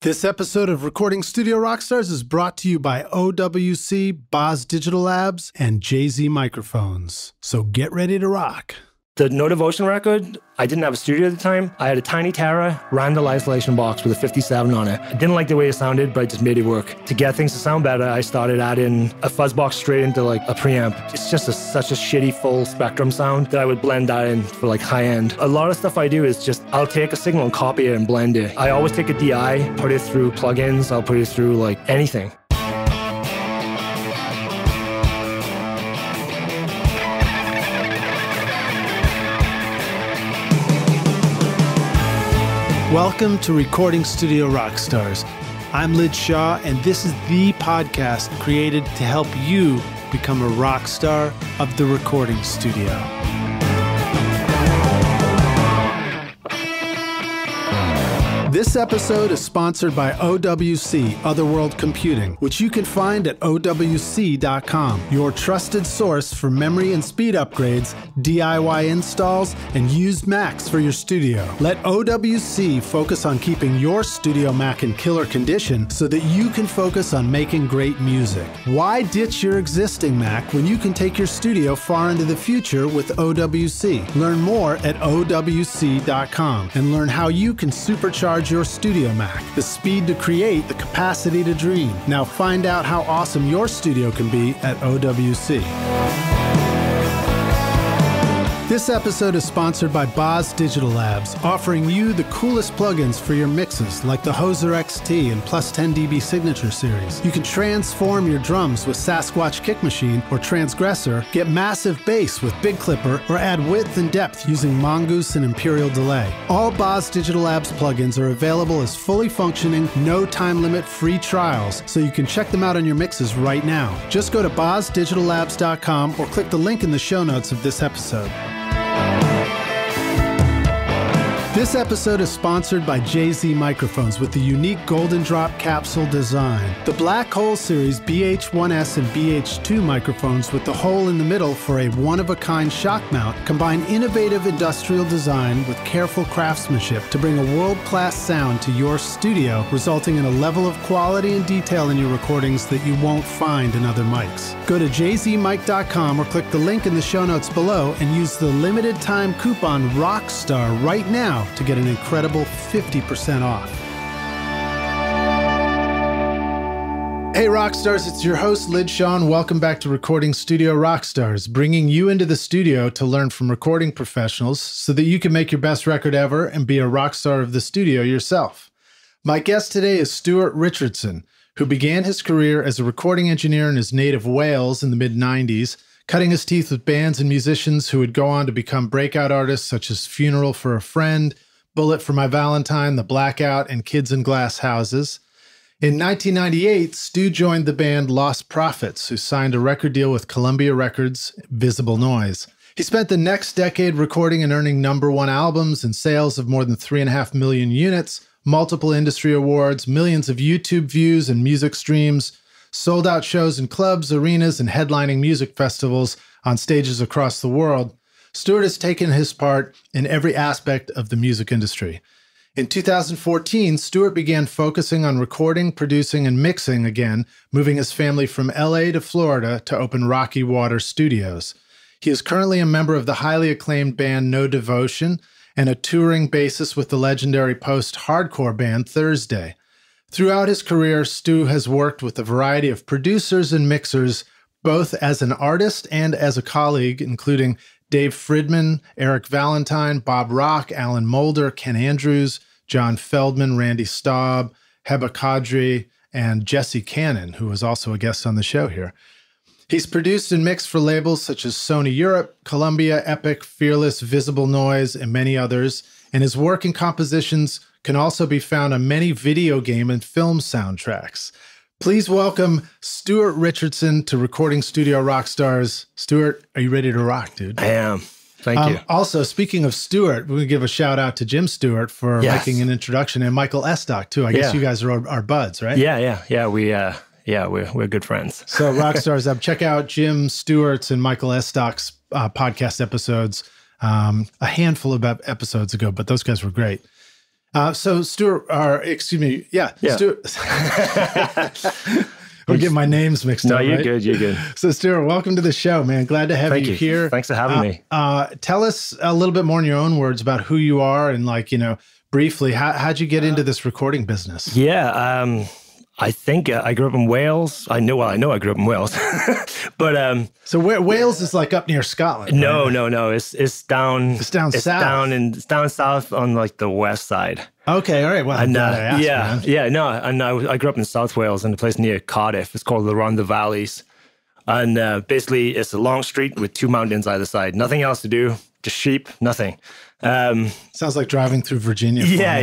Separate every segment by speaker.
Speaker 1: This episode of Recording Studio Rockstars is brought to you by OWC, Boz Digital Labs, and JZ Microphones. So get ready to rock.
Speaker 2: The No Devotion record, I didn't have a studio at the time. I had a tiny Tara Randall isolation box with a 57 on it. I didn't like the way it sounded, but I just made it work. To get things to sound better, I started adding a fuzz box straight into like a preamp. It's just such a shitty full spectrum sound that I would blend that in for like high end. A lot of stuff I do is just, I'll take a signal and copy it and blend it. I always take a DI, put it through plugins, I'll put it through like anything.
Speaker 1: Welcome to Recording Studio Rockstars. I'm Lynn Shaw, and this is the podcast created to help you become a rock star of the recording studio. This episode is sponsored by OWC, Otherworld Computing, which you can find at OWC.com, your trusted source for memory and speed upgrades, DIY installs, and used Macs for your studio. Let OWC focus on keeping your studio Mac in killer condition so that you can focus on making great music. Why ditch your existing Mac when you can take your studio far into the future with OWC? Learn more at OWC.com and learn how you can supercharge your studio Mac. The speed to create, the capacity to dream. Now find out how awesome your studio can be at OWC. This episode is sponsored by Boz Digital Labs, offering you the coolest plugins for your mixes like the Hoser XT and Plus 10 dB Signature Series. You can transform your drums with Sasquatch Kick Machine or Transgressor, get massive bass with Big Clipper, or add width and depth using Mongoose and Imperial Delay. All Boz Digital Labs plugins are available as fully functioning, no time limit free trials, so you can check them out on your mixes right now. Just go to bozdigitallabs.com or click the link in the show notes of this episode. This episode is sponsored by JZ Microphones with the unique Golden Drop capsule design. The Black Hole Series BH1S and BH2 microphones with the hole in the middle for a one-of-a-kind shock mount combine innovative industrial design with careful craftsmanship to bring a world-class sound to your studio, resulting in a level of quality and detail in your recordings that you won't find in other mics. Go to jzmic.com or click the link in the show notes below and use the limited time coupon ROCKSTAR right now to get an incredible 50% off. Hey Rockstars, it's your host Lynn Shaw. Welcome back to Recording Studio Rockstars, bringing you into the studio to learn from recording professionals so that you can make your best record ever and be a rock star of the studio yourself. My guest today is Stuart Richardson, who began his career as a recording engineer in his native Wales in the mid-90s, cutting his teeth with bands and musicians who would go on to become breakout artists such as Funeral for a Friend, Bullet for My Valentine, The Blackout, and Kids in Glass Houses. In 1998, Stu joined the band Lostprophets, who signed a record deal with Columbia Records' Visible Noise. He spent the next decade recording and earning #1 albums and sales of more than 3.5 million units, multiple industry awards, millions of YouTube views and music streams, sold out shows in clubs, arenas, and headlining music festivals on stages across the world. Stuart has taken his part in every aspect of the music industry. In 2014, Stuart began focusing on recording, producing, and mixing again, moving his family from LA to Florida to open Rocky Water Studios. He is currently a member of the highly acclaimed band No Devotion and a touring bassist with the legendary post-hardcore band Thursday. Throughout his career, Stu has worked with a variety of producers and mixers, both as an artist and as a colleague, including Dave Fridman, Eric Valentine, Bob Rock, Alan Moulder, Ken Andrews, John Feldman, Randy Staub, Heba Kadri, and Jesse Cannon, who was also a guest on the show here. He's produced and mixed for labels such as Sony Europe, Columbia, Epic, Fearless, Visible Noise, and many others, and his work and compositions can also be found on many video game and film soundtracks. Please welcome Stuart Richardson to Recording Studio Rockstars. Stuart, are you ready to rock, dude?
Speaker 2: I am. Thank you.
Speaker 1: Also, speaking of Stuart, we're going to give a shout out to Jim Stewart for making an introduction, and Michael Estock, too. I guess you guys are our buds, right?
Speaker 2: Yeah. We're good friends.
Speaker 1: So Rockstars, check out Jim Stewart's and Michael Estock's podcast episodes a handful of episodes ago, but those guys were great. So Stuart, excuse me,
Speaker 2: Yeah.
Speaker 1: Stuart. I'm getting my names mixed up.
Speaker 2: No, you're
Speaker 1: right?
Speaker 2: good. You're good.
Speaker 1: So Stuart, welcome to the show, man. Glad to have
Speaker 2: Thank
Speaker 1: you here.
Speaker 2: Thanks for having me.
Speaker 1: Tell us a little bit more in your own words about who you are and, like, you know, briefly, how'd you get into this recording business?
Speaker 2: Yeah. I think I grew up in Wales. I know I grew up in Wales, but
Speaker 1: so Wales is like up near Scotland.
Speaker 2: No,
Speaker 1: right?
Speaker 2: no. It's down.
Speaker 1: It's down south.
Speaker 2: It's down south on like the west side.
Speaker 1: Okay, all right. Well,
Speaker 2: And
Speaker 1: man.
Speaker 2: no. And I grew up in South Wales in a place near Cardiff. It's called the Rhondda Valleys, and basically it's a long street with two mountains either side. Nothing else to do. Just sheep. Nothing.
Speaker 1: Sounds like driving through Virginia.
Speaker 2: Yeah.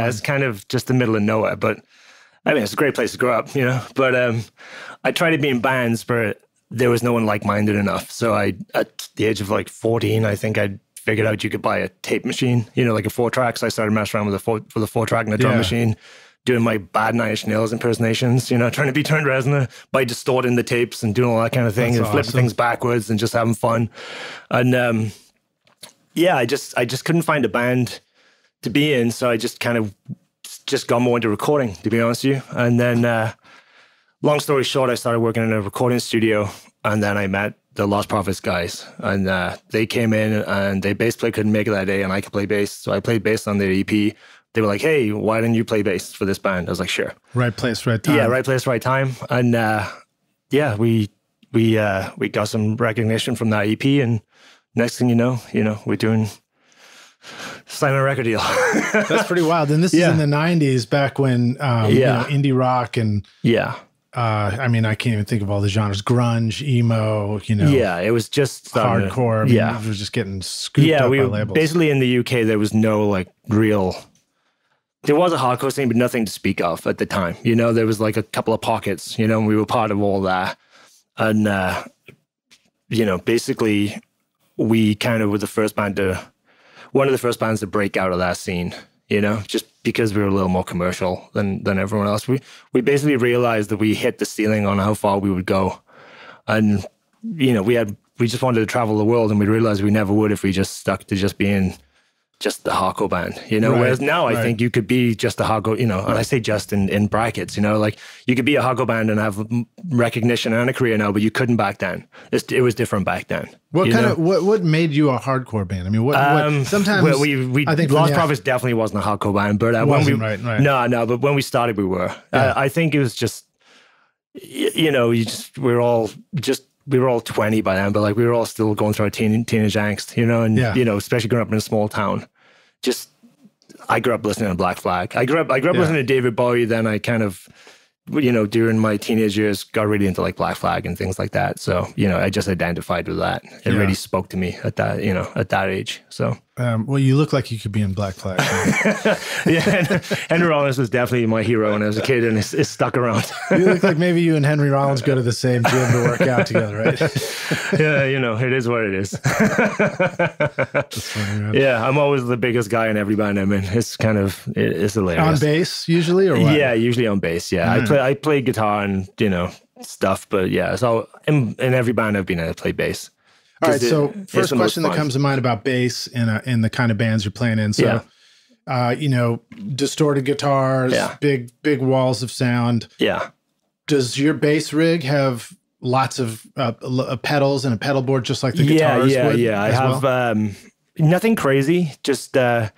Speaker 2: It's kind of just the middle of nowhere, but I mean, it's a great place to grow up, you know. But I tried to be in bands, but there was no one like-minded enough. So at the age of like 14, I think I figured out you could buy a tape machine, you know, like a 4-track. So I started messing around with a 4-track and a drum machine, doing my Bad Nine Inch Nails impersonations, you know, trying to be Trent Reznor by distorting the tapes and doing all that kind of thing.
Speaker 1: That's
Speaker 2: and flipping things backwards and just having fun. And I just couldn't find a band to be in, so I just kind of got more into recording, to be honest with you. And then, long story short, I started working in a recording studio, and then I met the Lostprophets guys, and they came in, and their bass player couldn't make it that day, and I could play bass, so I played bass on their EP. They were like, "Hey, why didn't you play bass for this band?" I was like, "Sure."
Speaker 1: Right place, right time.
Speaker 2: Yeah, right place, right time. And we got some recognition from that EP, and next thing you know, we're doing. Signing a record deal.
Speaker 1: That's pretty wild. And this is in the 90s, back when you know, indie rock and I mean, I can't even think of all the genres. Grunge, emo, you know.
Speaker 2: Yeah, it was just
Speaker 1: hardcore. It was just getting scooped up by labels.
Speaker 2: Basically in the UK there was no like real. There was a hardcore scene, but nothing to speak of at the time. You know, there was like a couple of pockets. You know, and we were part of all that, and you know, basically we kind of were the first band to. One of the first bands to break out of that scene, you know, just because we were a little more commercial than everyone else. We basically realized that we hit the ceiling on how far we would go. And, you know, we just wanted to travel the world, and we realized we never would if we just stuck to just being just the hardcore band, you know. Right, whereas now I think you could be just a hardcore, you know, and I say just in brackets, you know, like you could be a hardcore band and have recognition and a career now, but you couldn't back then. It was different back then.
Speaker 1: What made you a hardcore band? I mean, what sometimes
Speaker 2: I think Lostprophets definitely wasn't a hardcore band, but no, but when we started, we were. I think it was just, you know, we were all 20 by then, but like we were all still going through our teenage angst, you know, and you know, especially growing up in a small town. I grew up listening to Black Flag. I grew up listening to David Bowie. Then I kind of, you know, during my teenage years, got really into like Black Flag and things like that. So, you know, I just identified with that. It really spoke to me at that, you know, at that age. So,
Speaker 1: well, you look like you could be in Black Flag.
Speaker 2: Yeah, Henry Rollins was definitely my hero when I was a kid, and it's stuck around.
Speaker 1: You look like maybe you and Henry Rollins go to the same gym to work out together, right?
Speaker 2: Yeah, you know, it is what it is.
Speaker 1: That's funny, man.
Speaker 2: Yeah, I'm always the biggest guy in every band I'm in. It's hilarious.
Speaker 1: On bass usually, or what?
Speaker 2: Yeah, usually on bass. Yeah, I play guitar and, you know, stuff, but yeah, so in every band I've been in, I play bass.
Speaker 1: All right, so first question that comes to mind about bass in the kind of bands you're playing in. So, you know, distorted guitars, big walls of sound.
Speaker 2: Yeah.
Speaker 1: Does your bass rig have lots of pedals and a pedal board, just like the guitars would?
Speaker 2: Yeah. I have nothing crazy. Just I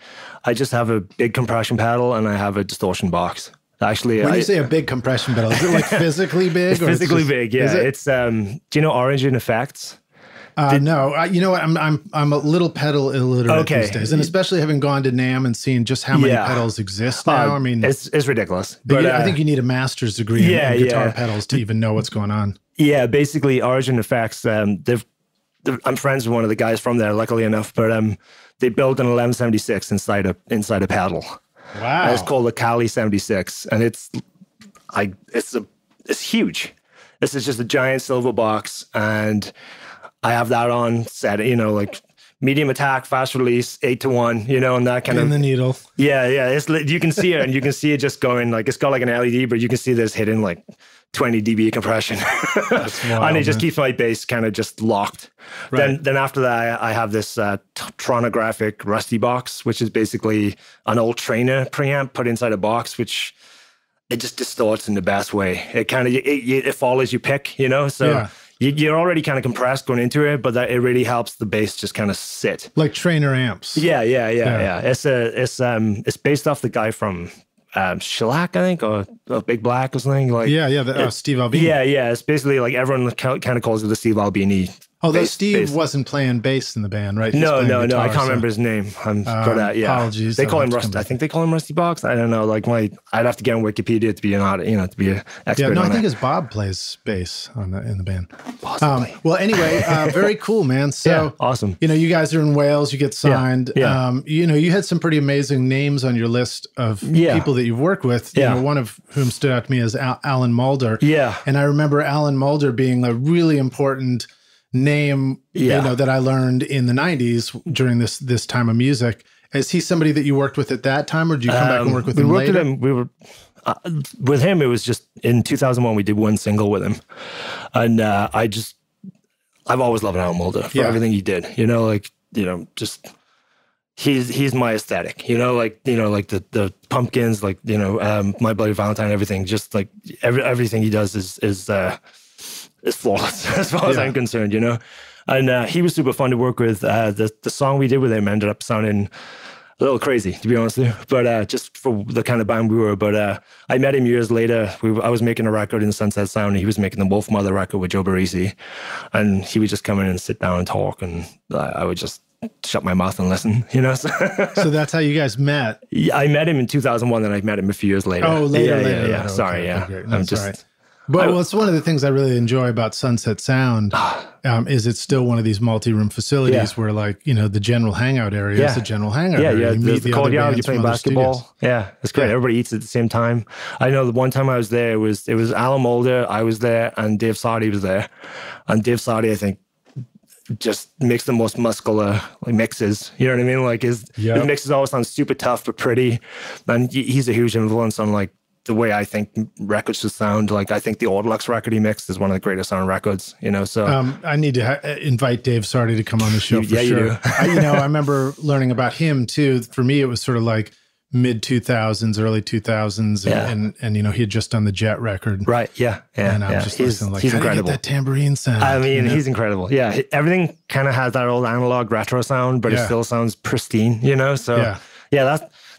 Speaker 2: just have a big compression pedal and I have a distortion box. Actually,
Speaker 1: when you say a big compression pedal, is it like physically big?
Speaker 2: It's physically big. Yeah. It's do you know Origin Effects?
Speaker 1: No, you know what? I'm a little pedal illiterate these days, and especially having gone to NAMM and seen just how many pedals exist now. I mean,
Speaker 2: it's ridiculous.
Speaker 1: But I think you need a master's degree in guitar pedals to even know what's going on.
Speaker 2: Yeah, basically, Origin Effects. I'm friends with one of the guys from there, luckily enough. But they built an 1176 inside a pedal.
Speaker 1: Wow!
Speaker 2: And it's called the Cali 76, and it's huge. This is just a giant silver box, and I have that on set, you know, like medium attack, fast release, 8-to-1, you know, and that kind of.
Speaker 1: In the needle.
Speaker 2: Yeah. You can see it, and you can see it just going like, it's got like an LED, but you can see this hitting like 20 dB compression.
Speaker 1: That's wild,
Speaker 2: and it just
Speaker 1: man.
Speaker 2: keeps my bass kind of just locked.
Speaker 1: Right.
Speaker 2: Then after that, I have this Tronographic Rusty box, which is basically an old Trainer preamp put inside a box, which it just distorts in the best way. It kind of, it follows you pick, you know? So
Speaker 1: Yeah.
Speaker 2: you're already kind of compressed going into it, but that it really helps the bass just kind of sit.
Speaker 1: Like Trainer amps.
Speaker 2: Yeah. It's based off the guy from Shellac, I think, or Big Black or something. Like,
Speaker 1: Steve Albini.
Speaker 2: Yeah. It's basically like everyone kind of calls it the Steve Albini.
Speaker 1: Although Steve wasn't playing bass in the band, right?
Speaker 2: No. I can't remember his name.
Speaker 1: Apologies.
Speaker 2: They call him Rusty. I think they call him Rusty Box. I don't know. Like I'd have to get on Wikipedia to be an expert.
Speaker 1: Yeah, no, I
Speaker 2: on
Speaker 1: think
Speaker 2: it.
Speaker 1: it's Bob plays bass in the band.
Speaker 2: Possibly.
Speaker 1: Well, anyway, very cool, man. So
Speaker 2: awesome.
Speaker 1: You know, you guys are in Wales. You get signed.
Speaker 2: Yeah.
Speaker 1: You know, you had some pretty amazing names on your list of people that you've worked with. You know, one of whom stood out to me is Alan Moulder.
Speaker 2: Yeah.
Speaker 1: And I remember Alan Moulder being a really important name, you know, that I learned in the 90s during this time of music. Is he somebody that you worked with at that time, or did you come back and work with him later?
Speaker 2: We were with him. It was just in 2001. We did one single with him, and I've always loved Alan Moulder for everything he did. You know, like, you know, just he's my aesthetic. You know, like the Pumpkins, like, you know, My Bloody Valentine, everything. Just like everything he does is flawless as far as I'm concerned, you know? And he was super fun to work with. The song we did with him ended up sounding a little crazy, to be honest with you, but just for the kind of band we were. But I met him years later. I was making a record in Sunset Sound, and he was making the Wolf Mother record with Joe Barresi. And he would just come in and sit down and talk, and I would just shut my mouth and listen, you know?
Speaker 1: So that's how you guys met?
Speaker 2: I met him in 2001, and I met him a few years later.
Speaker 1: Oh, later.
Speaker 2: Yeah. Sorry,
Speaker 1: Okay, no,
Speaker 2: I'm just...
Speaker 1: right. But well, it's one of the things I really enjoy about Sunset Sound is it's still one of these multi-room facilities where, like, you know, the general hangout area is the general hangout area.
Speaker 2: You meet the courtyard, you play basketball.
Speaker 1: Studios.
Speaker 2: Yeah, it's great. Everybody eats at the same time. I know the one time I was there, it was Alan Moulder, I was there, and Dave Sardi was there. And Dave Sardi, I think, just makes the most muscular mixes. You know what I mean? Like his mixes always sound super tough but pretty. And he's a huge influence on, like, the way I think records should sound. Like, I think the Autolux record he mixed is one of the greatest sound records, you know, so.
Speaker 1: I need to invite Dave Sardi to come on the show for sure.
Speaker 2: You do.
Speaker 1: I remember learning about him too. For me, it was sort of like mid 2000s, early 2000s. And you know, he had just done the Jet record.
Speaker 2: Right. Yeah.
Speaker 1: And I'm just listening like,
Speaker 2: he's
Speaker 1: how
Speaker 2: incredible.
Speaker 1: do you get that tambourine sound?
Speaker 2: I mean,
Speaker 1: you know?
Speaker 2: he's incredible. Yeah. Everything kind of has that old analog retro sound, but it still sounds pristine, you know? So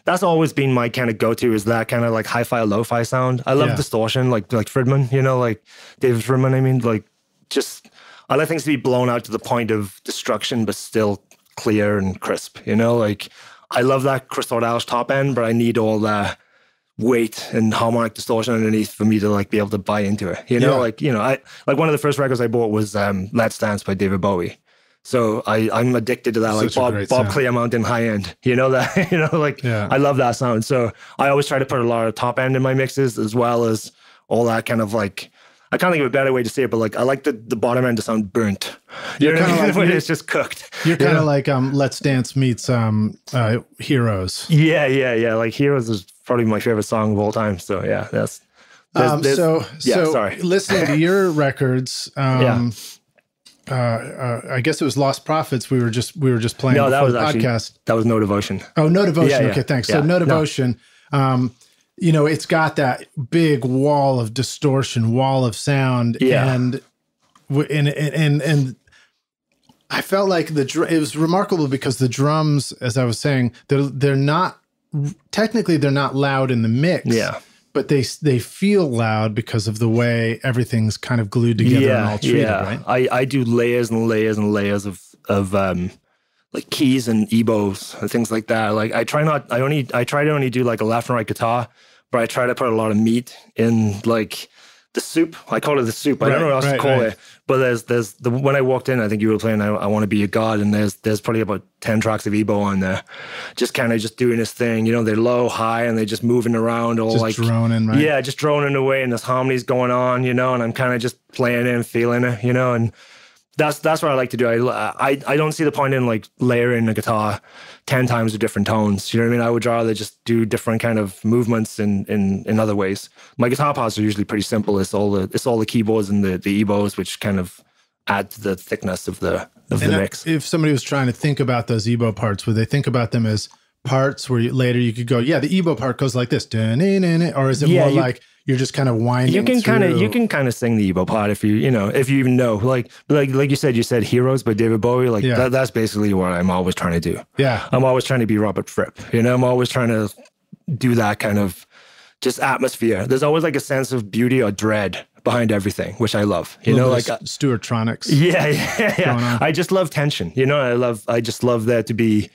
Speaker 2: that's always been my kind of go-to, is that kind of like hi-fi, lo-fi sound. I love distortion, like Friedman, you know, like David Friedman. I mean, like, just, I like things to be blown out to the point of destruction, but still clear and crisp, you know? Like, I love that Chris Thordash top end, but I need all the weight and harmonic distortion underneath for me to, like, be able to buy into it, you know? Like, you know, like one of the first records I bought was Let's Dance by David Bowie. So I'm addicted to that, like Bob Clearmount in high end, you know that, you know, like I love that sound. So I always try to put a lot of top end in my mixes, as well as all that kind of, like, I can't think of a better way to say it, but, like, I like the bottom end to sound burnt. You're kind of like, when it's just cooked.
Speaker 1: You're kind of like Let's Dance meets Heroes.
Speaker 2: Yeah. Like Heroes is probably my favorite song of all time. So yeah, that's.
Speaker 1: Sorry. Listening to your records. I guess it was Lostprophets. We were just playing.
Speaker 2: No, that was
Speaker 1: podcast.
Speaker 2: That was No Devotion.
Speaker 1: Oh, No Devotion.
Speaker 2: Yeah.
Speaker 1: Okay, thanks. So No Devotion. You know, it's got that big wall of distortion, wall of sound, and I felt like it was remarkable because the drums, as I was saying, they're not technically they're not loud in the mix.
Speaker 2: Yeah.
Speaker 1: But they feel loud because of the way everything's kind of glued together and all treated, right?
Speaker 2: I do layers and layers and layers of like keys and EBOs and things like that. Like I try to only do like a left and right guitar, but I try to put a lot of meat in, like, the soup. I call it the soup. I don't know what else to call it. But there's when I walked in, I think you were playing I Want to Be Your God, and there's probably about 10 tracks of EBO on there. Just kind of just doing this thing, you know, they're low, high, and they're just moving around, all just like
Speaker 1: droning, right?
Speaker 2: Yeah, just droning away, and there's harmonies going on, you know, and I'm kind of just playing it and feeling it, you know, and that's what I like to do. I don't see the point in like layering a guitar 10 times with different tones. You know what I mean? I would rather just do different kind of movements in other ways. My guitar parts are usually pretty simple. It's all the keyboards and the EBOs, which kind of add to the thickness of the mix.
Speaker 1: If somebody was trying to think about those EBO parts, would they think about them as parts where later you could go, yeah, the EBO part goes like this, or is it more like you're just kind of winding? You can
Speaker 2: kind of sing the EBO part if you even know, like you said Heroes by David Bowie, like that's basically what I'm always trying to do.
Speaker 1: Yeah,
Speaker 2: I'm always trying to be Robert Fripp. I'm always trying to do that kind of just atmosphere. There's always like a sense of beauty or dread behind everything, which I love. Like
Speaker 1: Stuart Tronics.
Speaker 2: Yeah. I just love tension. I just love there to be.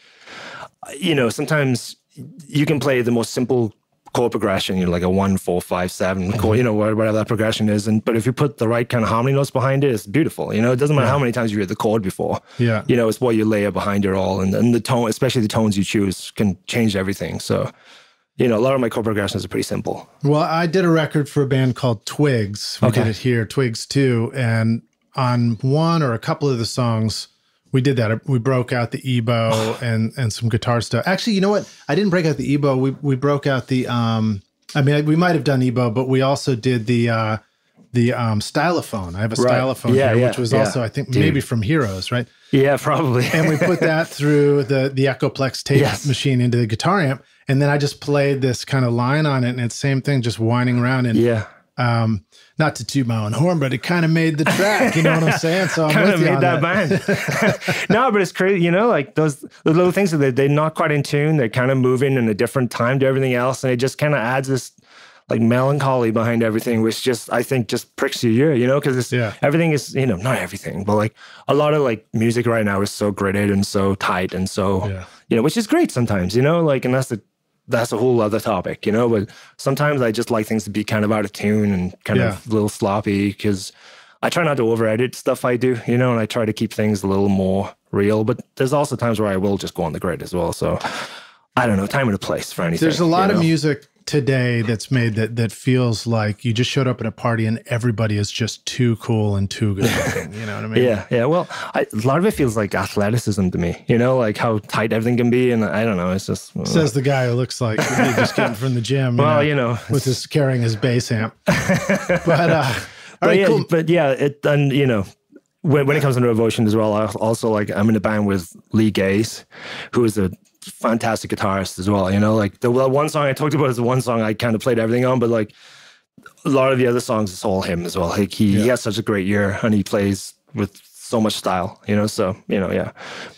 Speaker 2: Sometimes you can play the most simple chord progression, like a 1, 4, 5, 7 chord, whatever that progression is. But if you put the right kind of harmony notes behind it, it's beautiful. It doesn't matter how many times you hear the chord before.
Speaker 1: Yeah.
Speaker 2: It's what you layer behind it all. And the tone, especially the tones you choose, can change everything. So, a lot of my chord progressions are pretty simple.
Speaker 1: Well, I did a record for a band called Twigs. We did it here, Twigs 2. And on one or a couple of the songs, we did that. We broke out the EBO and some guitar stuff. Actually, you know what? I didn't break out the EBO. We broke out the, we might have done EBO, but we also did the stylophone. I have a stylophone here, which was also, I think, maybe from Heroes, right?
Speaker 2: Yeah, probably.
Speaker 1: And we put that through the Echoplex tape machine into the guitar amp. And then I just played this kind of line on it, and it's same thing, just winding around. And not to toot my own horn, but it kind of made the track. You know what I'm saying? So I'm
Speaker 2: kind of made that band. No, but it's crazy. Like those little things that they're not quite in tune. They're kind of moving in a different time to everything else, and it just kind of adds this like melancholy behind everything, which I think just pricks your ear. Because everything is, not everything, but like a lot of like music right now is so gridded and so tight and so, which is great sometimes. And that's a whole other topic, but sometimes I just like things to be kind of out of tune and kind of a little sloppy, because I try not to over edit stuff I do, and I try to keep things a little more real, but there's also times where I will just go on the grid as well. So I don't know, time and a place for anything.
Speaker 1: There's a lot of music today that's made that feels like you just showed up at a party and everybody is just too cool and too good looking. You know what I mean?
Speaker 2: Yeah. Well, a lot of it feels like athleticism to me, like how tight everything can be. And I don't know, it's just...
Speaker 1: Says the guy who looks like he just came from the gym, with his carrying his bass amp. But cool.
Speaker 2: But when it comes to Devotion as well, I'm in a band with Lee Gaze, who is a fantastic guitarist as well. Like the one song I talked about is the one song I kind of played everything on, but like a lot of the other songs, it's all him as well. Like he has such a great ear and he plays with so much style, so,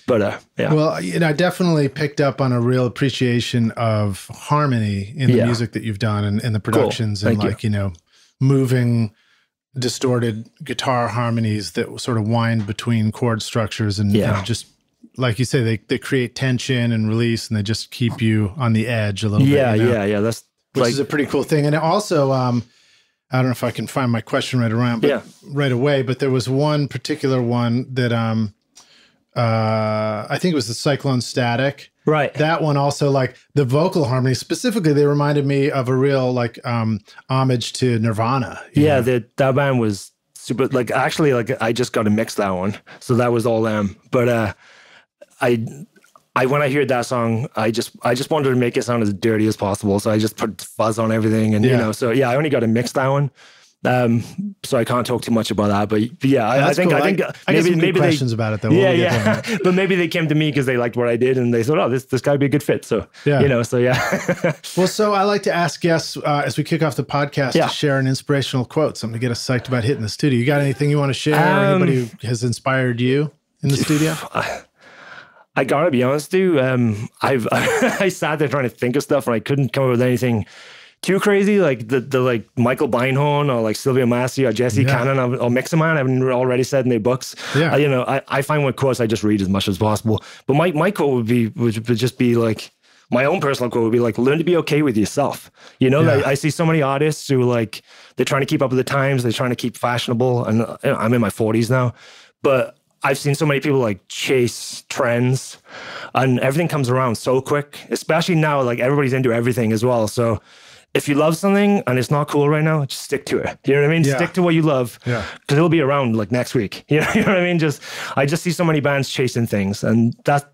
Speaker 2: but Well, I definitely picked up on a real appreciation of harmony in the music that you've done and the productions and moving distorted guitar harmonies that sort of wind between chord structures and just, like you say, they create tension and release, and they just keep you on the edge a little bit. Yeah. That's
Speaker 1: which is a pretty cool thing. And also, I don't know if I can find my question right away, but there was one particular one that I think it was the Cyclone Static.
Speaker 2: Right.
Speaker 1: That one also, like the vocal harmony specifically, they reminded me of a real like homage to Nirvana.
Speaker 2: Yeah, that band was super. Like actually, like I just got to mix that one, so that was all them. But I when I heard that song, I just wanted to make it sound as dirty as possible, so I just put fuzz on everything, and I only got to mix that one. So I can't talk too much about that, but I think maybe
Speaker 1: questions about it though.
Speaker 2: But maybe they came to me because they liked what I did and they thought, oh, this guy would be a good fit. So
Speaker 1: Well, so I like to ask guests as we kick off the podcast to share an inspirational quote, something to get us psyched about hitting the studio. You got anything you want to share? Or anybody who has inspired you in the studio?
Speaker 2: I gotta be honest, dude. I sat there trying to think of stuff and I couldn't come up with anything too crazy, like the like Michael Beinhorn or like Sylvia Massey or Jesse Cannon or Mixerman. I've already said in their books. I find what quotes I just read as much as possible. But my quote would just be like, my own personal quote would be like, learn to be okay with yourself. Like, I see so many artists who like, they're trying to keep up with the times, they're trying to keep fashionable, and I'm in my 40s now, but I've seen so many people like chase trends and everything comes around so quick, especially now, like everybody's into everything as well. So if you love something and it's not cool right now, just stick to it. You know what I mean?
Speaker 1: Yeah.
Speaker 2: Stick to what you love,
Speaker 1: Yeah.
Speaker 2: because it'll be around like next week. You know what I mean? I just see so many bands chasing things, and that's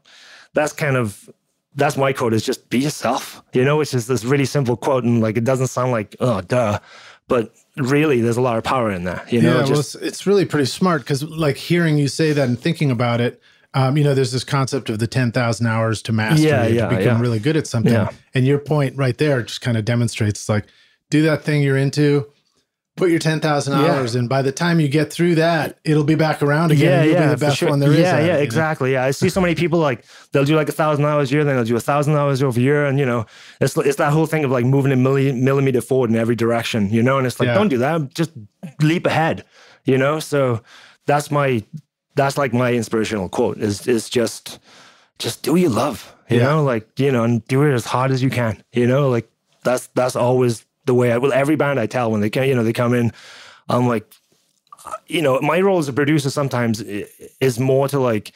Speaker 2: my quote, is just be yourself. You know, which is this really simple quote, and like it doesn't sound like, oh, duh, but really there's a lot of power in that. You know,
Speaker 1: it's really pretty smart, because like hearing you say that and thinking about it, you know, there's this concept of the 10,000 hours to mastery, to become really good at something. Yeah. And your point right there just kind of demonstrates, like, do that thing you're into, put your 10,000 hours, and by the time you get through that, it'll be back around again. And you'll be the best one there is.
Speaker 2: Yeah, exactly. Yeah, I see so many people, like, they'll do like 1,000 hours a year, then they'll do 1,000 hours over a year, and you know, it's that whole thing of like moving a millimeter forward in every direction, you know, and it's like, don't do that, just leap ahead, you know. So that's like my inspirational quote, is just do what you love, you know, like, you know, and do it as hard as you can, you know, like that's always the way every band I tell when they can, you know, they come in, I'm like, you know, my role as a producer sometimes is more to like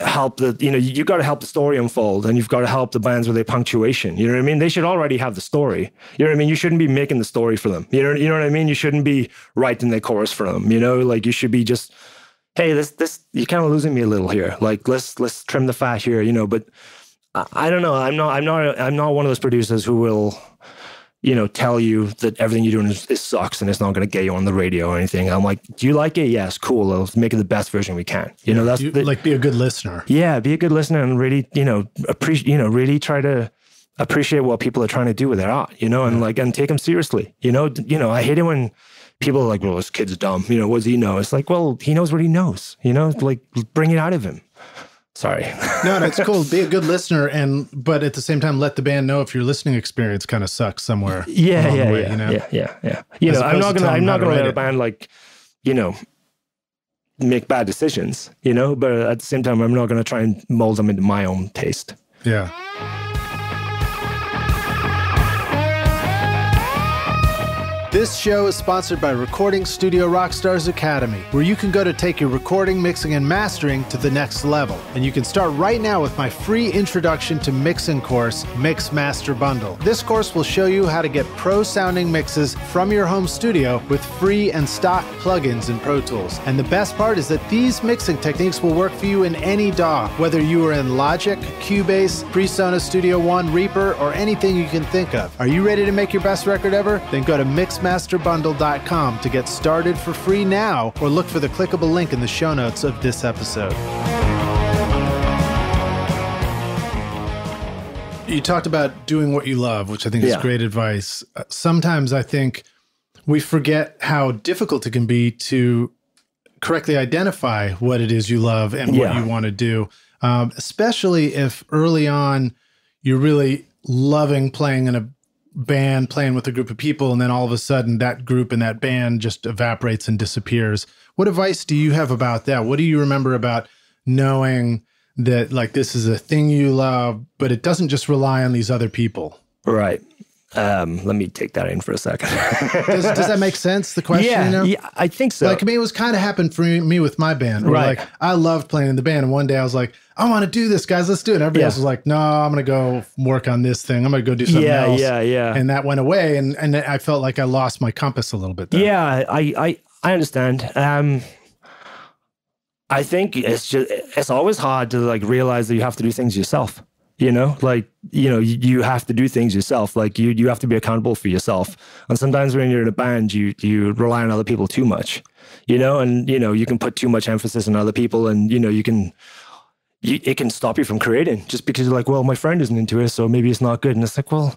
Speaker 2: help you got to help the story unfold, and you've got to help the bands with their punctuation. You know what I mean? They should already have the story. You know what I mean? You shouldn't be making the story for them. You know what I mean? You shouldn't be writing their chorus for them, you know, like you should be just, hey, this you're kind of losing me a little here. Like let's trim the fat here, you know. But I don't know. I'm not one of those producers who will, you know, tell you that everything you're doing is sucks and it's not going to get you on the radio or anything. I'm like, do you like it? Yes, cool. Let's make it the best version we can. You know, that's
Speaker 1: like be a good listener.
Speaker 2: Yeah, be a good listener and really, you know, really try to appreciate what people are trying to do with their art. You know, and like and take them seriously. You know, I hate it when people are like, well, this kid's dumb. You know, what does he know? It's like, well, he knows what he knows. You know, like bring it out of him. Sorry.
Speaker 1: No, it's cool. Be a good listener, but at the same time, let the band know if your listening experience kind of sucks somewhere.
Speaker 2: Yeah. You know, I'm not gonna let a band like, you know, make bad decisions. You know, but at the same time, I'm not gonna try and mold them into my own taste.
Speaker 1: Yeah. This show is sponsored by Recording Studio Rockstars Academy, where you can go to take your recording, mixing, and mastering to the next level. And you can start right now with my free introduction to mixing course, Mix Master Bundle. This course will show you how to get pro-sounding mixes from your home studio with free and stock plugins in Pro Tools. And the best part is that these mixing techniques will work for you in any DAW, whether you are in Logic, Cubase, PreSonus Studio One, Reaper, or anything you can think of. Are you ready to make your best record ever? Then go to mixmasterbundle.com to get started for free now, or look for the clickable link in the show notes of this episode. You talked about doing what you love, which I think is great advice. Sometimes I think we forget how difficult it can be to correctly identify what it is you love and what you want to do, especially if early on you're really loving playing in a band, playing with a group of people, and then all of a sudden that group and that band just evaporates and disappears. What advice do you have about that? What do you remember about knowing that like this is a thing you love, but it doesn't just rely on these other people?
Speaker 2: Right. Let me take that in for a second.
Speaker 1: Does that make sense, the question?
Speaker 2: Yeah,
Speaker 1: you know?
Speaker 2: Yeah, I think so.
Speaker 1: Like, I mean, it was kind of happened for me with my band. Where,
Speaker 2: right.
Speaker 1: Like, I loved playing in the band, and one day I was like, I want to do this, guys. Let's do it. And everybody else was like, no, I'm going to go work on this thing. I'm going to go do something else.
Speaker 2: Yeah.
Speaker 1: And that went away, and I felt like I lost my compass a little bit there.
Speaker 2: Yeah, I understand. I think it's always hard to like realize that you have to do things yourself. You know, like, you know, you have to do things yourself. Like you have to be accountable for yourself. And sometimes when you're in a band, you rely on other people too much, you know, and, you know, you can put too much emphasis on other people, and, you know, it can stop you from creating just because you're like, well, my friend isn't into it, so maybe it's not good. And it's like, well,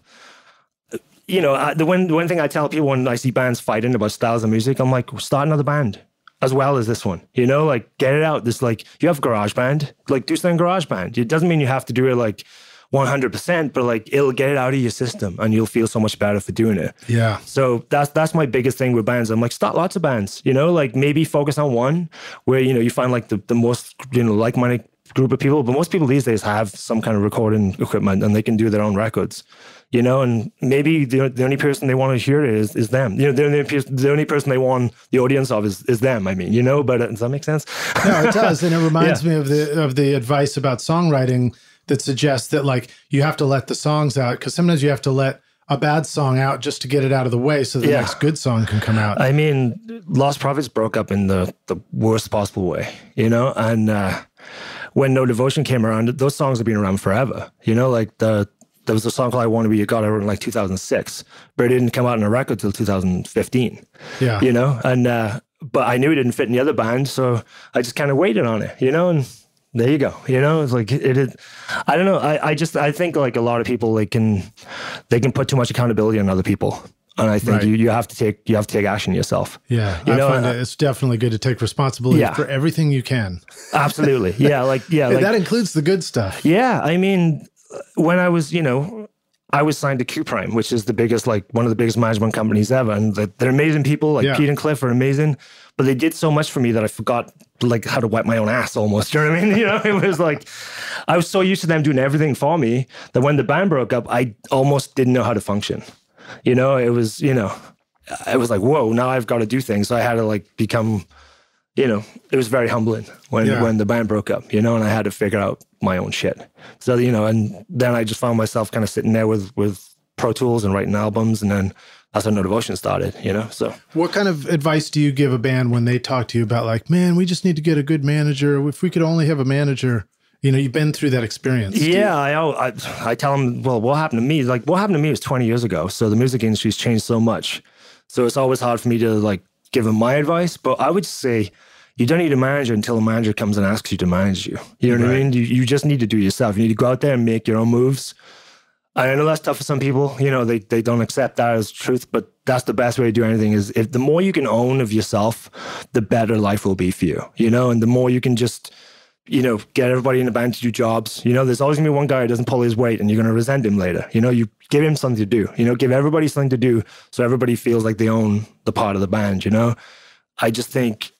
Speaker 2: you know, the one thing I tell people when I see bands fighting about styles of music, I'm like, start another band as well as this one, you know, like get it out. This, like, you have GarageBand, like do something GarageBand. It doesn't mean you have to do it like 100%, but like it'll get it out of your system and you'll feel so much better for doing it.
Speaker 1: Yeah.
Speaker 2: So that's my biggest thing with bands. I'm like, start lots of bands, you know, like maybe focus on one where, you know, you find like the most, you know, like-minded group of people. But most people these days have some kind of recording equipment and they can do their own records, you know, and maybe the only person they want to hear is them. You know, the only person they want the audience of is them, I mean, you know, but does that make sense?
Speaker 1: No, it does. And it reminds me of the advice about songwriting that suggests that like you have to let the songs out, because sometimes you have to let a bad song out just to get it out of the way so the next good song can come out.
Speaker 2: I mean, Lostprophets broke up in the worst possible way, you know? And when No Devotion came around, those songs have been around forever, you know? Like there was a song called I Want to Be Your God in like 2006, but it didn't come out on a record till 2015, you know? And but I knew it didn't fit in the other band, so I just kind of waited on it, you know? And there you go. You know, it's like I don't know. I think like a lot of people, they can put too much accountability on other people. And I think you have to take action yourself.
Speaker 1: Yeah. I find it's definitely good to take responsibility for everything you can.
Speaker 2: Absolutely. Yeah. Like
Speaker 1: that includes the good stuff.
Speaker 2: Yeah. I mean, when I was, you know, I was signed to Q Prime, which is the biggest, like one of the biggest management companies ever. And they're amazing people. Like Pete and Cliff are amazing, but they did so much for me that I forgot like how to wipe my own ass almost. You know what I mean? You know, it was like, I was so used to them doing everything for me that when the band broke up, I almost didn't know how to function. You know, it was, you know, it was like, whoa, now I've got to do things. So I had to like become, you know, it was very humbling when the band broke up, you know, and I had to figure out my own shit. So, you know, and then I just found myself kind of sitting there with Pro Tools and writing albums, and then that's how No Devotion started, you know, so. What
Speaker 1: kind of advice do you give a band when they talk to you about like, man, we just need to get a good manager. If we could only have a manager, you know, you've been through that experience.
Speaker 2: Yeah, I tell them, well, what happened to me? Like, what happened to me was 20 years ago. So the music industry's changed so much. So it's always hard for me to like give them my advice. But I would say you don't need a manager until a manager comes and asks you to manage you. You know what I mean? You just need to do it yourself. You need to go out there and make your own moves. I know that's tough for some people. You know, they don't accept that as truth, but that's the best way to do anything is if the more you can own of yourself, the better life will be for you, you know, and the more you can just, you know, get everybody in the band to do jobs. You know, there's always gonna be one guy who doesn't pull his weight and you're gonna resent him later. You know, you give him something to do, you know, give everybody something to do so everybody feels like they own the part of the band, you know. I just think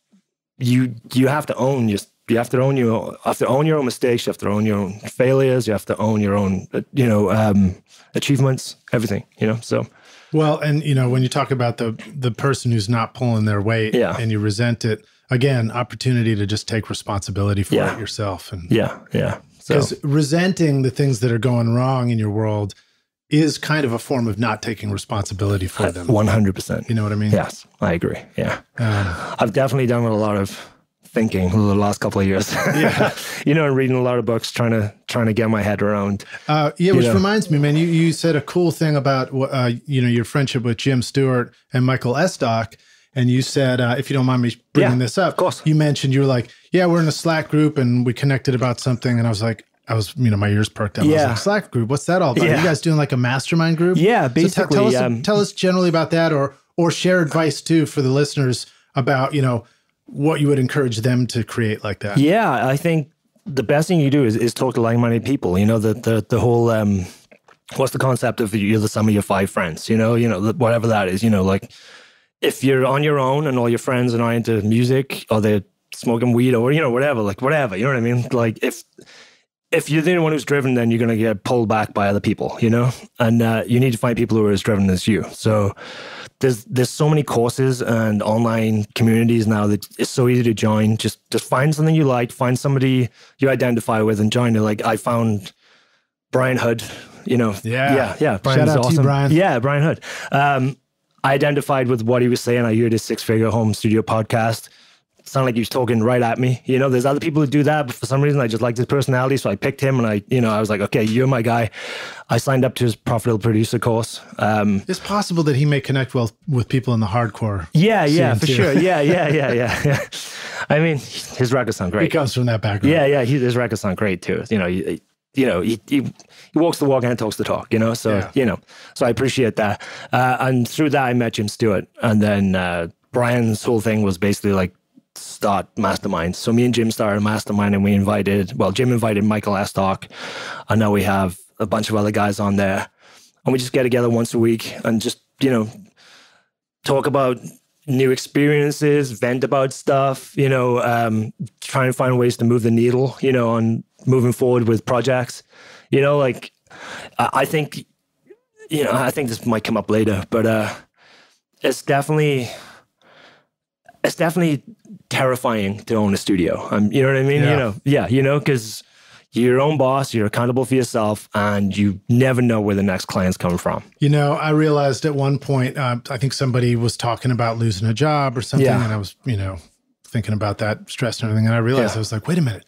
Speaker 2: you have to own you have to own your own mistakes, you have to own your own failures, you have to own your own, you know, achievements, everything, you know, so.
Speaker 1: Well, and, you know, when you talk about the person who's not pulling their weight and you resent it, again, opportunity to just take responsibility for it yourself. And because resenting the things that are going wrong in your world is kind of a form of not taking responsibility for them.
Speaker 2: 100%.
Speaker 1: You know what I mean?
Speaker 2: Yes, I agree. Yeah. I've definitely done a lot of thinking over the last couple of years. You know, and reading a lot of books, trying to get my head around.
Speaker 1: Which reminds me, man, you said a cool thing about you know, your friendship with Jim Stewart and Michael Estock, and you said, if you don't mind me bringing this up,
Speaker 2: of course.
Speaker 1: You mentioned you were like, yeah, we're in a Slack group and we connected about something, and I was, you know, my ears perked up. I was like, Slack group, what's that all about? Are you guys doing like a mastermind group?
Speaker 2: Yeah, basically.
Speaker 1: So tell us generally about that, or share advice too for the listeners about, you know, what you would encourage them to create like that.
Speaker 2: Yeah, I think the best thing you do is talk to like-minded people. You know, the whole, what's the concept of you're the sum of your 5 friends, you know, whatever that is, you know, like if you're on your own and all your friends are not into music or they're smoking weed or, you know, whatever, you know what I mean? Like if you're the only one who's driven, then you're going to get pulled back by other people, you know, and you need to find people who are as driven as you. So there's so many courses and online communities now that it's so easy to join. Just find something you like, find somebody you identify with and join it. Like I found Brian Hood, you know.
Speaker 1: Yeah.
Speaker 2: Brian's
Speaker 1: Shout out
Speaker 2: awesome.
Speaker 1: to you, Brian.
Speaker 2: Yeah, Brian Hood. I identified with what he was saying. I heard his 6-figure home studio podcast. It sounded like he was talking right at me. You know, there's other people who do that, but for some reason I just liked his personality. So I picked him and I was like, okay, you're my guy. I signed up to his Profitable Producer course.
Speaker 1: It's possible that he may connect well with people in the hardcore.
Speaker 2: Yeah, for sure. Yeah. I mean, his records sound great.
Speaker 1: He comes from that background.
Speaker 2: Yeah. His records sound great too. You know, he walks the walk and talks the talk, you know? So, you know, so I appreciate that. And through that, I met Jim Stewart. And then Brian's whole thing was basically like, start Mastermind. So me and Jim started Mastermind, and Jim invited Michael Estock, and now we have a bunch of other guys on there, and we just get together once a week and just, you know, talk about new experiences, vent about stuff, you know, try and find ways to move the needle, you know, on moving forward with projects, you know, like I think this might come up later, but it's definitely terrifying to own a studio. You know what I mean?
Speaker 1: Yeah.
Speaker 2: You know, you know, because You're your own boss, you're accountable for yourself, and you never know where the next client's coming from.
Speaker 1: You know, I realized at one point, I think somebody was talking about losing a job or something, and I was, you know, thinking about that stress and everything, and I realized I was like, wait a minute.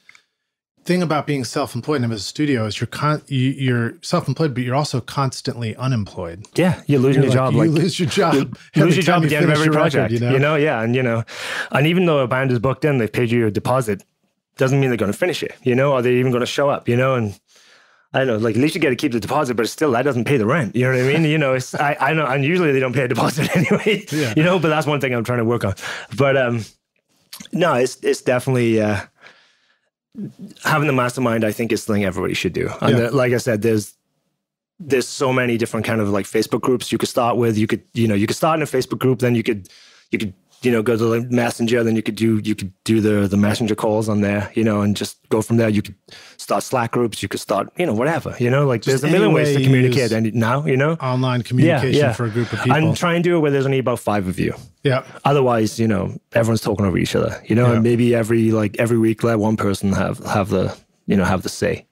Speaker 1: Thing about being self-employed and as a studio is you're self-employed, but you're also constantly unemployed.
Speaker 2: Yeah, you're losing your job.
Speaker 1: You lose your job.
Speaker 2: You lose your job at the end of every project.
Speaker 1: Record, you know?
Speaker 2: And even though a band is booked in, they've paid you a deposit, doesn't mean they're going to finish it, you know, or they're even going to show up, you know, and I don't know, like at least you get to keep the deposit, but still that doesn't pay the rent. You know what I mean? You know, it's, I know, and usually they don't pay a deposit anyway, you know, but that's one thing I'm trying to work on. But no, it's definitely, having the mastermind, I think is something everybody should do. And like I said, there's so many different kind of like Facebook groups you could start with. You could start in a Facebook group, then you could go to the Messenger, then you could do the Messenger calls on there, you know, and just go from there. You could start Slack groups, you could start, you know, whatever, you know, like just there's a million ways to communicate now, you know.
Speaker 1: Online communication for a group of people.
Speaker 2: And try and do it where there's only about 5 of you. Yeah. Otherwise, you know, everyone's talking over each other, you know, and maybe every week let one person have the say.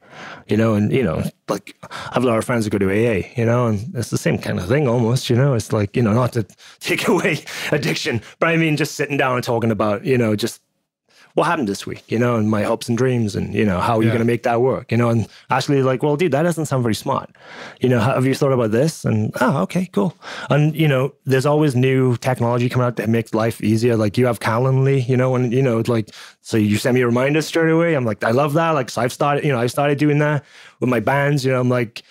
Speaker 2: You know, and, you know, like I have a lot of friends who go to AA, you know, and it's the same kind of thing almost, you know. It's like, you know, not to take away addiction, but I mean, just sitting down and talking about, you know, just what happened this week, you know, and my hopes and dreams and, you know, how are you going to make that work, you know, and actually like, well, dude, that doesn't sound very smart. You know, have you thought about this? And, okay, cool. And, you know, there's always new technology coming out that makes life easier. Like you have Calendly, you know, and, you know, like, so you send me a reminder straight away. I'm like, I love that. Like, so I started doing that with my bands, you know, I'm like,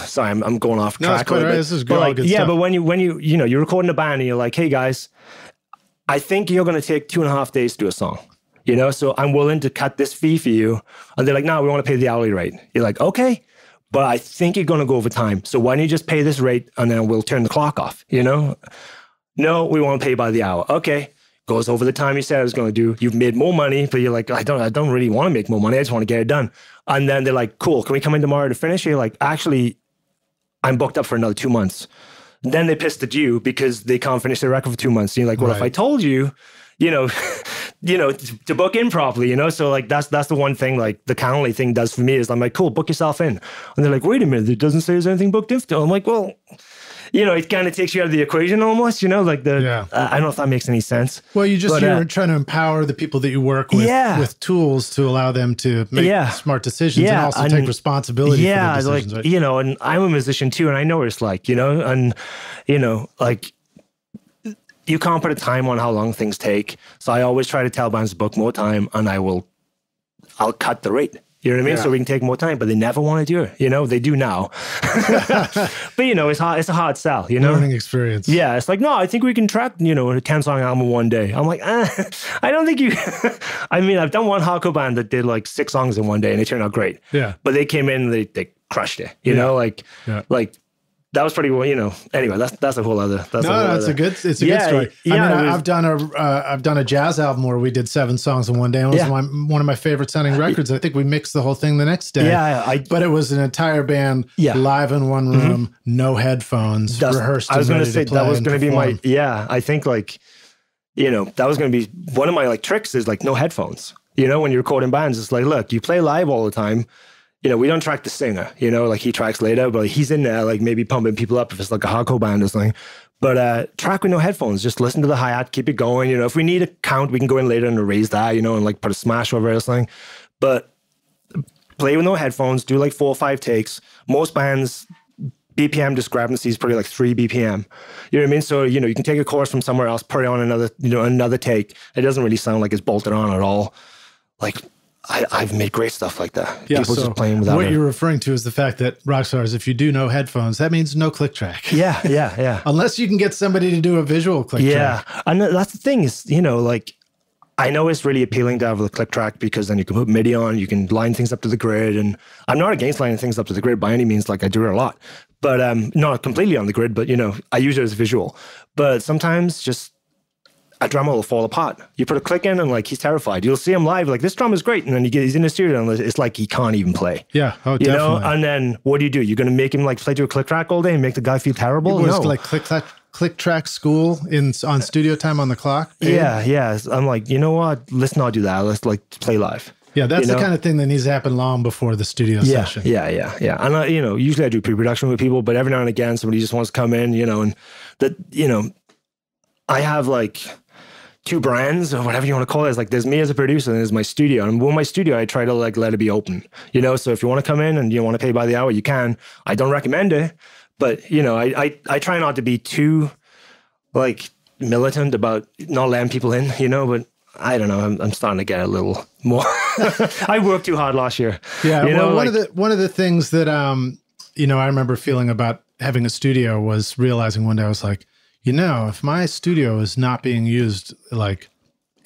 Speaker 2: sorry, I'm going off track.
Speaker 1: No, it's quite right. This is good. Like,
Speaker 2: yeah, but when you know, you're recording a band and you're like, hey guys, I think you're going to take 2.5 days to do a song, you know? So I'm willing to cut this fee for you. And they're like, no, we want to pay the hourly rate. You're like, okay, but I think you're going to go over time. So why don't you just pay this rate and then we'll turn the clock off, you know? No, we want to pay by the hour. Okay. Goes over the time you said I was going to do. You've made more money, but you're like, I don't really want to make more money. I just want to get it done. And then they're like, cool, can we come in tomorrow to finish? You're like, actually, I'm booked up for another 2 months. Then they pissed at you because they can't finish their record for 2 months. And you're like, well, if I told you, you know, to book in properly, you know? So like, that's the one thing like the Calendly thing does for me is I'm like, cool, book yourself in. And they're like, wait a minute, it doesn't say there's anything booked in. I'm like, well, you know, it kind of takes you out of the equation almost, you know, like I don't know if that makes any sense.
Speaker 1: Well, you're trying to empower the people that you work with tools to allow them to make smart decisions and also take responsibility for their decisions.
Speaker 2: Like, you know, and I'm a musician too, and I know what it's like, you know, and, you know, like you can't put a time on how long things take. So I always try to tell bands to book more time and I'll cut the rate. You know what I mean? So we can take more time, but they never want to do it. You know, they do now. But, you know, it's a hard sell, you know?
Speaker 1: Learning experience.
Speaker 2: Yeah, it's like, no, I think we can track, you know, a 10-song album one day. I'm like, I don't think you... I mean, I've done one hardcore band that did like 6 songs in one day and they turned out great. Yeah. But they came in and they crushed it, you know? Like, that was pretty well, you know. Anyway, that's a whole other.
Speaker 1: It's a good story. Yeah, I mean, I've done a jazz album where we did 7 songs in one day. It was one of my favorite sounding records. I think we mixed the whole thing the next day. But it was an entire band live in one room, no headphones, rehearsed.
Speaker 2: I was going to say that was going to be my I think like, you know, that was going to be one of my like tricks is like no headphones. You know, when you're recording bands, it's like, look, you play live all the time. You know, we don't track the singer, you know, like he tracks later, but he's in there, like maybe pumping people up if it's like a hardcore band or something. But track with no headphones, just listen to the hi-hat, keep it going. You know, if we need a count, we can go in later and erase that, you know, and like put a smash over it or something. But play with no headphones, do like 4 or 5 takes. Most bands, BPM discrepancy is probably like 3 BPM. You know what I mean? So, you know, you can take a chorus from somewhere else, put it on another take. It doesn't really sound like it's bolted on at all. Like, I've made great stuff like that.
Speaker 1: Yeah,
Speaker 2: people
Speaker 1: so
Speaker 2: just playing without
Speaker 1: what you're referring to is the fact that rock stars, if you do no headphones, that means no click track.
Speaker 2: Yeah.
Speaker 1: Unless you can get somebody to do a visual click track.
Speaker 2: Yeah, and that's the thing is, you know, like, I know it's really appealing to have the click track because then you can put MIDI on, you can line things up to the grid, and I'm not against lining things up to the grid by any means, like I do it a lot, but not completely on the grid, but, you know, I use it as visual. But sometimes just a drummer will fall apart. You put a click in and like he's terrified. You'll see him live, like this drum is great, and then he's in the studio and it's like he can't even play.
Speaker 1: Yeah,
Speaker 2: you know. And then what do? You're going to make him like play to a click track all day and make the guy feel terrible?
Speaker 1: No, like click track school on studio time on the clock.
Speaker 2: Yeah. I'm like, you know what? Let's not do that. Let's like play live.
Speaker 1: Yeah, that's the kind of thing that needs to happen long before the studio session.
Speaker 2: Yeah. And usually I do pre-production with people, but every now and again, somebody just wants to come in, and that, I have like 2 brands or whatever you want to call it. It's like there's me as a producer and there's my studio. And with my studio, I try to like let it be open, so if you want to come in and you want to pay by the hour, you can. I don't recommend it, but I try not to be too like militant about not letting people in, but I don't know. I'm starting to get a little more. I worked too hard last year.
Speaker 1: Yeah. Well, one of the things that, I remember feeling about having a studio was realizing one day I was like, if my studio is not being used like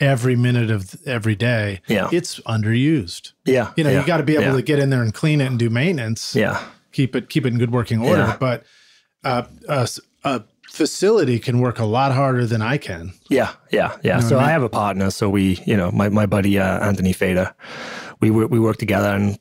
Speaker 1: every minute of every day, it's underused. Yeah. You got to be able to get in there and clean it and do maintenance. Yeah. Keep it in good working order. Yeah. But a facility can work a lot harder than I can. Yeah.
Speaker 2: So I have a partner. So we, my buddy Anthony Fader, we work together, and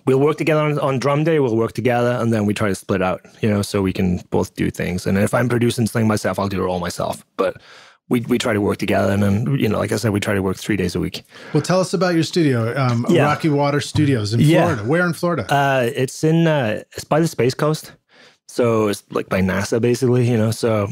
Speaker 2: we'll work together on drum day. We'll work together, and then we try to split out, so we can both do things. And if I'm producing something myself, I'll do it all myself. But we try to work together, and then like I said, we try to work 3 days a week.
Speaker 1: Well, tell us about your studio, Rocky Water Studios in Florida. Where in Florida?
Speaker 2: It's by the Space Coast. So it's like by NASA, basically, So,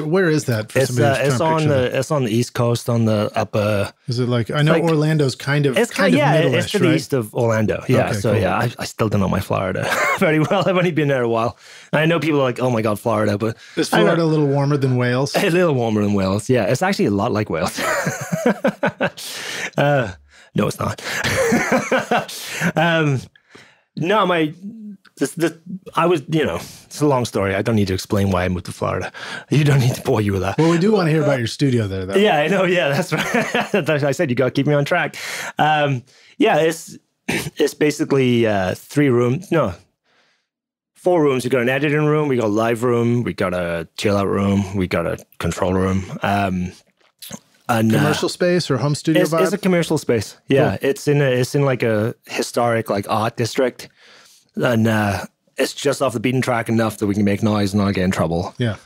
Speaker 1: where is that? For
Speaker 2: it's on the East Coast, on the upper.
Speaker 1: Is it like, I know Orlando's kind of middle-ish,
Speaker 2: it's to the east of Orlando. Yeah, okay, so cool. I still don't know my Florida very well. I've only been there a while. And I know people are like, oh my God, Florida, but
Speaker 1: is Florida a little warmer than Wales?
Speaker 2: A little warmer than Wales. Yeah, it's actually a lot like Wales. No, it's not. It's a long story. I don't need to explain why I moved to Florida. You don't need to bore you with that.
Speaker 1: Well, we do want to hear about your studio there, though.
Speaker 2: Yeah, I know. Yeah, that's right. I said you got to keep me on track. It's basically 4 rooms. We got an editing room, we got a live room, we got a chill out room, we got a control room. And
Speaker 1: commercial space or home studio vibe?
Speaker 2: It's a commercial space. Yeah,
Speaker 1: cool.
Speaker 2: It's in like a historic like art district. And it's just off the beaten track enough that we can make noise and not get in trouble.
Speaker 1: Yeah.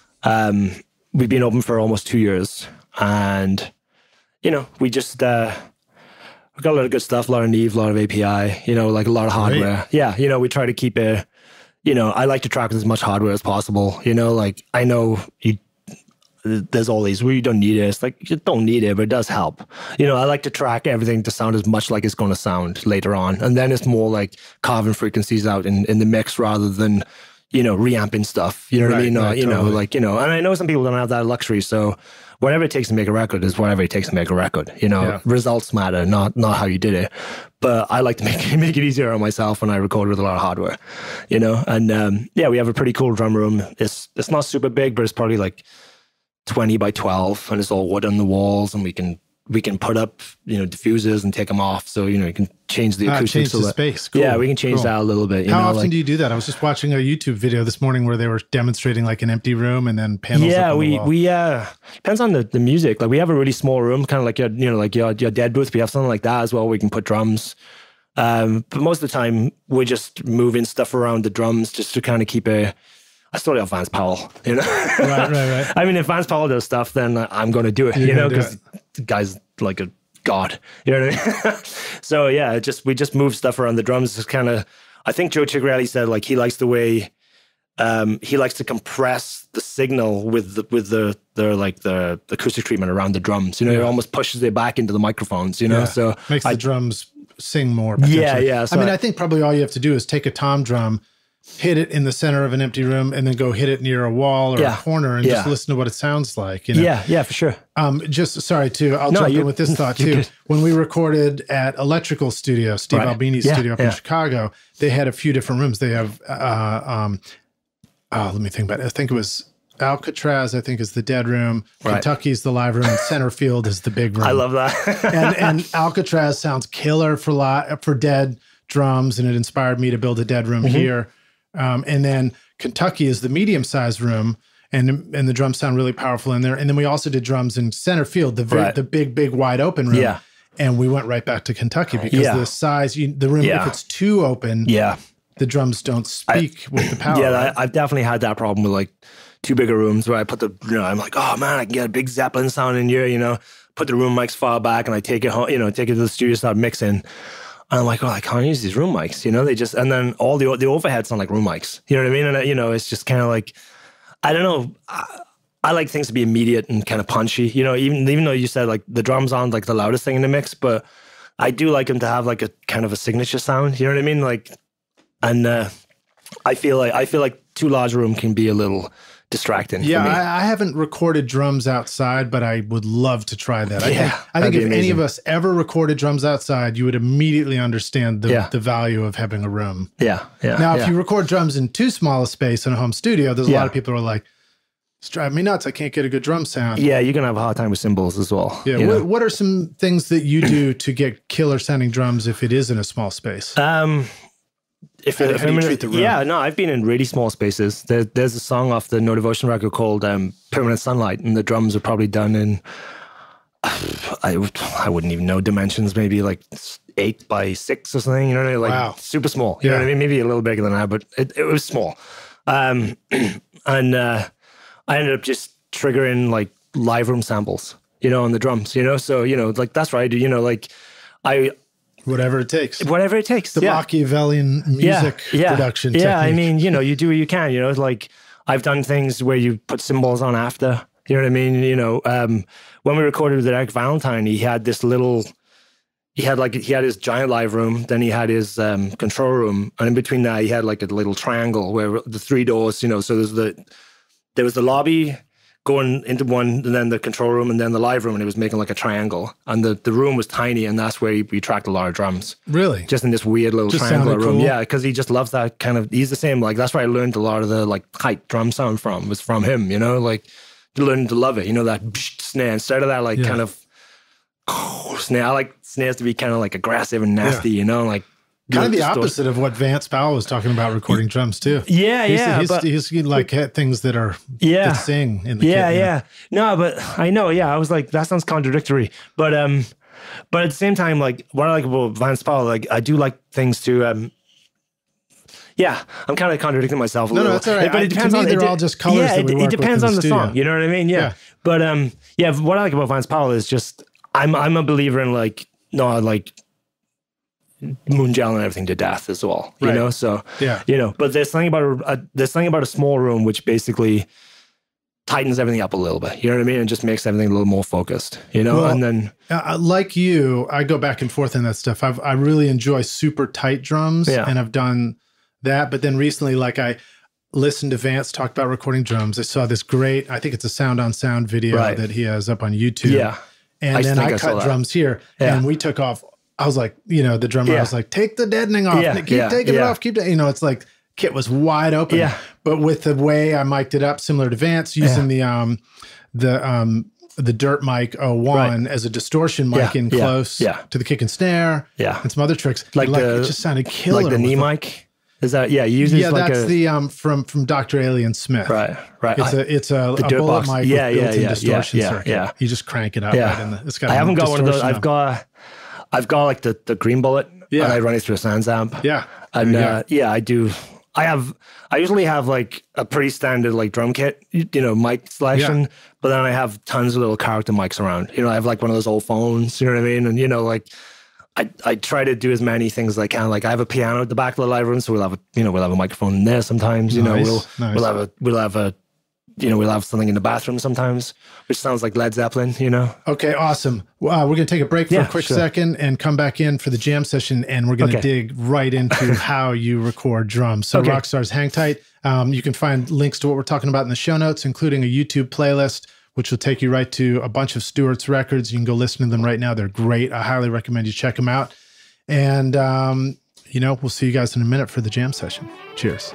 Speaker 2: We've been open for almost 2 years. And, we just, we got a lot of good stuff, a lot of Neve, a lot of API, like a lot of hardware. Right. Yeah, we try to keep it, I like to track with as much hardware as possible. Like I know there's all these where you don't need it. It's like, you don't need it, but it does help. I like to track everything to sound as much like it's going to sound later on. And then it's more like carving frequencies out in the mix rather than, reamping stuff. You know what I mean? Totally. And I know some people don't have that luxury. So whatever it takes to make a record is whatever it takes to make a record. Results matter, not how you did it. But I like to make it easier on myself when I record with a lot of hardware, And we have a pretty cool drum room. It's not super big, but it's probably like 20 by 12, and it's all wood on the walls, and we can put up diffusers and take them off, so you can change the acoustics.
Speaker 1: Change the space. Cool.
Speaker 2: Yeah, we can change that a little bit.
Speaker 1: How often do you do that? I was just watching a YouTube video this morning where they were demonstrating like an empty room and then panels.
Speaker 2: Yeah,
Speaker 1: up on the wall.
Speaker 2: we depends on the music. Like we have a really small room, kind of like your dead booth. We have something like that as well. We can put drums. But most of the time we're just moving stuff around the drums just to kind of keep I started off Vance Powell,
Speaker 1: Right.
Speaker 2: I mean, if Vance Powell does stuff, then I'm going to do it, because the guy's like a god, you know what I mean? So yeah, we just move stuff around the drums. It's kind of, I think Joe Chigarelli said like he likes the way he likes to compress the signal with the acoustic treatment around the drums. It almost pushes it back into the microphones. So
Speaker 1: makes the drums sing more.
Speaker 2: Yeah.
Speaker 1: So I think probably all you have to do is take a tom drum, hit it in the center of an empty room, and then go hit it near a wall or a corner and just listen to what it sounds like.
Speaker 2: Yeah, for sure.
Speaker 1: I'll jump in with this thought too. When we recorded at Electrical Studio, Steve Albini's studio up in Chicago, they had a few different rooms. They have, let me think about it. I think it was Alcatraz, I think, is the dead room. Right. Kentucky's the live room, and center field is the big room.
Speaker 2: I love that.
Speaker 1: and Alcatraz sounds killer for dead drums, and it inspired me to build a dead room here. And then Kentucky is the medium-sized room, and the drums sound really powerful in there. And then we also did drums in center field, the big wide open room. Yeah. And we went right back to Kentucky because the size, the room, if it's too open, the drums don't speak with the power.
Speaker 2: Yeah, right? I've definitely had that problem with like too big of rooms where I put I'm like, oh man, I can get a big Zeppelin sound in here, put put the room mics far back and I take it home, take it to the studio, start mixing. And I'm like, I can't use these room mics, they just, and then all the overheads sound like room mics, you know what I mean? And, it's just kind of like, I don't know. I like things to be immediate and kind of punchy, even though you said like the drums aren't like the loudest thing in the mix, but I do like them to have like a kind of a signature sound, you know what I mean? Like, and I feel like too large a room can be a little distracting.
Speaker 1: Yeah,
Speaker 2: for me.
Speaker 1: I haven't recorded drums outside, but I would love to try that.
Speaker 2: Yeah,
Speaker 1: I think if any of us ever recorded drums outside, you would immediately understand the value of having a room.
Speaker 2: Yeah.
Speaker 1: Now, if you record drums in too small a space in a home studio, there's a lot of people who are like, it's driving me nuts. I can't get a good drum sound.
Speaker 2: Yeah, you're going to have a hard time with cymbals as well.
Speaker 1: Yeah. What are some things that you do to get killer sounding drums if it is in a small space?
Speaker 2: If you treat the room? Yeah, no, I've been in really small spaces. There's a song off the No Devotion record called Permanent Sunlight, and the drums are probably done in, I wouldn't even know dimensions, maybe like 8 by 6 or something, like super small. You know what I mean? Maybe a little bigger than that, but it was small. And I ended up just triggering like live room samples, on the drums, so, like that's what I do,
Speaker 1: Whatever it takes.
Speaker 2: Whatever it takes.
Speaker 1: The Machiavellian music production technique.
Speaker 2: I mean, you do what you can, like I've done things where you put cymbals on after, you know what I mean? When we recorded with Eric Valentine, he had his giant live room, then he had his control room, and in between that he had like a little triangle where the 3 doors, so there was the lobby going into one, and then the control room, and then the live room, and it was making like a triangle. And the room was tiny, and that's where we tracked a lot of drums. Really? Just in this weird little triangular room. Cool. Yeah, because he just loves that kind of, he's the same, like that's where I learned a lot of the like tight drum sound was from him, like learning to love it, that snare instead of that like kind of snare. I like snares to be kind of like aggressive and nasty, like
Speaker 1: kind of the opposite of what Vance Powell was talking about recording drums too. He's like things that are that sing in the kit. Yeah.
Speaker 2: No, but I know. Yeah, I was like, that sounds contradictory. But at the same time, like what I like about Vance Powell, like I do like things to. I'm kind of contradicting myself a little.
Speaker 1: No, that's all right. But it depends on. They're all just colors. Yeah,
Speaker 2: it depends on the song. You know what I mean? Yeah. But what I like about Vance Powell is just I'm a believer in like moongelling everything to death as well, So but there's something about a small room which basically tightens everything up a little bit. You know what I mean? And just makes everything a little more focused. Well, and then
Speaker 1: like you, I go back and forth on that stuff. I really enjoy super tight drums, and I've done that. But then recently, like I listened to Vance talk about recording drums. I saw this great, I think it's a Sound on Sound video that he has up on YouTube. Yeah, and then I cut drums here, and we took off. I was like, the drummer, I was like, take the deadening off. Keep taking it off. It's like, kit was wide open. Yeah. But with the way I mic'd it up, similar to Vance, using the Dirt Mic 01 as a distortion mic in close to the kick and snare. Yeah. And some other tricks. Like it just sounded killer.
Speaker 2: Like the knee mic? Is that, he uses like
Speaker 1: that's the, from Dr. Alien Smith. Right. It's a bullet mic with built-in distortion circuit. Yeah. You just crank it up. It's got
Speaker 2: I haven't got one of those. I've got like the green bullet, and I run it through a Sans amp. Yeah. And I do. I usually have like a pretty standard like drum kit, mic selection, but then I have tons of little character mics around. I have like one of those old phones, you know what I mean? And like I try to do as many things as I can. Like I have a piano at the back of the live room, so we'll have a microphone in there sometimes. We'll have something in the bathroom sometimes, which sounds like Led Zeppelin,
Speaker 1: Okay, awesome. We're going to take a break for a quick second and come back in for the jam session, and we're going to dig right into how you record drums. So Rockstars, hang tight. You can find links to what we're talking about in the show notes, including a YouTube playlist, which will take you right to a bunch of Stuart's records. You can go listen to them right now. They're great. I highly recommend you check them out. And, we'll see you guys in a minute for the jam session. Cheers.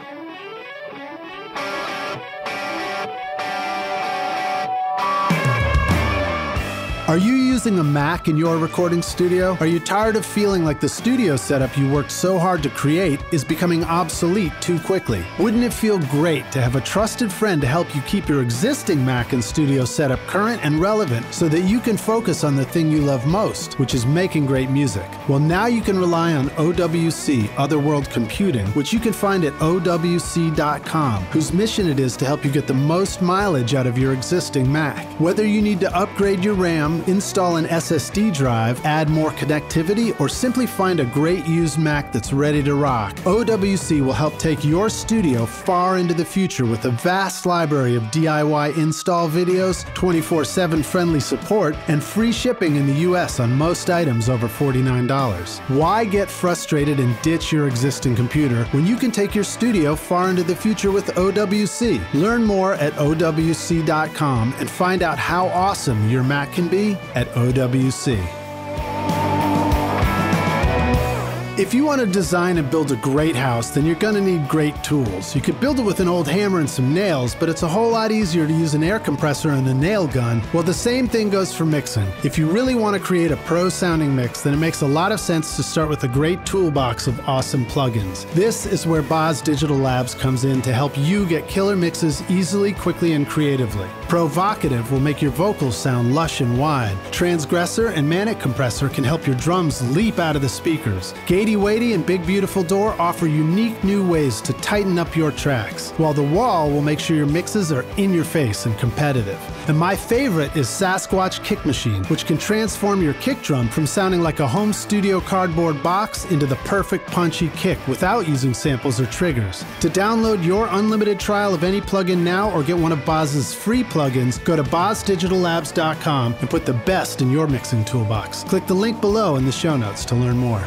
Speaker 1: Are you using a Mac in your recording studio? Are you tired of feeling like the studio setup you worked so hard to create is becoming obsolete too quickly? Wouldn't it feel great to have a trusted friend to help you keep your existing Mac and studio setup current and relevant so that you can focus on the thing you love most, which is making great music? Well, now you can rely on OWC, Otherworld Computing, which you can find at OWC.com, whose mission it is to help you get the most mileage out of your existing Mac. Whether you need to upgrade your RAM, install install an SSD drive, add more connectivity, or simply find a great used Mac that's ready to rock, OWC will help take your studio far into the future with a vast library of DIY install videos, 24/7 friendly support, and free shipping in the US on most items over $49. Why get frustrated and ditch your existing computer when you can take your studio far into the future with OWC? Learn more at OWC.com and find out how awesome your Mac can be at OWC. If you want to design and build a great house, then you're going to need great tools. You could build it with an old hammer and some nails, but it's a whole lot easier to use an air compressor and a nail gun. Well, the same thing goes for mixing. If you really want to create a pro-sounding mix, then it makes a lot of sense to start with a great toolbox of awesome plugins. This is where Boz Digital Labs comes in to help you get killer mixes easily, quickly, and creatively. Provocative will make your vocals sound lush and wide. Transgressor and Manic Compressor can help your drums leap out of the speakers. Weighty and Big Beautiful Door offer unique new ways to tighten up your tracks, while the Wall will make sure your mixes are in your face and competitive. And my favorite is Sasquatch Kick Machine, which can transform your kick drum from sounding like a home studio cardboard box into the perfect punchy kick without using samples or triggers. To download your unlimited trial of any plugin now or get one of Boz's free plugins, go to bozdigitallabs.com and put the best in your mixing toolbox. Click the link below in the show notes to learn more.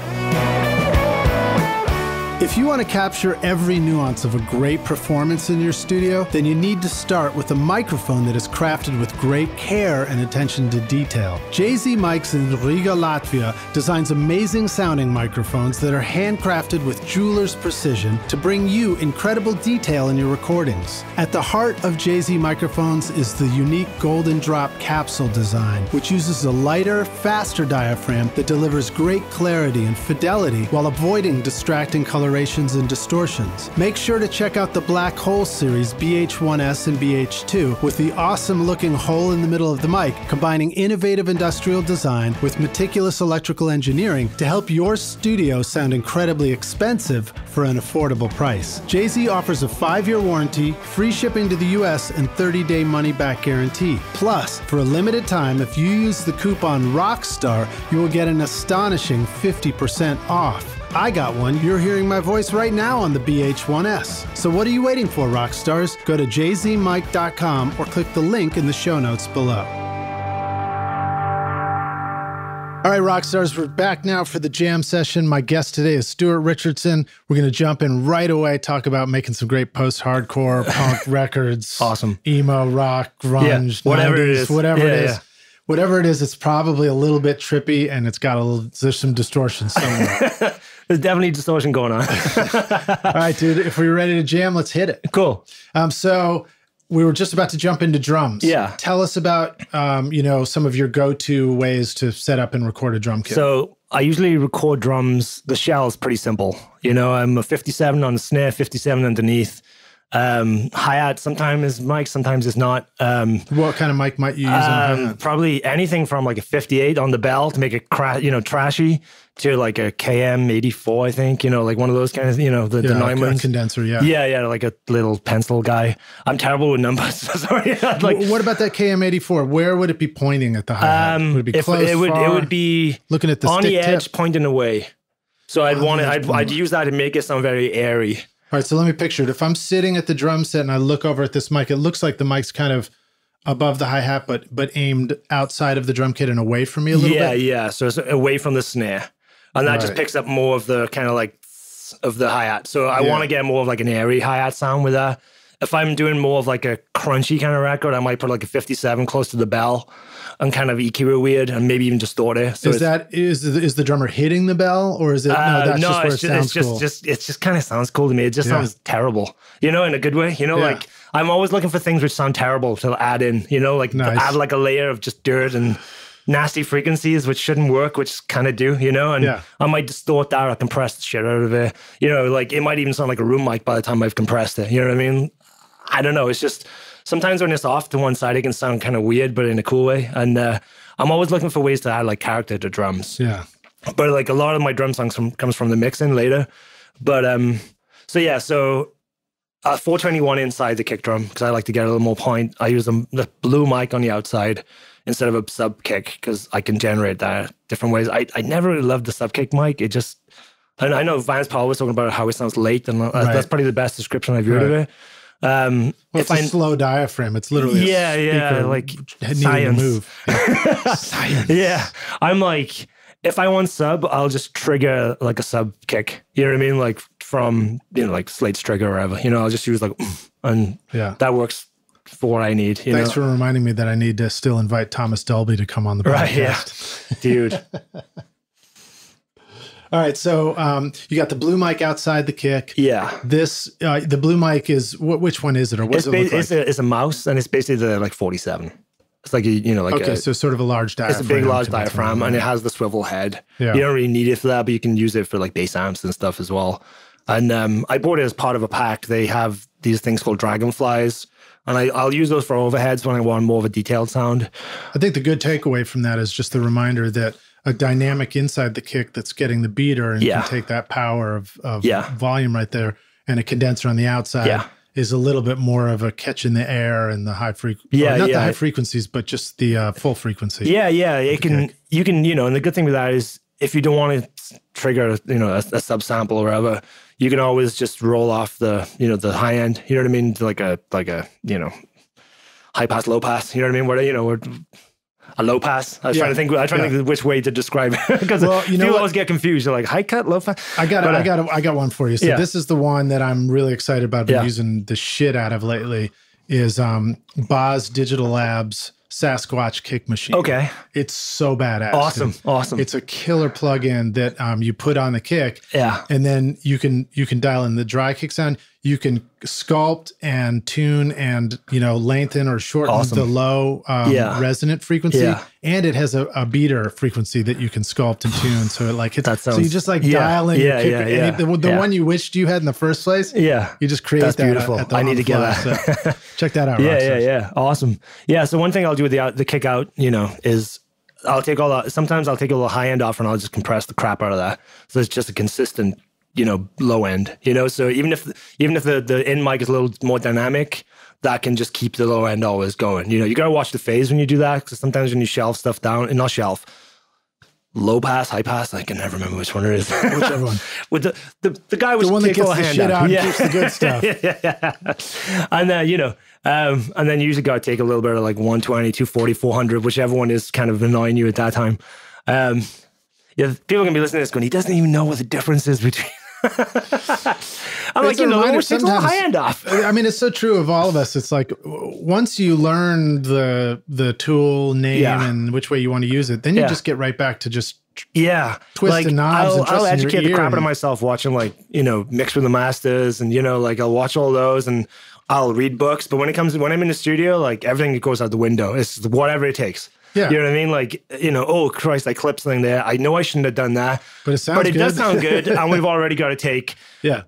Speaker 1: If you want to capture every nuance of a great performance in your studio, then you need to start with a microphone that is crafted with great care and attention to detail. JZ Mics in Riga, Latvia designs amazing sounding microphones that are handcrafted with jeweler's precision to bring you incredible detail in your recordings. At the heart of JZ microphones is the unique Golden Drop capsule design, which uses a lighter, faster diaphragm that delivers great clarity and fidelity while avoiding distracting colorations and distortions. Make sure to check out the Black Hole series BH1S and BH2 with the awesome looking hole in the middle of the mic, combining innovative industrial design with meticulous electrical engineering to help your studio sound incredibly expensive for an affordable price. JZ offers a 5-year warranty, free shipping to the US, and 30-day money-back guarantee. Plus, for a limited time, if you use the coupon ROCKSTAR, you will get an astonishing 50% off. I got one. You're hearing my voice right now on the BH1S. So what are you waiting for, rock stars? Go to jzmic.com or click the link in the show notes below. All right, rock stars, we're back now for the jam session. My guest today is Stuart Richardson. We're going to jump in right away, talk about making some great post-hardcore punk records.
Speaker 2: Awesome.
Speaker 1: Emo, rock, grunge,
Speaker 2: whatever
Speaker 1: 90s,
Speaker 2: it is.
Speaker 1: Whatever it is. Whatever it is, it's probably a little bit trippy and it's got there's some distortion somewhere.
Speaker 2: There's definitely distortion going on.
Speaker 1: All right, dude, if we're ready to jam, let's hit it.
Speaker 2: Cool.
Speaker 1: So we were just about to jump into drums.
Speaker 2: Yeah.
Speaker 1: Tell us about, some of your go-to ways to set up and record a drum kit.
Speaker 2: So I usually record drums. The shell is pretty simple. I'm a 57 on the snare, 57 underneath. Hi-hat sometimes is mic, sometimes it's not.
Speaker 1: What kind of mic might you use on hi-hat?
Speaker 2: Probably anything from like a 58 on the bell to make it trashy to like a KM 84, I think, like one of those kinds, the 9 ones.
Speaker 1: Condenser, yeah.
Speaker 2: Yeah, like a little pencil guy. I'm terrible with numbers. Sorry.
Speaker 1: What about that KM 84? Where would it be pointing at the hi-hat? Would it be close, far?
Speaker 2: It would be
Speaker 1: looking at the
Speaker 2: on
Speaker 1: stick
Speaker 2: the edge,
Speaker 1: tip?
Speaker 2: pointing away. So I'd use that to make it sound very airy.
Speaker 1: All right, so let me picture it. If I'm sitting at the drum set and I look over at this mic, it looks like the mic's kind of above the hi-hat, but aimed outside of the drum kit and away from me a little bit?
Speaker 2: Yeah. So it's away from the snare. And that just picks up more of the kind of like of the hi-hat. So I want to get more of like an airy hi-hat sound with that. If I'm doing more of like a crunchy kind of record, I might put like a 57 close to the bell and kind of EQ it weird and maybe even distort it. So
Speaker 1: is the drummer hitting the bell or is it just where it sounds cool?
Speaker 2: It just kind of sounds cool to me. It just sounds terrible, in a good way. Like I'm always looking for things which sound terrible to add in, add like a layer of just dirt and nasty frequencies which shouldn't work, which kind of do, and I might distort that or compress the shit out of it. Like it might even sound like a room mic by the time I've compressed it. You know what I mean? I don't know. It's just sometimes when it's off to one side, it can sound kind of weird, but in a cool way. And I'm always looking for ways to add like character to drums.
Speaker 1: Yeah.
Speaker 2: But like a lot of my drum songs comes from the mixing later. But so 421 inside the kick drum because I like to get a little more point. I use the blue mic on the outside. instead of a sub kick because I can generate that different ways. I never really loved the sub kick mic. It just, and I know Vance Powell was talking about how it sounds late, and that's probably the best description I've heard of it.
Speaker 1: Well, it's a slow diaphragm. It's literally
Speaker 2: like
Speaker 1: science. Move.
Speaker 2: Science. Yeah, I'm like, if I want sub, I'll just trigger like a sub kick. You know what I mean? Like from like Slate's trigger or whatever. I'll just use like, and that works for what I need.
Speaker 1: Thanks for reminding me that I need to still invite Thomas Dolby to come on the podcast.
Speaker 2: Right? Yeah, dude.
Speaker 1: All right, so you got the blue mic outside the kick.
Speaker 2: Yeah.
Speaker 1: This the blue mic is which one is it, or what does it look like?
Speaker 2: It's a mouse, and it's basically the like 47. It's like
Speaker 1: so sort of a large diaphragm.
Speaker 2: It's a big, large diaphragm, and it has the swivel head. Yeah. You don't really need it for that, but you can use it for like bass amps and stuff as well. And I bought it as part of a pack. They have these things called dragonflies, and I'll use those for overheads when I want more of a detailed sound.
Speaker 1: I think the good takeaway from that is just the reminder that a dynamic inside the kick that's getting the beater and can take that power of volume right there, and a condenser on the outside is a little bit more of a catch in the air and the high frequency. Not the high frequencies, but just the full frequency.
Speaker 2: You can, and the good thing with that is if you don't want to trigger, a sub sample or whatever, you can always just roll off the high end. You know what I mean? Like a high pass, low pass. You know what I mean? Where a low pass. I was trying to think which way to describe it because people always get confused. You're like high cut, low pass.
Speaker 1: I got one for you. So this is the one that I'm really excited about. Been using the shit out of lately. Is Boz Digital Labs Sasquatch kick machine. Okay, it's so badass.
Speaker 2: Awesome.
Speaker 1: It's a killer plug-in that you put on the kick. Yeah, and then you can dial in the dry kick sound. You can sculpt and tune and lengthen or shorten the low resonant frequency, and it has a beater frequency that you can sculpt and tune. So it like hits. So you just like dial in. The one you wished you had in the first place. Yeah, you just create. That's that
Speaker 2: beautiful. I need to get that.
Speaker 1: So check that out.
Speaker 2: Yeah. Awesome. Yeah. So one thing I'll do with the kick out, is I'll take sometimes I'll take a little high end off and I'll just compress the crap out of that. So it's just a consistent, low end, so even if the in mic is a little more dynamic, that can just keep the low end always going. You got to watch the phase when you do that, because sometimes when you shelf stuff down, and not shelf, low pass, high pass, I can never remember which one it is.
Speaker 1: Whichever one.
Speaker 2: With the guy was
Speaker 1: the one that gets the shit out and keeps the good stuff.
Speaker 2: And then, and then you usually got to take a little bit of like 120, 240, 400, whichever one is kind of annoying you at that time. People can be listening to this going, he doesn't even know what the difference is between. I'm like, it takes a little high end off.
Speaker 1: I mean, it's so true of all of us. It's like once you learn the tool name and which way you want to use it, then you just get right back to just twisting knobs.
Speaker 2: I'll educate the crap out of myself watching Mix with the Masters, and I'll watch all those and I'll read books. But when I'm in the studio, like everything goes out the window. It's whatever it takes. Yeah. You know what I mean? Like, oh Christ, I clipped something there. I know I shouldn't have done that.
Speaker 1: But it
Speaker 2: does sound good. And we've already got to take. Yeah.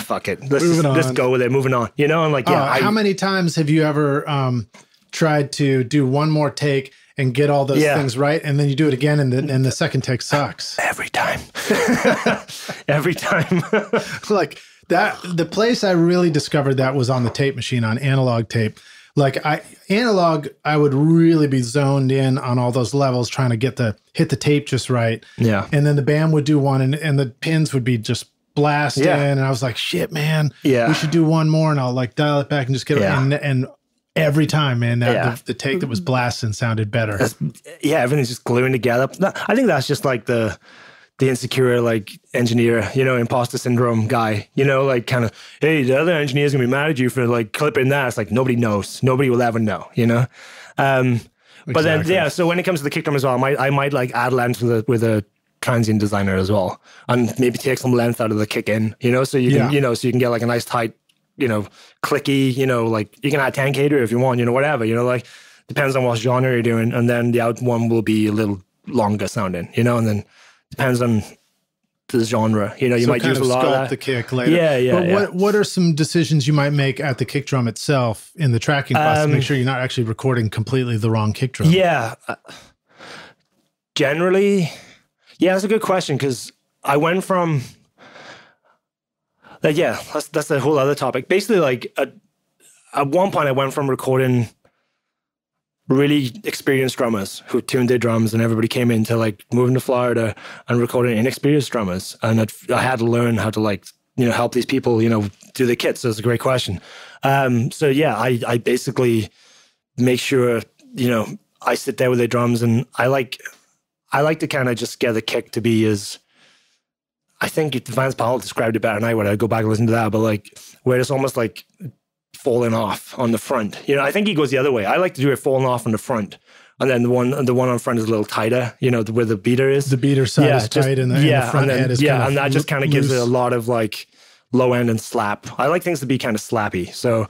Speaker 2: Fuck it. Let's go with it. Moving on. And like,
Speaker 1: how many times have you ever tried to do one more take and get all those things right, and then you do it again, and the second take sucks?
Speaker 2: Every time. Every time.
Speaker 1: Like that, the place I really discovered that was on the tape machine, on analog tape. Like analog, I would really be zoned in on all those levels, trying to hit the tape just right. Yeah. And then the band would do one, and the pins would be just blast in, and I was like, shit, man, we should do one more, and I'll like dial it back and just get it. And every time, man, the take that was blasting sounded better.
Speaker 2: Everything's just gluing together. I think that's just like the insecure, like, engineer, imposter syndrome guy, like kind of, hey, the other engineer's gonna be mad at you for like clipping that. It's like, nobody knows. Nobody will ever know, But then, so when it comes to the kick drum as well, I might like add length with a transient designer as well, and maybe take some length out of the kick in, so you can, so you can get like a nice tight, clicky, like you can add 10K to it if you want, whatever, like depends on what genre you're doing. And then the out one will be a little longer sounding, and then depends on the genre. You might use a lot of that.
Speaker 1: The kick later. But what are some decisions you might make at the kick drum itself in the tracking process to make sure you're not actually recording completely the wrong kick drum?
Speaker 2: Generally, that's a good question, because I went from that's a whole other topic. Basically, like at one point I went from recording really experienced drummers who tuned their drums, and everybody came in to like moving to Florida and recording inexperienced drummers. And I had to learn how to like, help these people, do the kits. So it's a great question. So yeah, I basically make sure, I sit there with their drums, and I like to kind of just get the kick to be as, I think Vance Powell described it better than I would. I'd go back and listen to that, but like where it's almost like falling off on the front. I think he goes the other way. I like to do it falling off on the front. And then the one on front is a little tighter, where the beater is.
Speaker 1: The beater side is tight and the front head is kind of
Speaker 2: and that just kind of gives it a lot of like low end and slap. I like things to be kind of slappy. So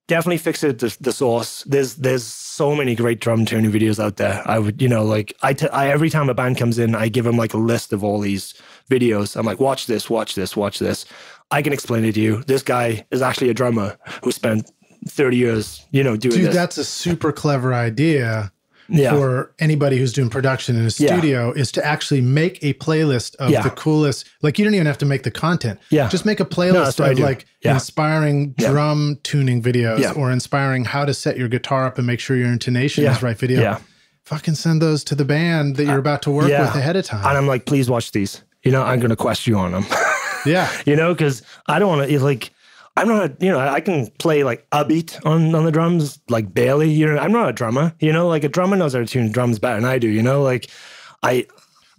Speaker 2: definitely fix it the source. There's so many great drum tuning videos out there. I would, I every time a band comes in, I give them like a list of all these videos. I'm like, watch this, watch this, watch this. I can explain it to you. This guy is actually a drummer who spent 30 years, doing this.
Speaker 1: Dude, that's a super clever idea for anybody who's doing production in a studio, is to actually make a playlist of the coolest, like you don't even have to make the content. Yeah. Just make a playlist of like inspiring drum tuning videos or inspiring how to set your guitar up and make sure your intonation is right video. Yeah. Fucking send those to the band that you're about to work with ahead of time.
Speaker 2: And I'm like, please watch these. I'm going to question you on them.
Speaker 1: Yeah.
Speaker 2: Because I don't want to, like, I'm not, I can play like a beat on the drums, like barely, I'm not a drummer, like a drummer knows how to tune drums better than I do, like I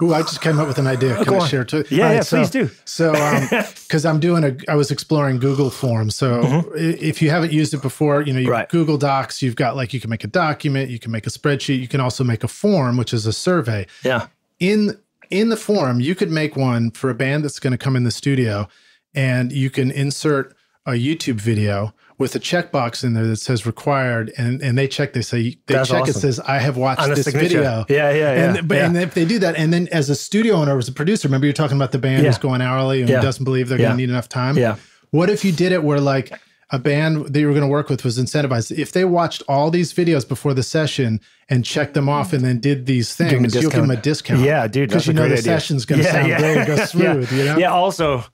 Speaker 1: just came up with an idea. Can I share too?
Speaker 2: Yeah, please do.
Speaker 1: So, because I was exploring Google Forms. So if you haven't used it before, Google Docs, you've got like, you can make a document, you can make a spreadsheet, you can also make a form, which is a survey.
Speaker 2: Yeah.
Speaker 1: In the form, you could make one for a band that's going to come in the studio, and you can insert a YouTube video with a checkbox in there that says required, and they check. They check. Awesome. It says I have watched this video.
Speaker 2: Yeah.
Speaker 1: And if they do that, and then as a studio owner, as a producer, remember you're talking about the band who's going hourly and doesn't believe they're going to need enough time.
Speaker 2: Yeah.
Speaker 1: What if you did it where like a band that you were going to work with was incentivized? If they watched all these videos before the session and checked them off and then did these things, you'll give them a discount.
Speaker 2: Yeah, dude,
Speaker 1: because the session's going to sound great and go smooth.
Speaker 2: Yeah. Also,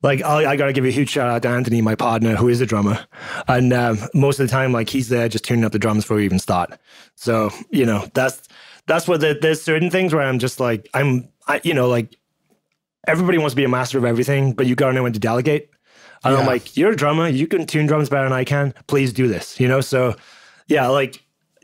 Speaker 2: like I got to give a huge shout out to Anthony, my partner, who is a drummer, and most of the time, like he's there just tuning up the drums before we even start. So that's what there's certain things where I'm just like like everybody wants to be a master of everything, but you got to know when to delegate. And I'm like, you're a drummer, you can tune drums better than I can. Please do this, So yeah, like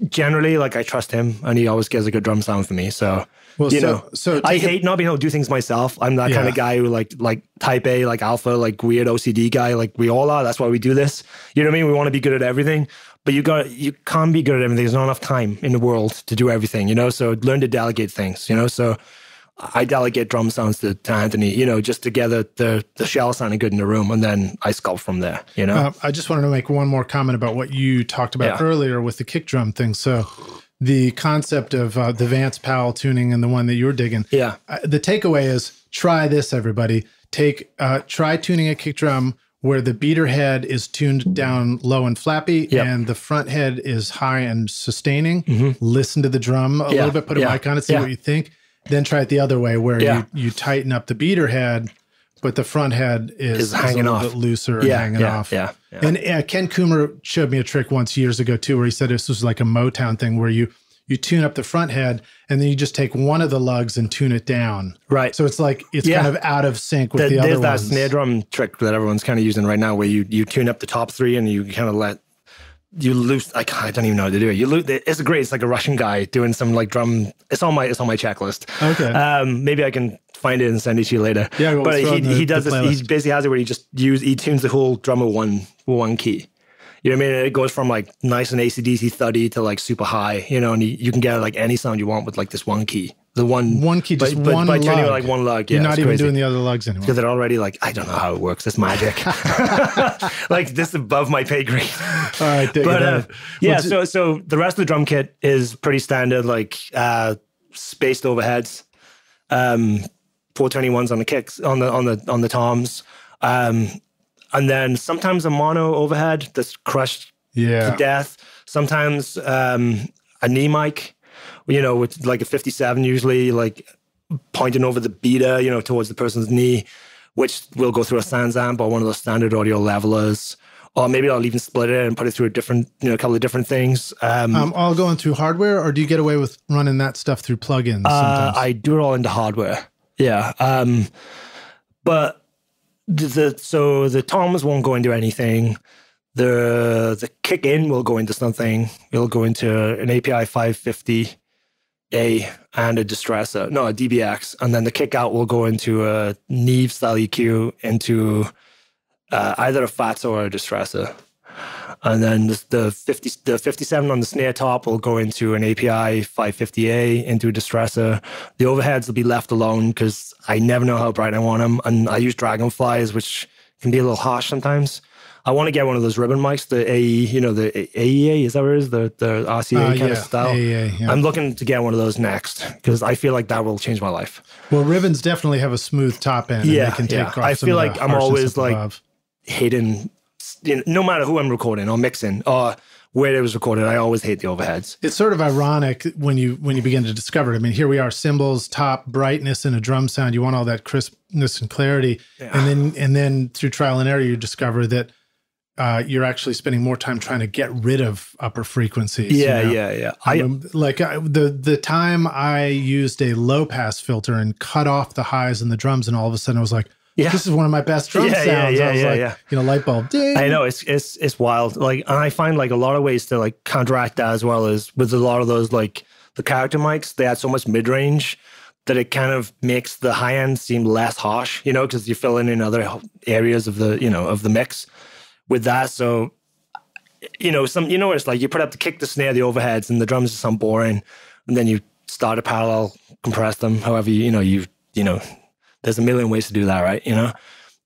Speaker 2: generally, like I trust him, and he always gets a good drum sound for me. So. Well, so I hate not being able to do things myself. I'm that kind of guy who like type A, like alpha, like weird OCD guy, like we all are. That's why we do this. You know what I mean? We want to be good at everything, but you can't be good at everything. There's not enough time in the world to do everything, So learn to delegate things, So I delegate drum sounds to Anthony, just to get the shell sounding good in the room, and then I sculpt from there,
Speaker 1: I just wanted to make one more comment about what you talked about earlier with the kick drum thing. So the concept of the Vance Powell tuning and the one that you're digging.
Speaker 2: Yeah.
Speaker 1: The takeaway is try this, everybody. Try tuning a kick drum where the beater head is tuned down low and flappy and the front head is high and sustaining. Listen to the drum a little bit, put a mic on it, see what you think. Then try it the other way where you tighten up the beater head, but the front head is
Speaker 2: hanging
Speaker 1: a
Speaker 2: off,
Speaker 1: bit looser and hanging off.
Speaker 2: Yeah.
Speaker 1: And Ken Coomer showed me a trick once years ago too, where he said this was like a Motown thing where you tune up the front head and then you just take one of the lugs and tune it down.
Speaker 2: Right.
Speaker 1: So it's like, kind of out of sync with the other ones.
Speaker 2: There's that snare drum trick that everyone's kind of using right now where you tune up the top three and you kind of you lose. I don't even know how to do it. It's great. It's like a Russian guy doing some like drum. It's on my checklist.
Speaker 1: Okay.
Speaker 2: Maybe I can find it and send it to you later.
Speaker 1: Yeah.
Speaker 2: But he does this. He basically has it where he tunes the whole drum with one key. You know what I mean? It goes from like nice and AC/DC thuddy to like super high. And you can get like any sound you want with like this one key. The one
Speaker 1: key, just one
Speaker 2: by
Speaker 1: lug.
Speaker 2: tuning like one lug.
Speaker 1: You're not even doing the other lugs anymore.
Speaker 2: Because they're already like, I don't know how it works. It's magic. Like this is above my pay grade.
Speaker 1: All right.
Speaker 2: So the rest of the drum kit is pretty standard, like spaced overheads, 421s on the kicks, on the toms, and then sometimes a mono overhead that's crushed to death. Sometimes a knee mic. With like a 57 usually, like pointing over the beater, towards the person's knee, which will go through a Sans amp or one of those standard audio levelers. Or maybe I'll even split it and put it through a different, a couple of different things.
Speaker 1: All going through hardware, or do you get away with running that stuff through plugins sometimes?
Speaker 2: I do it all into hardware. Yeah. But so the toms won't go into anything. The kick in will go into something. It'll go into an API 550A and a distressor, no, a DBX. And then the kick out will go into a Neve style EQ into either a Fatso or a distressor. And then the 57 on the snare top will go into an API 550A into a distressor. The overheads will be left alone because I never know how bright I want them. And I use Dragonflies, which can be a little harsh sometimes. I want to get one of those ribbon mics, the AE, the AEA, is that what it is? The RCA kind of style. AEA, yeah. I'm looking to get one of those next because I feel like that will change my life.
Speaker 1: Well, ribbons definitely have a smooth top end.
Speaker 2: Yeah,
Speaker 1: and they can take off
Speaker 2: I feel like I'm always like
Speaker 1: above.
Speaker 2: hating, no matter who I'm recording or mixing or where it was recorded, I always hate the overheads.
Speaker 1: It's sort of ironic when you begin to discover it. I mean, here we are, cymbals, top, brightness, and a drum sound. You want all that crispness and clarity, and then through trial and error, you discover that you're actually spending more time trying to get rid of upper frequencies.
Speaker 2: Yeah.
Speaker 1: The time I used a low pass filter and cut off the highs and the drums, and all of a sudden I was like, this is one of my best drum sounds. I was like, light bulb, ding.
Speaker 2: I know, it's wild. Like, and I find like a lot of ways to like counteract that, as well as with a lot of those, like the character mics, they add so much mid range that it kind of makes the high end seem less harsh, because you're filling in other areas of the, of the mix with that. So, it's like you put up the kick, the snare, the overheads, and the drums just sound boring, and then you start to parallel compress them. However, there's a million ways to do that, right?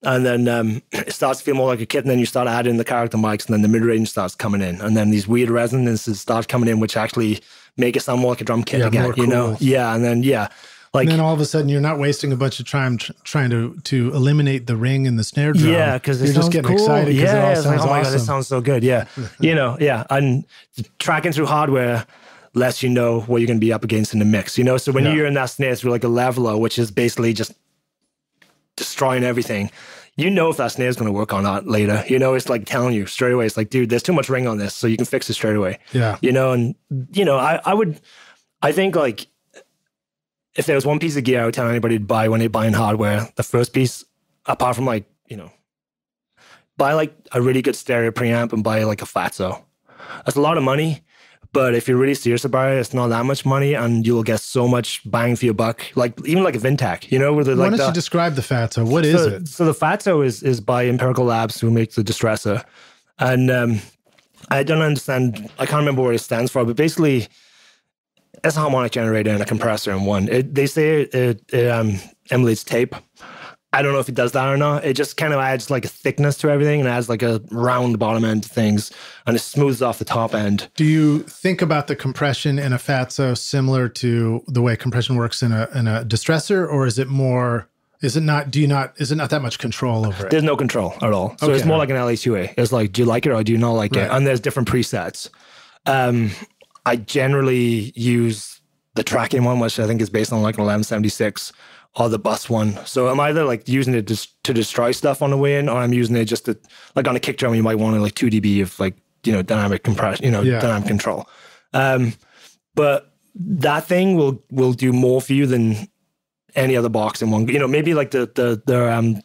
Speaker 2: And then it starts to feel more like a kit, and then you start adding the character mics, and then the mid range starts coming in, and then these weird resonances start coming in, which actually make it sound more like a drum kit again.
Speaker 1: Cool.
Speaker 2: Yeah, and then
Speaker 1: and then all of a sudden, you're not wasting a bunch of time trying to eliminate the ring and the snare drum.
Speaker 2: Yeah, because
Speaker 1: you're just getting excited because it all sounds awesome. Oh my God, this sounds
Speaker 2: so good. Yeah, and tracking through hardware lets you know what you're going to be up against in the mix. So when you're in that snare through like a leveler, which is basically just destroying everything, if that snare is going to work or not later. It's like telling you straight away. It's like, dude, there's too much ring on this, so you can fix it straight away.
Speaker 1: Yeah.
Speaker 2: I think like, if there was one piece of gear I would tell anybody to buy when they're buying hardware, the first piece, apart from like, buy like a really good stereo preamp and buy like a Fatso. That's a lot of money, but if you're really serious about it, it's not that much money, and you'll get so much bang for your buck. Like even like a Vintech, where they're
Speaker 1: like. Why don't you describe the Fatso? What is it?
Speaker 2: So the Fatso is by Empirical Labs, who makes the distressor, and I don't understand. I can't remember what it stands for, but basically, it's a harmonic generator and a compressor in one. They say it emulates tape. I don't know if it does that or not. It just kind of adds like a thickness to everything and adds like a round bottom end to things, and it smooths off the top end.
Speaker 1: Do you think about the compression in a Fatso similar to the way compression works in a distressor, or is it more? Is it not that much control over it?
Speaker 2: There's no control at all. So it's more like an LA2A. It's like, do you like it or do you not like it? And there's different presets. I generally use the tracking one, which I think is based on like an 1176, or the bus one. So I'm either like using it to destroy stuff on the way in, or I'm using it just to, like on a kick drum, you might want like 2 dB of like, dynamic compression, dynamic control. But that thing will do more for you than any other box in one. Maybe like the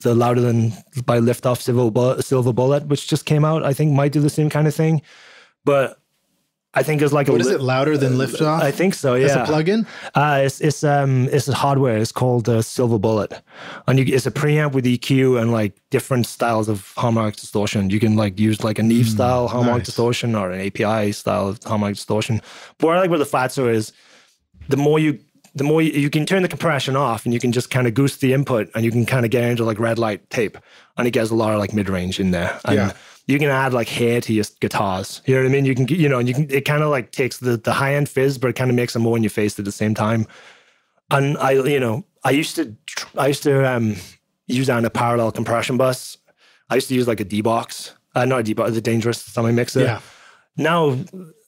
Speaker 2: Louder Than by Liftoff Silver Bullet, which just came out, I think might do the same kind of thing. But I think it's like
Speaker 1: what is it? Louder Than Liftoff?
Speaker 2: I think so. Yeah.
Speaker 1: As a plugin?
Speaker 2: It's a hardware. It's called Silver Bullet, and it's a preamp with EQ and like different styles of harmonic distortion. You can like use like a Neve style harmonic distortion or an API style harmonic distortion. But what I like with the Fatso is the more you can turn the compression off, and you can just kind of goose the input, and you can kind of get into like red light tape, and it gets a lot of like mid range in there. And you can add like hair to your guitars. You know what I mean? You can, it kind of like takes the high end fizz, but it kind of makes them more in your face at the same time. And I used to use that on a parallel compression bus. I used to use like a D-Box, not a D-Box, the Dangerous Stomach Mixer.
Speaker 1: Yeah.
Speaker 2: Now,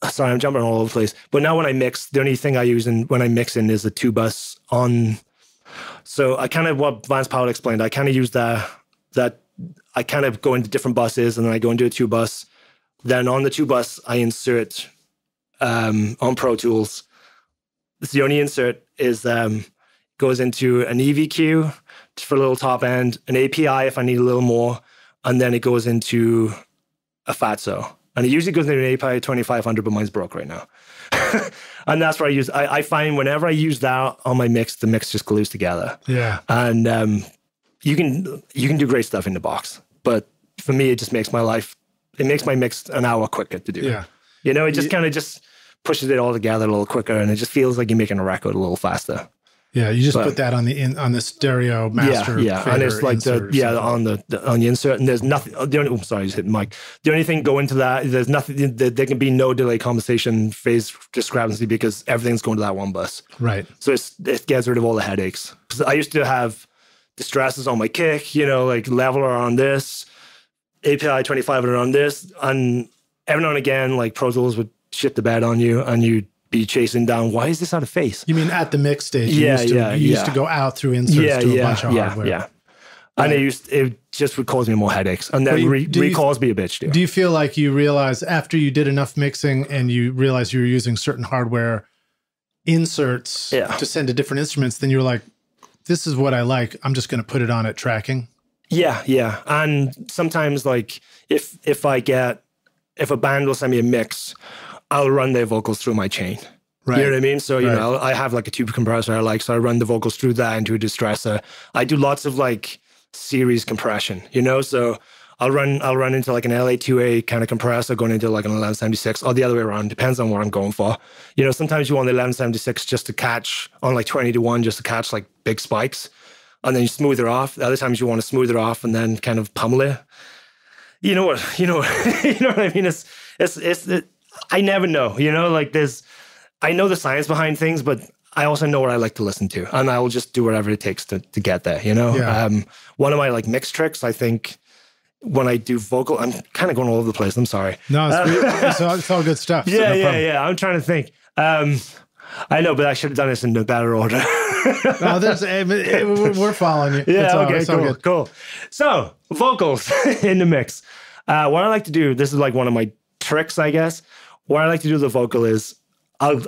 Speaker 2: sorry, I'm jumping all over the place. But now when I mix, the only thing I use when I'm mixing is a 2-bus on. So I kind of, what Vance Powell explained, I kind of use that I kind of go into different buses, and then I go into a 2-bus. Then on the 2-bus, I insert on Pro Tools. It's the only insert is goes into an EVQ for a little top end, an API if I need a little more, and then it goes into a Fatso. And it usually goes into an API 2500, but mine's broke right now. And that's what I use. I find whenever I use that on my mix, the mix just glues together.
Speaker 1: Yeah.
Speaker 2: And you can do great stuff in the box. But for me, it just makes it makes my mix an hour quicker to do.
Speaker 1: Yeah.
Speaker 2: You know, it just kind of just pushes it all together a little quicker, and it just feels like you're making a record a little faster.
Speaker 1: Yeah, you just put that on the stereo master.
Speaker 2: Yeah, and it's like
Speaker 1: on
Speaker 2: the insert, and there's nothing. Sorry, I just hit the mic. The only thing going to that, there's nothing. There can be no delay compensation phase discrepancy because everything's going to that one bus.
Speaker 1: Right.
Speaker 2: So it gets rid of all the headaches. Because I used to have distresses on my kick, you know, like leveler on this, API 2500 on this, and every now and again, like Pro Tools would shit the bed on you, and you'd be chasing down, why is this out of phase?
Speaker 1: You mean at the mix stage? You used to go out through inserts to a bunch of hardware.
Speaker 2: Yeah. And it just would cause me more headaches. And then recalls be a bitch too.
Speaker 1: Do you feel like you realize after you did enough mixing and you realized you were using certain hardware inserts to send to different instruments, then you were like, this is what I like, I'm just going to put it on at tracking?
Speaker 2: Yeah. And sometimes like if a band will send me a mix, I'll run their vocals through my chain. Right. You know what I mean? So, you know, I have like a tube compressor I like, so I run the vocals through that into a distressor. I do lots of like series compression, you know? So I'll run into like an LA2A kind of compressor going into like an 1176 or the other way around. Depends on what I'm going for. You know, sometimes you want the 1176 just to catch on like 20-1, just to catch like big spikes, and then you smooth it off. The other times you want to smooth it off and then kind of pummel it. You know what? You know what I mean? I never know, you know, like I know the science behind things, but I also know what I like to listen to, and I will just do whatever it takes to get there, you know? Yeah. One of my like mix tricks, I think, when I do vocal, I'm kind of going all over the place. I'm sorry. No,
Speaker 1: it's all good stuff.
Speaker 2: Yeah. I'm trying to think. I know, but I should have done this in a better order.
Speaker 1: We're following you.
Speaker 2: Yeah, cool. So, vocals in the mix. What I like to do, this is like one of my tricks, I guess. What I like to do with the vocal is I'll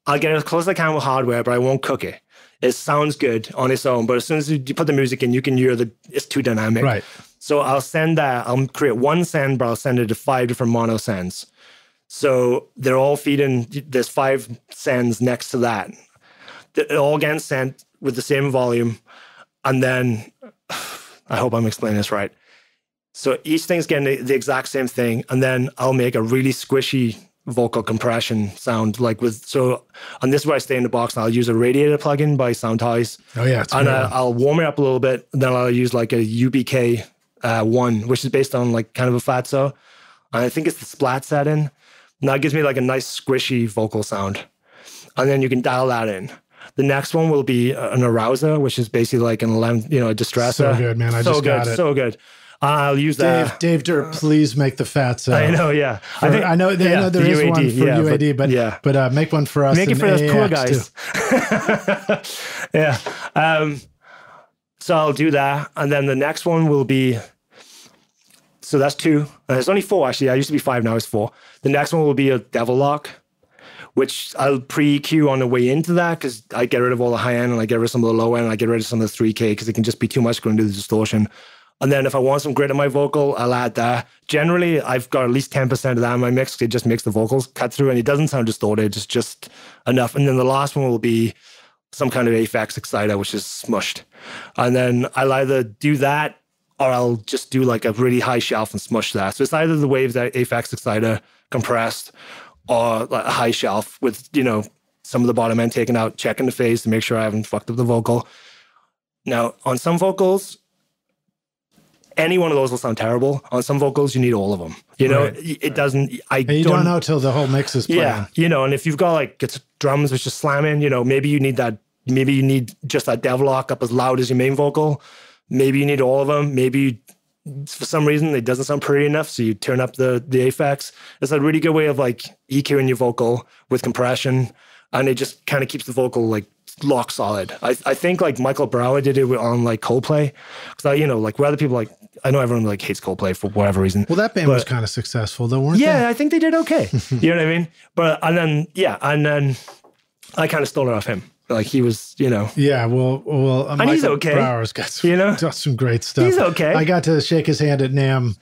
Speaker 2: get as close as I can with hardware, but I won't cook it. It sounds good on its own, but as soon as you put the music in, you can hear it's too dynamic. Right. So I'll create one send, but I'll send it to 5 different mono sends. So they're all feeding, there's 5 sends next to that. They're all getting sent with the same volume. And then, I hope I'm explaining this right. So each thing's getting the exact same thing. And then I'll make a really squishy vocal compression sound. And this is where I stay in the box. And I'll use a radiator plugin by Sound Toys. Oh, yeah. And I'll warm it up a little bit. Then I'll use like a UBK 1, which is based on like kind of a Fatso. And I think it's the splat setting. And that gives me like a nice squishy vocal sound. And then you can dial that in. The next one will be an arouser, which is basically like a distressor. So good, man. I just got it. So good. I'll use that.
Speaker 1: Dave Dirt, please make the Fatso.
Speaker 2: I know, yeah.
Speaker 1: I know there is UAD, one for UAD, but make one for us.
Speaker 2: Make it for those poor guys. Yeah. So I'll do that. And then the next one will be, so that's 2. It's only 4, actually. I used to be 5, now it's 4. The next one will be a Devil Lock, which I'll pre-EQ on the way into that because I get rid of all the high end and I get rid of some of the low end and I get rid of some of the 3K because it can just be too much going to the distortion. And then if I want some grit in my vocal, I'll add that. Generally, I've got at least 10% of that in my mix. It just makes the vocals cut through and it doesn't sound distorted. It's just enough. And then the last one will be some kind of AFX exciter, which is smushed. And then I'll either do that or I'll just do like a really high shelf and smush that. So it's either the waves that AFX exciter compressed or like a high shelf with, some of the bottom end taken out, checking the phase to make sure I haven't fucked up the vocal. Now, on some vocals, any one of those will sound terrible. On some vocals, you need all of them. It doesn't.
Speaker 1: You don't know till the whole mix is playing.
Speaker 2: Yeah, and if you've got like it's drums which just slamming, maybe you need that. Maybe you need just that Devil Lock up as loud as your main vocal. Maybe you need all of them. Maybe for some reason it doesn't sound pretty enough, so you turn up the AFX. It's a really good way of like EQing your vocal with compression, and it just kind of keeps the vocal like lock solid. I think like Michael Brower did it on like Coldplay, because like where other people like I know everyone like hates Coldplay for whatever reason.
Speaker 1: Well, that band was kind of successful though, weren't they?
Speaker 2: Yeah, I think they did okay. You know what I mean? But, and then I kind of stole it off him. Like he was, you know.
Speaker 1: Yeah, well,
Speaker 2: and
Speaker 1: Michael
Speaker 2: he's okay.
Speaker 1: Brower's got some,
Speaker 2: you know?
Speaker 1: got some great stuff.
Speaker 2: He's okay.
Speaker 1: I got to shake his hand at NAMM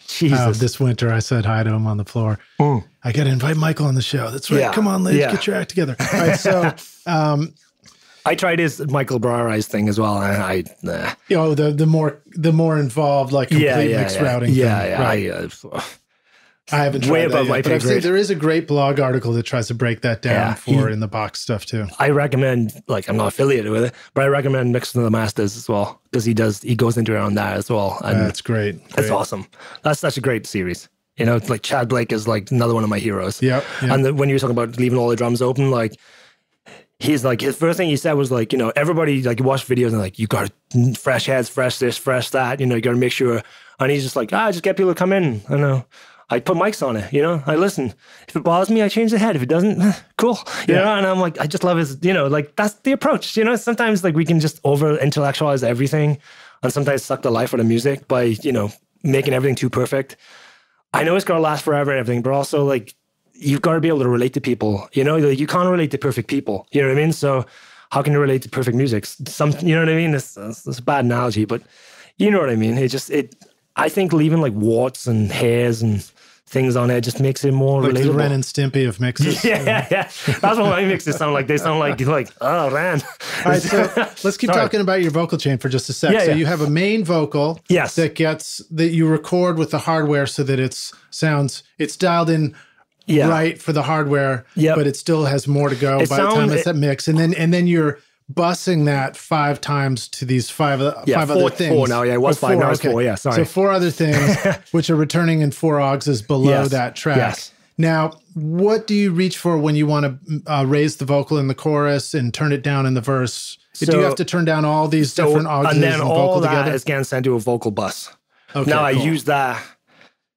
Speaker 1: this winter. I said hi to him on the floor. I got to invite Michael on the show. That's right.
Speaker 2: Yeah.
Speaker 1: Come on, Lynn, get your act together. All right, so
Speaker 2: I tried his Michael Browerized thing as well, and
Speaker 1: you know, the more involved, like complete mixed routing. I haven't tried
Speaker 2: way
Speaker 1: that
Speaker 2: above
Speaker 1: yet,
Speaker 2: my
Speaker 1: but
Speaker 2: pay
Speaker 1: I've seen
Speaker 2: grade.
Speaker 1: there is a great blog article that tries to break that down for in the box stuff too.
Speaker 2: I recommend, like, I'm not affiliated with it, but I recommend Mixing to the Masters as well, because he goes into it on that as well. And
Speaker 1: that's great.
Speaker 2: That's awesome. That's such a great series. You know, it's like Chad Blake is like another one of my heroes.
Speaker 1: Yep.
Speaker 2: And when you were talking about leaving all the drums open, like, he's like, his first thing he said was like, you know, everybody, like, you watch videos and like, you got fresh heads, fresh this, fresh that, you know, you got to make sure. And he's just like, just get people to come in. I know. I put mics on it, you know, I listen. If it bothers me, I change the head. If it doesn't, cool. You know, and I'm like, I just love his, you know, like, that's the approach. You know, sometimes like we can just over intellectualize everything and sometimes suck the life out of music by, you know, making everything too perfect. I know it's got to last forever and everything, but also like, you've got to be able to relate to people, you know, like, you can't relate to perfect people, you know what I mean? So how can you relate to perfect music? You know what I mean? It's a bad analogy, but you know what I mean? I think leaving like warts and hairs and things on it just makes it more
Speaker 1: like
Speaker 2: relatable.
Speaker 1: The Ren and Stimpy of mixes.
Speaker 2: Yeah. That's what my mixes sound like. They sound like oh, Ren.
Speaker 1: All right, so let's keep talking about your vocal chain for just a sec. So you have a main vocal that you record with the hardware so that it's dialed in right for the hardware, but it still has more to go by the time it's that mix. And then you're bussing that 5 times to these five other things.
Speaker 2: 4 now, it was 5, now it's 4, sorry.
Speaker 1: So 4 other things, which are returning in 4 auxes below that track.
Speaker 2: Yes.
Speaker 1: Now, what do you reach for when you want to raise the vocal in the chorus and turn it down in the verse? Do you have to turn down all these different auxes
Speaker 2: and then all that
Speaker 1: together?
Speaker 2: is getting sent to a vocal bus.
Speaker 1: Okay,
Speaker 2: now, I use that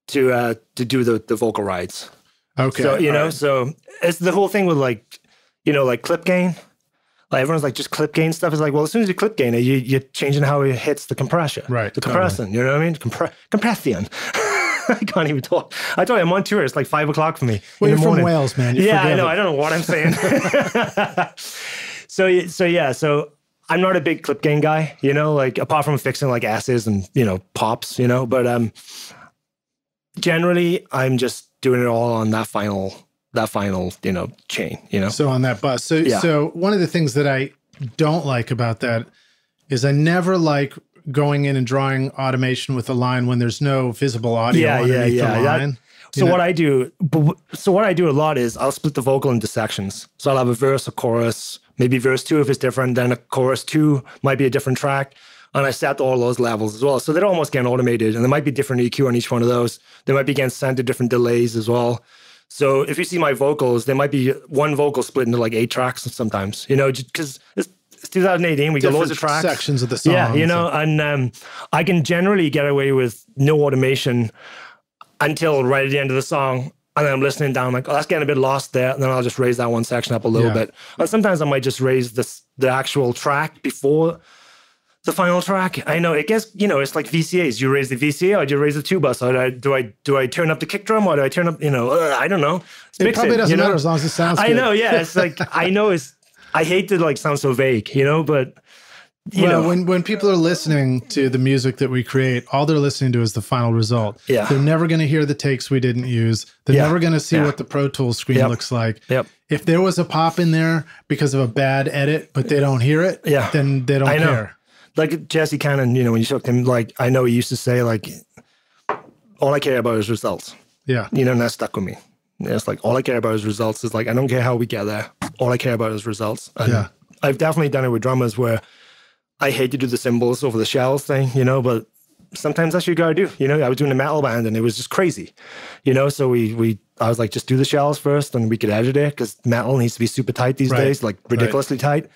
Speaker 2: to do the vocal rides.
Speaker 1: Okay.
Speaker 2: So, you know, so it's the whole thing with like, you know, like clip gain. Like everyone's like, just clip gain stuff is like, well, as soon as you clip gain it, you're changing how it hits the compression.
Speaker 1: Right.
Speaker 2: The compression, you know what I mean? Compression. I can't even talk. I told you, I'm on tour. It's like 5 o'clock for me.
Speaker 1: Well, you're from Wales, man.
Speaker 2: I know. I don't know what I'm saying. So I'm not a big clip gain guy, you know, like apart from fixing like S's and, you know, pops, you know, but generally I'm just doing it all on that final, you know, chain, you know?
Speaker 1: So on that bus. So one of the things that I don't like about that is I never like going in and drawing automation with a line when there's no visible audio underneath the line.
Speaker 2: What I do a lot is I'll split the vocal into sections. So I'll have a verse, a chorus, maybe verse 2 if it's different, then a chorus 2 might be a different track. And I set all those levels as well. So they're almost getting automated and there might be different EQ on each one of those. They might be getting sent to different delays as well. So if you see my vocals, there might be one vocal split into like 8 tracks sometimes, you know, because it's 2018, we got loads of tracks.
Speaker 1: Sections of the song.
Speaker 2: Yeah, you know, and I can generally get away with no automation until right at the end of the song. And then I'm listening down, like, oh, that's getting a bit lost there. And then I'll just raise that one section up a little bit. And sometimes I might just raise the actual track before the final track. I know it gets, you know, it's like VCAs. You raise the VCA or do you raise the 2 bus? Or do I turn up the kick drum or do I turn up, you know, I don't know.
Speaker 1: It probably doesn't matter as long as it sounds good.
Speaker 2: I know, yeah. It's like, I hate to like sound so vague, you know, but you know.
Speaker 1: When people are listening to the music that we create, all they're listening to is the final result.
Speaker 2: Yeah.
Speaker 1: They're never going to hear the takes we didn't use. They're never going to see what the Pro Tools screen looks like.
Speaker 2: Yep.
Speaker 1: If there was a pop in there because of a bad edit, but they don't hear it, then they don't care.
Speaker 2: Like Jesse Cannon, you know, when you talk to him, like, I know he used to say, like, all I care about is results.
Speaker 1: Yeah.
Speaker 2: You know, and that stuck with me. It's like, all I care about is results. It's like, I don't care how we get there. All I care about is results. And I've definitely done it with drummers where I hate to do the cymbals over the shells thing, you know, but sometimes that's what you got to do. You know, I was doing a metal band and it was just crazy, you know, so I was like, just do the shells first and we could edit it because metal needs to be super tight these days, like ridiculously tight.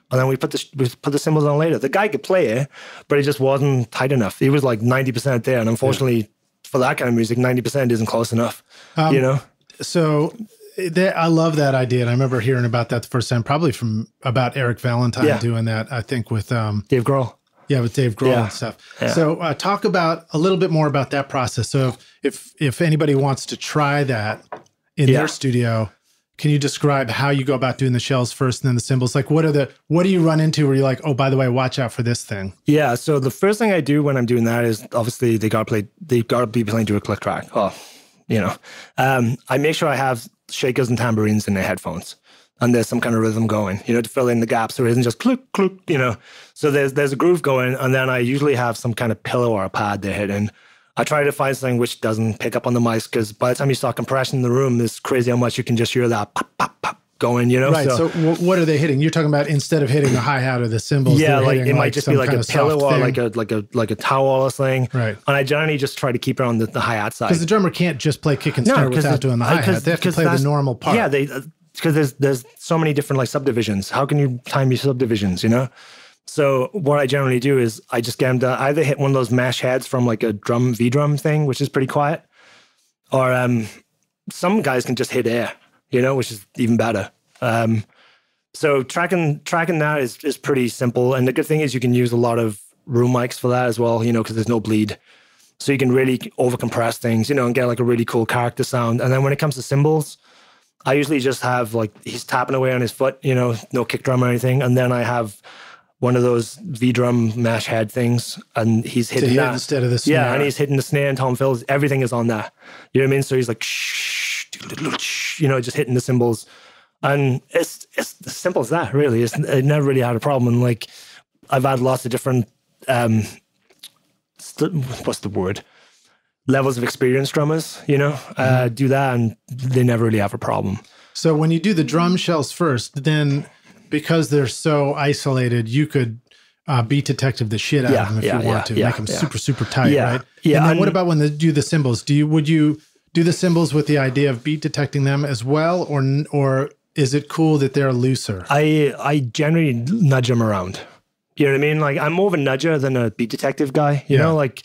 Speaker 2: And then we put the cymbals on later. The guy could play it, but it just wasn't tight enough. He was like 90% there. And unfortunately, for that kind of music, 90% isn't close enough, you know?
Speaker 1: So I love that idea. And I remember hearing about that the first time, probably from about Eric Valentine doing that, I think with...
Speaker 2: Dave Grohl.
Speaker 1: Yeah, with Dave Grohl and stuff.
Speaker 2: Yeah.
Speaker 1: So talk about a little bit more about that process. So if anybody wants to try that in their studio, can you describe how you go about doing the shells first and then the cymbals? Like what do you run into where you're like, oh, by the way, watch out for this thing?
Speaker 2: Yeah. So the first thing I do when I'm doing that is obviously they got to be playing to a click track. Oh, I make sure I have shakers and tambourines in their headphones. And there's some kind of rhythm going, to fill in the gaps so it isn't just click, click, So there's a groove going, and then I usually have some kind of pillow or a pad they're hitting. I try to find something which doesn't pick up on the mics, because by the time you start compression in the room, it's crazy how much you can just hear that pop, pop, pop going,
Speaker 1: Right, so what are they hitting? You're talking about instead of hitting the hi-hat or the cymbals,
Speaker 2: yeah, like it might just be like a pillow or like a towel or something.
Speaker 1: Right.
Speaker 2: And I generally just try to keep it on the hi-hat side.
Speaker 1: Because the drummer can't just play kick and snare without doing the hi-hat. They have to play the normal part.
Speaker 2: Yeah, because there's so many different like subdivisions. How can you time your subdivisions, So what I generally do is I just get them to either hit one of those mesh heads from like a V-drum thing, which is pretty quiet, or some guys can just hit air, which is even better. So tracking that is pretty simple. And the good thing is you can use a lot of room mics for that as well, because there's no bleed. So you can really overcompress things, and get like a really cool character sound. And then when it comes to cymbals, I usually just have like, he's tapping away on his foot, no kick drum or anything. And then I have one of those V-drum mesh head things, and he's hitting that
Speaker 1: instead of the snare.
Speaker 2: Yeah, and he's hitting the snare and tom fills. Everything is on that. You know what I mean? So he's like, shh, just hitting the cymbals. And it's as simple as that, really. I never really had a problem. And like, I've had lots of different, what's the word? Levels of experience drummers, do that, and they never really have a problem.
Speaker 1: So when you do the drum shells first, then because they're so isolated, you could beat detective the shit out of them if you want to. Make them super, super tight, right?
Speaker 2: Yeah.
Speaker 1: And then what about when they do the cymbals? Would you do the cymbals with the idea of beat detecting them as well, or is it cool that they're looser?
Speaker 2: I generally nudge them around. You know what I mean? Like, I'm more of a nudger than a beat detective guy. You know, like,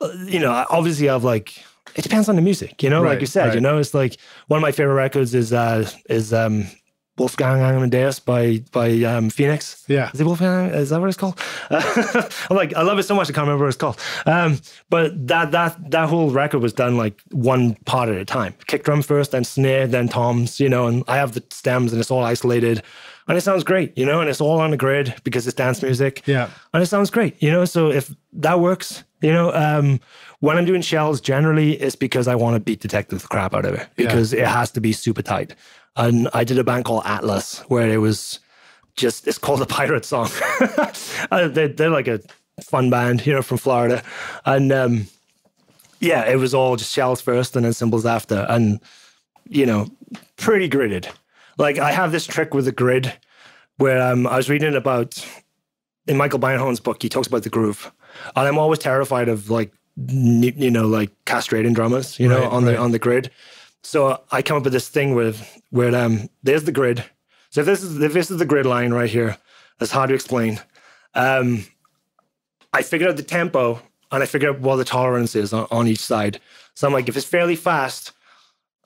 Speaker 2: obviously I've like, it depends on the music, like you said, it's like one of my favorite records is Wolfgang Amadeus by Phoenix.
Speaker 1: Yeah.
Speaker 2: Is it Wolfgang? Is that what it's called? I'm like, I love it so much I can't remember what it's called. But that whole record was done like one part at a time. Kick drum first, then snare, then toms, and I have the stems and it's all isolated. And it sounds great, and it's all on the grid because it's dance music.
Speaker 1: Yeah. And
Speaker 2: it sounds great, so if that works, when I'm doing shells, generally it's because I want to beat detective the crap out of it because it has to be super tight. And I did a band called Atlas where it was just, it's called a pirate song. They're like a fun band, from Florida. And it was all just shells first and then cymbals after. And, pretty gridded. Like, I have this trick with the grid where I was reading about, in Michael Beinhorn's book, he talks about the groove. And I'm always terrified of like castrating drummers, on the grid. So I come up with this thing where there's the grid. So if this is the grid line right here, that's hard to explain. I figured out the tempo and I figured out what the tolerance is on each side. So I'm like, if it's fairly fast,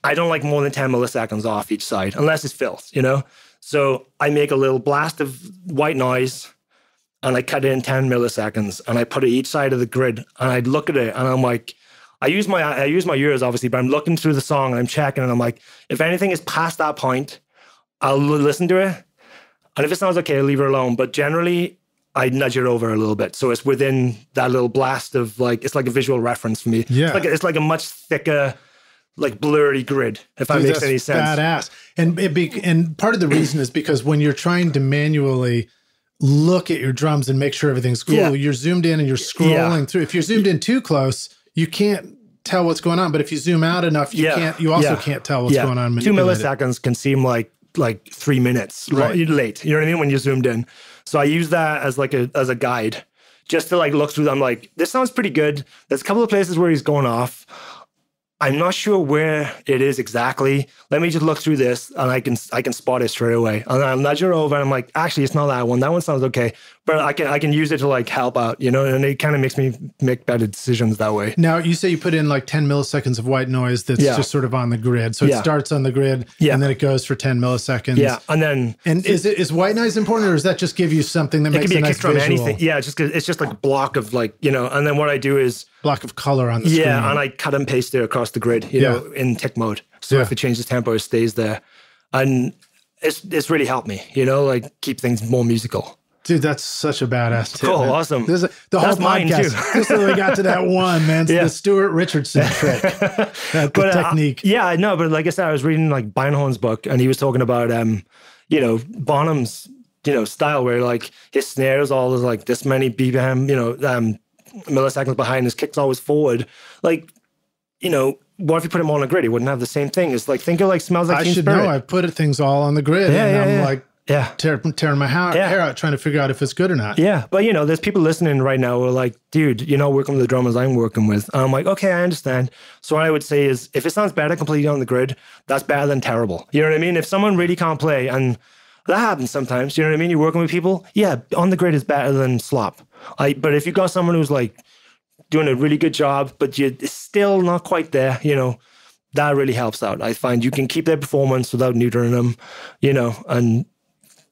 Speaker 2: I don't like more than 10 milliseconds off each side, unless it's fills, So I make a little blast of white noise and I cut it in 10 milliseconds and I put it each side of the grid and I look at it and I'm like, I use my ears obviously, but I'm looking through the song and I'm checking and I'm like, if anything is past that point, I'll listen to it. And if it sounds okay, I'll leave it alone. But generally, I nudge it over a little bit. So it's within that little blast of like, it's like a visual reference for me.
Speaker 1: Yeah.
Speaker 2: It's like a much thicker, like blurry grid, if that makes any sense.
Speaker 1: Badass. And part of the reason is because when you're trying to manually look at your drums and make sure everything's cool, you're zoomed in and you're scrolling through. If you're zoomed in too close, you can't tell what's going on. But if you zoom out enough, you also can't tell what's going on.
Speaker 2: 2 milliseconds can seem like 3 minutes late. You know what I mean? When you're zoomed in. So I use that as as a guide, just to like look through them. Like, this sounds pretty good. There's a couple of places where he's going off. I'm not sure where it is exactly. Let me just look through this and I can spot it straight away. And I'll nudge her over and I'm like, actually, it's not that one. That one sounds okay. but I can use it to like help out, you know, and it kind of makes me make better decisions that way.
Speaker 1: Now, you say you put in like 10 milliseconds of white noise that's just sort of on the grid. So it starts on the grid and then it goes for 10 milliseconds.
Speaker 2: Yeah. And
Speaker 1: is white noise important, or does that just give you something that makes a nice visual?
Speaker 2: Anything. Yeah, it's just like a block of like, you know, and then what I do is
Speaker 1: block of color on the screen.
Speaker 2: Yeah, and I cut and paste it across the grid, you know, in tick mode. So if it changes tempo, it stays there. And it's really helped me, you know, like keep things more musical.
Speaker 1: Dude, that's such a badass tip.
Speaker 2: Cool,
Speaker 1: man.
Speaker 2: awesome.
Speaker 1: The whole podcast just really got to that one, man. It's the Stuart Richardson trick, the technique.
Speaker 2: Yeah, I know, but like I said, I was reading like Beinhorn's book, and he was talking about, you know, Bonham's, you know, style where like his snares all is like this many BPM, you know, milliseconds behind, his kicks always forward. Like, you know, what if you put them all on a grid? He wouldn't have the same thing. It's like, think of like Smells Like Teen Spirit.
Speaker 1: I should know. I put things all on the grid, and I'm like, tearing my hair out trying to figure out if it's good or not.
Speaker 2: Yeah, but you know, there's people listening right now who are like, dude, you're not working with the drummers I'm working with. And I'm like, okay, I understand. So what I would say is, if it sounds better completely on the grid, that's better than terrible. You know what I mean? If someone really can't play, and that happens sometimes, you know what I mean? You're working with people, on the grid is better than slop. But if you got someone who's like doing a really good job, but you're still not quite there, you know, that really helps out. I find you can keep their performance without neutering them, you know, and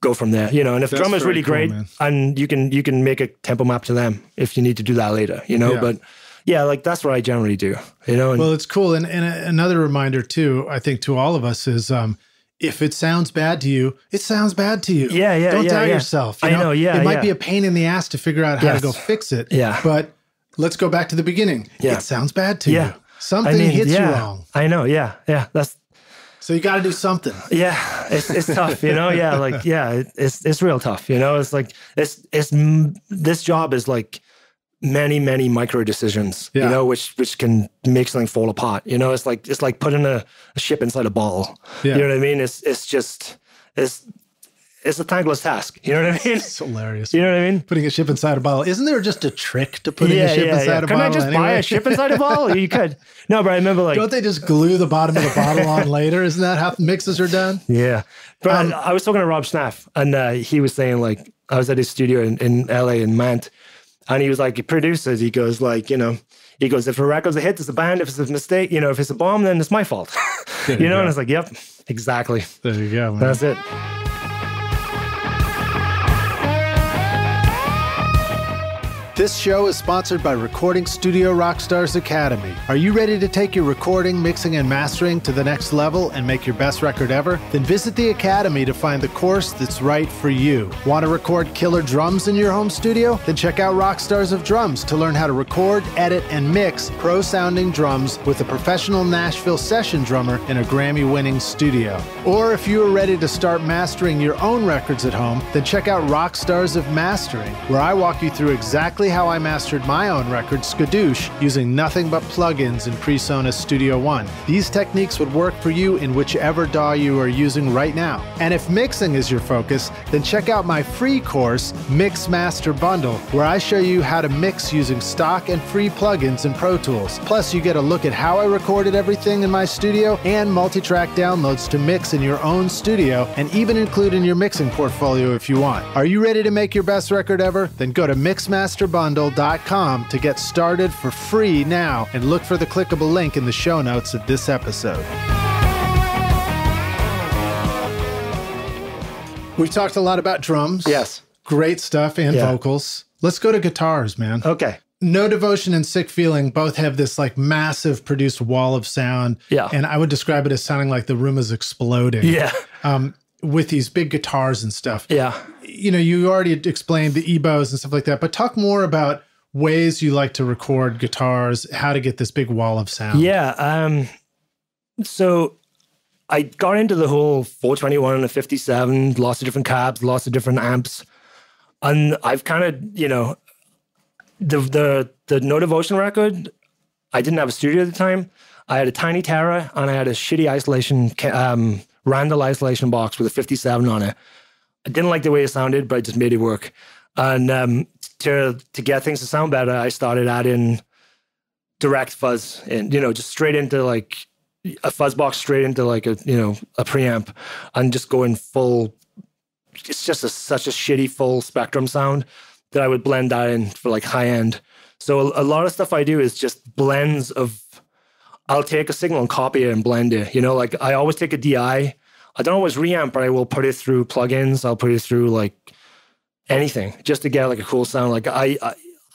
Speaker 2: go from there, you know. And if drummer's really great, and you can make a tempo map to them if you need to do that later, you know. But yeah, like that's what I generally do, you know.
Speaker 1: Well, it's cool. And another reminder too, I think, to all of us is, if it sounds bad to you, it sounds bad to you. Don't doubt yourself. You know? It might be a pain in the ass to figure out how to go fix it. But let's go back to the beginning. It sounds bad to you. Something hits you wrong.
Speaker 2: I know. That's.
Speaker 1: So you got to do something.
Speaker 2: Yeah, it's tough, you know. It's real tough, you know. It's like this job is like many micro decisions, you know, which can make something fall apart. You know, it's like putting a ship inside a bottle. You know what I mean? It's a thankless task. You know what I mean?
Speaker 1: It's hilarious.
Speaker 2: You know what I mean?
Speaker 1: Putting a ship inside a bottle. Isn't there just a trick to putting a ship inside a bottle?
Speaker 2: Can I just buy a ship inside a bottle? You could. No, but I remember like...
Speaker 1: Don't they just glue the bottom of the bottle on later? Isn't that how mixes are done?
Speaker 2: Yeah. But I was talking to Rob Snaff, and he was saying like, I was at his studio in LA in Mant, and he was like, he produces, he goes like, you know, he goes, if a record's a hit, it's a band. If it's a mistake, you know, if it's a bomb, then it's my fault. You know, and it's like, yep, exactly.
Speaker 1: There you go, man.
Speaker 2: That's it.
Speaker 1: This show is sponsored by Recording Studio Rockstars Academy. Are you ready to take your recording, mixing, and mastering to the next level and make your best record ever? Then visit the Academy to find the course that's right for you. Want to record killer drums in your home studio? Then check out Rockstars of Drums to learn how to record, edit, and mix pro-sounding drums with a professional Nashville session drummer in a Grammy-winning studio. Or if you are ready to start mastering your own records at home, then check out Rockstars of Mastering, where I walk you through exactly how I mastered my own record, Skadoosh, using nothing but plugins in PreSonus Studio One. These techniques would work for you in whichever DAW you are using right now. And if mixing is your focus, then check out my free course, Mix Master Bundle, where I show you how to mix using stock and free plugins in Pro Tools. Plus, you get a look at how I recorded everything in my studio and multi-track downloads to mix in your own studio, and even include in your mixing portfolio if you want. Are you ready to make your best record ever? Then go to mixmasterbundle.com to get started for free now, and look for the clickable link in the show notes of this episode. We've talked a lot about drums.
Speaker 2: Yes.
Speaker 1: Great stuff, and vocals. Let's go to guitars, man.
Speaker 2: Okay.
Speaker 1: No Devotion and Sick Feeling both have this like massive produced wall of sound.
Speaker 2: Yeah.
Speaker 1: And I would describe it as sounding like the room is exploding.
Speaker 2: Yeah.
Speaker 1: With these big guitars and stuff.
Speaker 2: Yeah.
Speaker 1: You know, you already explained the EBOs and stuff like that, but talk more about ways you like to record guitars, how to get this big wall of sound.
Speaker 2: Yeah. So I got into the whole 421 and a 57, lots of different cabs, lots of different amps. And I've kind of, you know, the No Devotion record, I didn't have a studio at the time. I had a tiny Terra, and I had a shitty isolation, Randall isolation box with a 57 on it. I didn't like the way it sounded, but I just made it work. And to get things to sound better, I started adding direct fuzz, and, you know, just straight into like a fuzz box, straight into like a, you know, a preamp, and just going full it's just such a shitty full spectrum sound that I would blend that in for like high end. So a lot of stuff I do is just blends of, I'll take a signal and copy it and blend it. You know, like I always take a DI. I don't always reamp, but I will put it through plugins. I'll put it through like anything just to get like a cool sound. Like a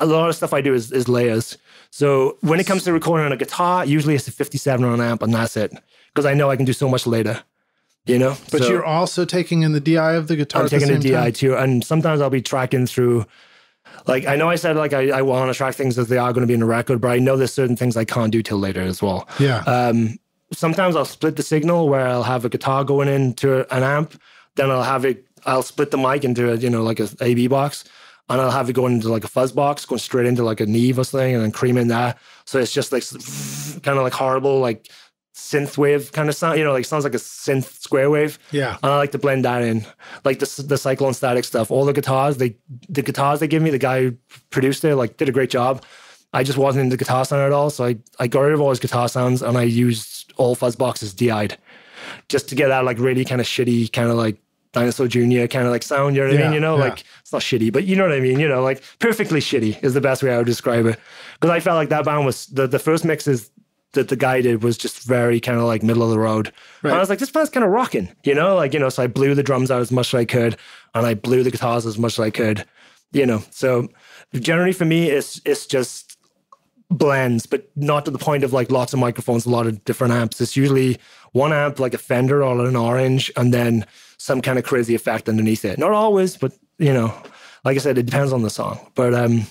Speaker 2: lot of stuff I do is layers. So when it comes to recording on a guitar, usually it's a 57 on an amp and that's it. Because I know I can do so much later, you know?
Speaker 1: But
Speaker 2: so
Speaker 1: you're also taking in the DI of the guitar
Speaker 2: I'm taking the DI too. And sometimes I'll be tracking through, like, I know I said like I want to track things that they are going to be in the record, but I know there's certain things I can't do till later as well.
Speaker 1: Yeah.
Speaker 2: Sometimes I'll split the signal where I'll have a guitar going into an amp, then I'll split the mic into like a AB box, and I'll have it going into like a fuzz box, going straight into like a Neve or something, and then cream in that. So it's just like kind of like horrible, like synth wave kind of sound, like sounds like a synth square wave.
Speaker 1: Yeah.
Speaker 2: And I like to blend that in, like the cyclone static stuff. All the guitars they give me, the guy who produced it, like did a great job. I just wasn't into guitar sound at all, so I got rid of all his guitar sounds and I used all fuzz boxes DI'd just to get that like really kind of shitty, kind of like Dinosaur Jr. kind of like sound, you know what I mean? Like it's not shitty, but you know what I mean? Like perfectly shitty is the best way I would describe it. Because I felt like that band was, the first mixes that the guy did was just very kind of like middle of the road. Right. And I was like, this band's kind of rocking, so I blew the drums out as much as I could and I blew the guitars as much as I could, So generally for me, it's just blends, but not to the point of like lots of microphones, a lot of different amps. It's usually one amp, like a Fender or an Orange, and then some kind of crazy effect underneath it. Not always, but like I said, it depends on the song. But I'm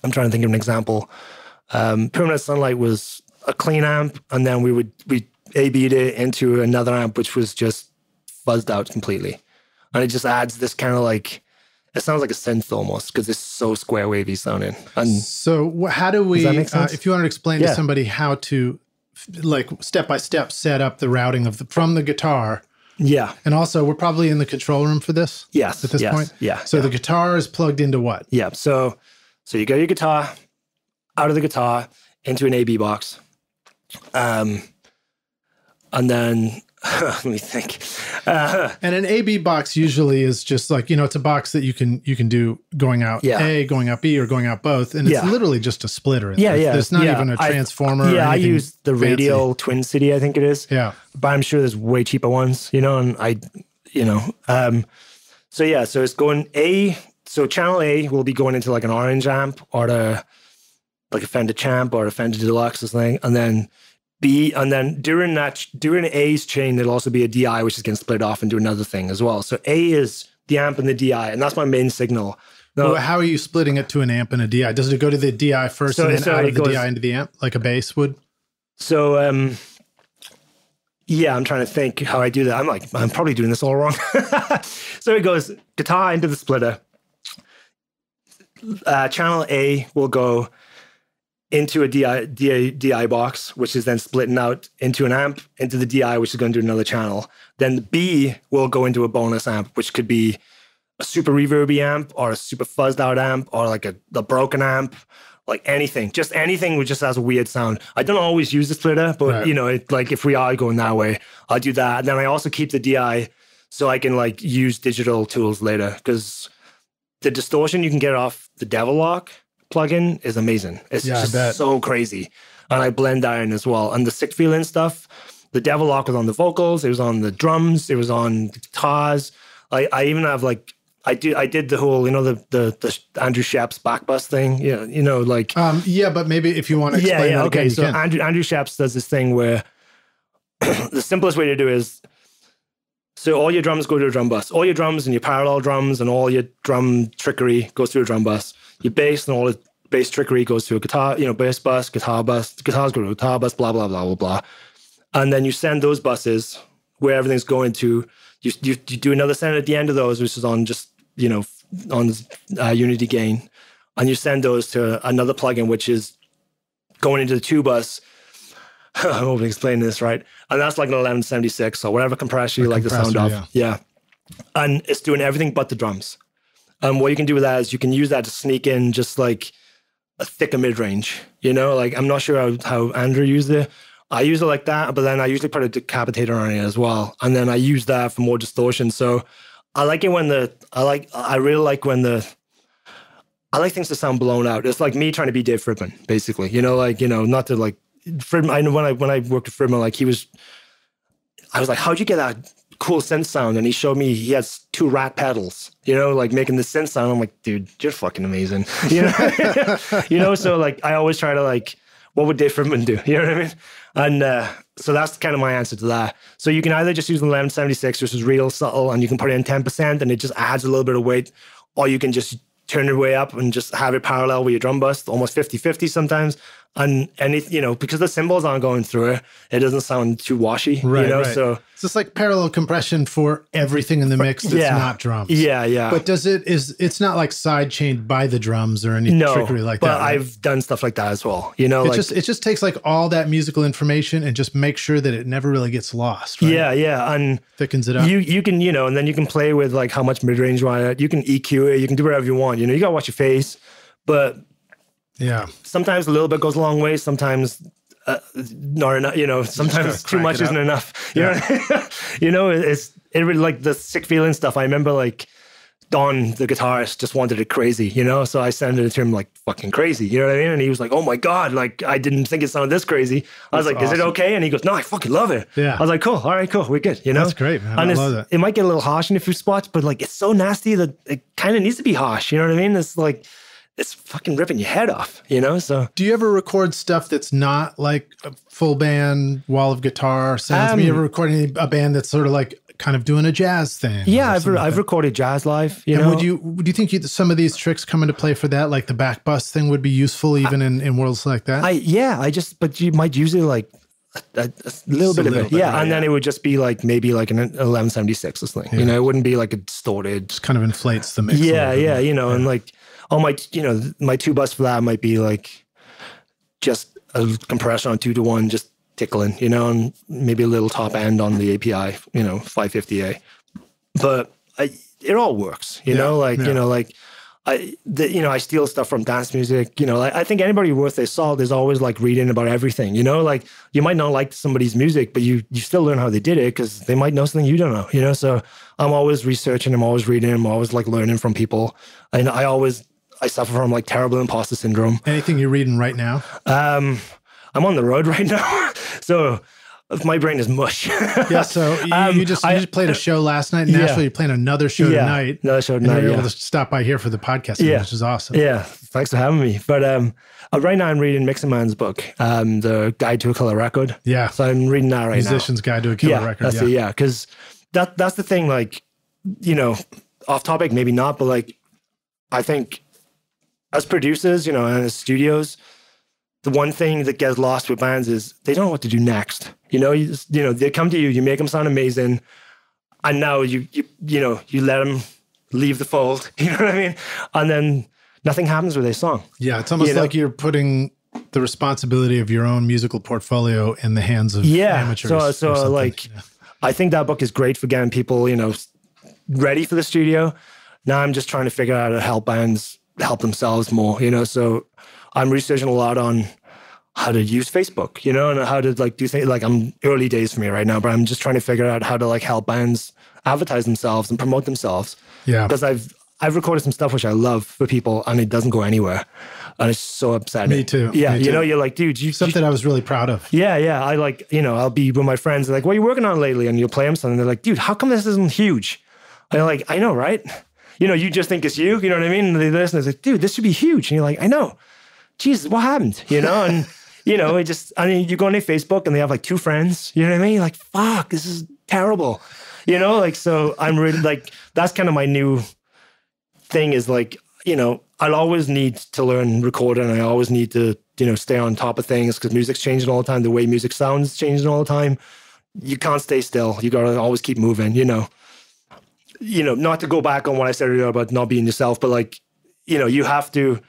Speaker 2: trying to think of an example. Permanent Sunlight was a clean amp, and then we A-B'd it into another amp, which was just fuzzed out completely. And it just adds this kind of like, it sounds like a synth almost because it's so square wavy sounding. And
Speaker 1: so how do we, if you want to explain to somebody how to like step by step set up the routing of from the guitar.
Speaker 2: Yeah.
Speaker 1: And also we're probably in the control room for this.
Speaker 2: Yes.
Speaker 1: At this point.
Speaker 2: Yeah.
Speaker 1: So the guitar is plugged into what?
Speaker 2: Yeah. So you get your guitar out of the guitar into an AB box. And then let me think.
Speaker 1: And an AB box usually is just like, it's a box that you can do going out A, going out B, or going out both. And it's literally just a splitter. There's not even a transformer.
Speaker 2: I use the Radial Twin City, I think it is.
Speaker 1: Yeah.
Speaker 2: But I'm sure there's way cheaper ones, and so it's going A. So channel A will be going into like an Orange amp or like a Fender Champ or a Fender Deluxe or something. And then B, and then during A's chain, there'll also be a DI, which is getting split off into another thing as well. So A is the amp and the DI, and that's my main signal.
Speaker 1: Now, how are you splitting it to an amp and a DI? Does it go to the DI first and then out of the DI into the amp, like a bass would?
Speaker 2: So, I'm trying to think how I do that. I'm probably doing this all wrong. So it goes guitar into the splitter. Channel A will go into a DI box, which is then splitting out into an amp, into the DI, which is going to do another channel. Then the B will go into a bonus amp, which could be a super reverby amp or a super fuzzed out amp or like the broken amp, like anything. Just anything which just has a weird sound. I don't always use the splitter, but like if we are going that way, I'll do that. And then I also keep the DI so I can like use digital tools later, because the distortion you can get off the Devil Lock plugin is amazing. It's just so crazy. And I blend that in as well. And the sick feeling stuff, the Devil Lock was on the vocals, it was on the drums, it was on the guitars. I even have like, I did the whole, the Andrew Shepp's back bus thing, like.
Speaker 1: But maybe if you want to explain that
Speaker 2: okay.
Speaker 1: again,
Speaker 2: So Andrew Shepp's does this thing where the simplest way to do it is, so all your drums go to a drum bus. All your drums and your parallel drums and all your drum trickery goes through a drum bus. Your bass and all the bass trickery goes to a guitar, bass bus, guitars go to a guitar bus, blah, blah, blah, blah, blah. And then you send those buses where everything's going to, you do another send at the end of those, which is on just, on Unity Gain. And you send those to another plugin, which is going into the 2-bus. I'm hoping to explain this right. And that's like an 1176 or whatever compressor you like the sound of. Yeah. And it's doing everything but the drums. And what you can do with that is you can use that to sneak in just like a thicker mid-range, like I'm not sure how Andrew used it. I use it like that, but then I usually put a decapitator on it as well. And then I use that for more distortion. So I like it when I really like when I like things to sound blown out. It's like me trying to be Dave Friedman, basically. Not to like Friedman. I know when I worked with Friedman, like I was like, how'd you get that cool synth sound? And he showed me he has 2 rat pedals, like making the synth sound. I'm like, dude, you're fucking amazing. So like I always try to like, what would Dave Friedman do? You know what I mean? And so that's kind of my answer to that. So you can either just use an 1176, which is real subtle, and you can put it in 10% and it just adds a little bit of weight, or you can just turn it way up and just have it parallel with your drum bus, almost 50-50 sometimes. And it, because the cymbals aren't going through it, it doesn't sound too washy,
Speaker 1: right.
Speaker 2: So
Speaker 1: it's just like parallel compression for everything in the mix that's not drums.
Speaker 2: Yeah.
Speaker 1: But it's not like side chained by the drums or any trickery like that.
Speaker 2: But
Speaker 1: right?
Speaker 2: I've done stuff like that as well.
Speaker 1: It just takes like all that musical information and just make sure that it never really gets lost. Right?
Speaker 2: Yeah. And
Speaker 1: thickens it up.
Speaker 2: You can, and then you can play with like how much mid-range you want. You can EQ it, you can do whatever you want. You got to watch your face, but
Speaker 1: yeah, sometimes
Speaker 2: a little bit goes a long way. Sometimes not enough. Sometimes too much isn't enough. It really like the Sick Feeling stuff. I remember like Don, the guitarist, just wanted it crazy. So I sent it to him like fucking crazy. You know what I mean? And he was like, "Oh my god, like I didn't think it sounded this crazy." I was like, awesome. "Is it okay?" And he goes, "No, I fucking love it."
Speaker 1: Yeah.
Speaker 2: I was like, "Cool, all right, cool, we're good."
Speaker 1: That's great, man.
Speaker 2: And
Speaker 1: I love that.
Speaker 2: It might get a little harsh in a few spots, but like it's so nasty that it kind of needs to be harsh. You know what I mean? It's like, it's fucking ripping your head off, so.
Speaker 1: Do you ever record stuff that's not like a full band wall of guitar sounds? Do you ever record a band that's sort of like kind of doing a jazz thing?
Speaker 2: Yeah, I've recorded jazz live,
Speaker 1: do you think some of these tricks come into play for that? Like the back bus thing would be useful even in worlds like that?
Speaker 2: But you might usually like a little bit of it. Yeah, and then it would just be like maybe like an 1176 or something. It wouldn't be like a distorted.
Speaker 1: Just kind of inflates the mix.
Speaker 2: And like, my 2 bus for that might be like just a compression on 2-to-1, just tickling, and maybe a little top end on the API, 550A. But it all works, I steal stuff from dance music, I think anybody worth their salt is always like reading about everything, like you might not like somebody's music, but you still learn how they did it because they might know something you don't know, so I'm always researching, I'm always reading, I'm always like learning from people. And I suffer from like terrible imposter syndrome.
Speaker 1: Anything you're reading right now?
Speaker 2: I'm on the road right now, so my brain is mush.
Speaker 1: So you just played a show last night in Nashville. You're playing another show tonight.
Speaker 2: Another show tonight.
Speaker 1: You're able to stop by here for the podcast, which is awesome.
Speaker 2: Yeah, thanks for having me. But right now I'm reading Mixing Man's book, The Guide to a Killer Record.
Speaker 1: Yeah.
Speaker 2: So I'm reading that right now.
Speaker 1: Musician's Guide to a Killer Record.
Speaker 2: That's it, because that's the thing, like, off topic, maybe not, but like, I think as producers, and as studios, the one thing that gets lost with bands is they don't know what to do next. They come to you, you make them sound amazing, and now you let them leave the fold. You know what I mean? And then nothing happens with their song. Yeah, it's almost like you're putting the responsibility of your own musical portfolio in the hands of amateurs. So like, I think that book is great for getting people, ready for the studio. Now I'm just trying to figure out how to help bands help themselves more, so I'm researching a lot on how to use Facebook, and how to like do things. Like, I'm early days for me right now, but I'm just trying to figure out how to like help bands advertise themselves and promote themselves. Yeah. Because I've recorded some stuff which I love for people and it doesn't go anywhere. And it's so upsetting. Me too. Yeah. Me too. You're like, dude, something I was really proud of. Yeah. I like, I'll be with my friends. They're like, what are you working on lately? And you'll play them something. They're like, dude, how come this isn't huge? And you're like, I know, right? You just think it's you know what I mean? And they listen, they're like, dude, this should be huge. And you're like, I know. Jesus, what happened? And, it just, you go on their Facebook and they have like 2 friends, you know what I mean? You're like, fuck, this is terrible. So I'm really like, that's kind of my new thing is like, I'll always need to learn recording. I always need to, stay on top of things because music's changing all the time. The way music sounds is changing all the time. You can't stay still. You got to always keep moving, not to go back on what I said earlier about not being yourself, but like, you have to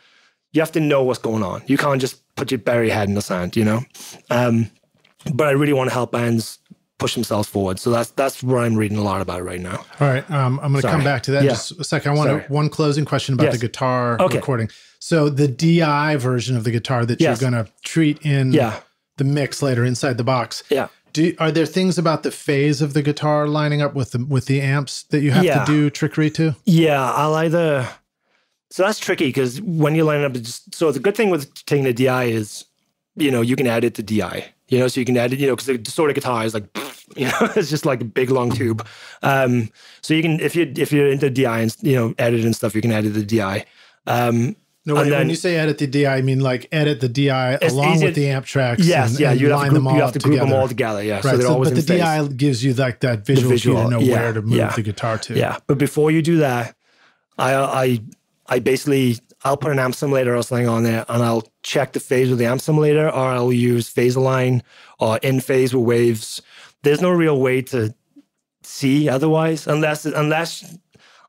Speaker 2: know what's going on. You can't just bury your head in the sand, but I really want to help bands push themselves forward. So that's where I'm reading a lot about right now. All right. I'm going to come back to that in just a second. I want one closing question about the guitar recording. So the DI version of the guitar that you're going to treat in the mix later inside the box. Yeah.
Speaker 1: Are there things about the phase of the guitar lining up with the amps that you have to do trickery to?
Speaker 2: Yeah, so that's tricky because when you line up, so the good thing with taking the DI is, you can edit the DI, so you can edit, because the distorted guitar is like, it's just like a big long tube. So you can, if you're into DI and, edit and stuff, you can edit the DI.
Speaker 1: No, when you say edit the DI, I mean like edit the DI along with the amp tracks.
Speaker 2: Yes,
Speaker 1: and
Speaker 2: you have to group them all
Speaker 1: together.
Speaker 2: together. Yeah,
Speaker 1: right.
Speaker 2: So they're always
Speaker 1: but the DI gives you like that visual cue to know where to move the guitar to.
Speaker 2: Yeah, but before you do that, I basically, I'll put an amp simulator or something on there, and I'll check the phase with the amp simulator, or I'll use phase align or in phase with waves. There's no real way to see otherwise, unless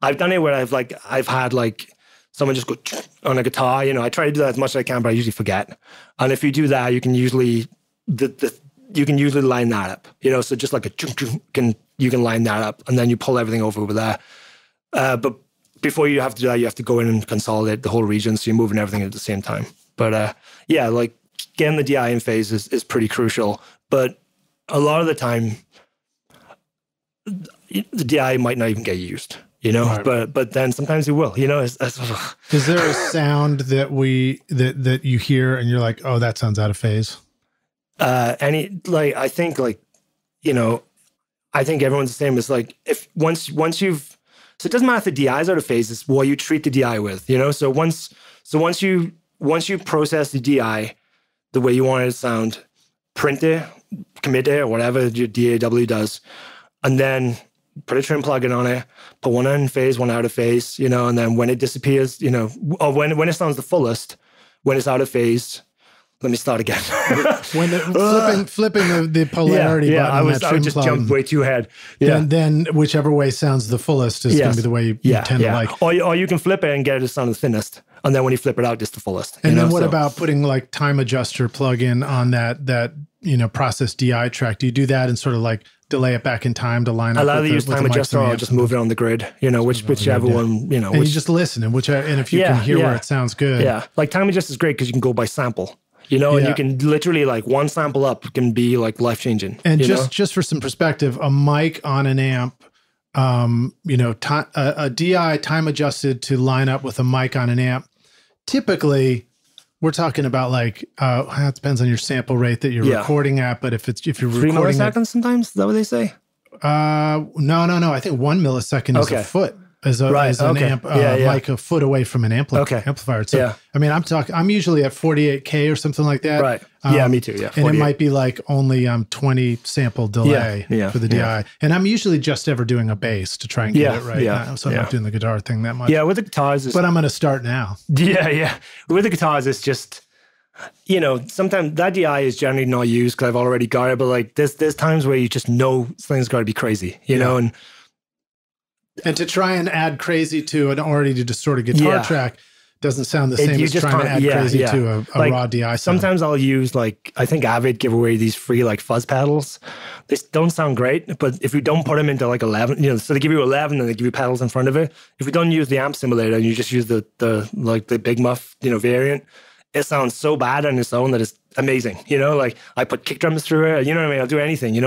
Speaker 2: I've done it where I've had like someone just go on a guitar. I try to do that as much as I can, but I usually forget. And if you do that, you can usually line that up. So just like you can line that up, and then you pull everything over there. But before you have to do that, you have to go in and consolidate the whole region, so you're moving everything at the same time. But like getting the DI in phase is pretty crucial. But a lot of the time, the DI might not even get used.
Speaker 1: Right.
Speaker 2: But then sometimes it will. Is
Speaker 1: there a sound that you hear and you're like, oh, that sounds out of phase?
Speaker 2: I think everyone's the same. It's like once you've, so it doesn't matter if the DI is out of phase, it's what you treat the DI with, So once you process the DI the way you want it to sound, print it, commit it, or whatever your DAW does, and then put a trim plugin on it, put one in phase, one out of phase, and then when it disappears, or when it sounds the fullest, when it's out of phase. Let me start again.
Speaker 1: When flipping the polarity button on that trim
Speaker 2: I would just jump way too ahead.
Speaker 1: Yeah. Then whichever way sounds the fullest is going to be the way you tend to like.
Speaker 2: Or you can flip it and get it to sound the thinnest. And then when you flip it out, it's the fullest.
Speaker 1: And then what about putting like time adjuster plug-in on that process DI track? Do you do that and sort of like delay it back in time to line up?
Speaker 2: I'll either use time adjuster or just move it on the grid, whichever one,
Speaker 1: And you just listen and if you can hear where it sounds good.
Speaker 2: Yeah. Like time adjuster is great because you can go by sample. And you can literally like one sample up can be like life-changing.
Speaker 1: And just for some perspective, a mic on an amp, a DI time adjusted to line up with a mic on an amp, typically we're talking about like, it depends on your sample rate that you're recording at, but if you're
Speaker 2: 3
Speaker 1: recording
Speaker 2: milliseconds sometimes, is that what they say?
Speaker 1: No. I think 1 millisecond is a foot. As an amp, like a foot away from an amplifier. So, I mean, I'm usually at 48K or something like that.
Speaker 2: Right. Me too. Yeah. 48.
Speaker 1: And it might be like only 20 sample delay for the DI. And I'm usually just ever doing a bass to try and get it right. Yeah. So I'm not doing the guitar thing that much.
Speaker 2: Yeah. With the guitars,
Speaker 1: but I'm going to start now.
Speaker 2: Yeah. With the guitars, it's just, sometimes that DI is generally not used because I've already got it. But like there's times where you just know something's got to be crazy, know,
Speaker 1: and to try and add crazy to an already distorted guitar track doesn't sound the same as trying to add crazy to a raw DI sound.
Speaker 2: Sometimes I'll use I think Avid give away these free like fuzz pedals. They don't sound great, but if you don't put them into like 11, so they give you 11 and they give you pedals in front of it. If you don't use the amp simulator and you just use the big muff, variant, it sounds so bad on its own that it's amazing. Like I put kick drums through it, I'll do anything,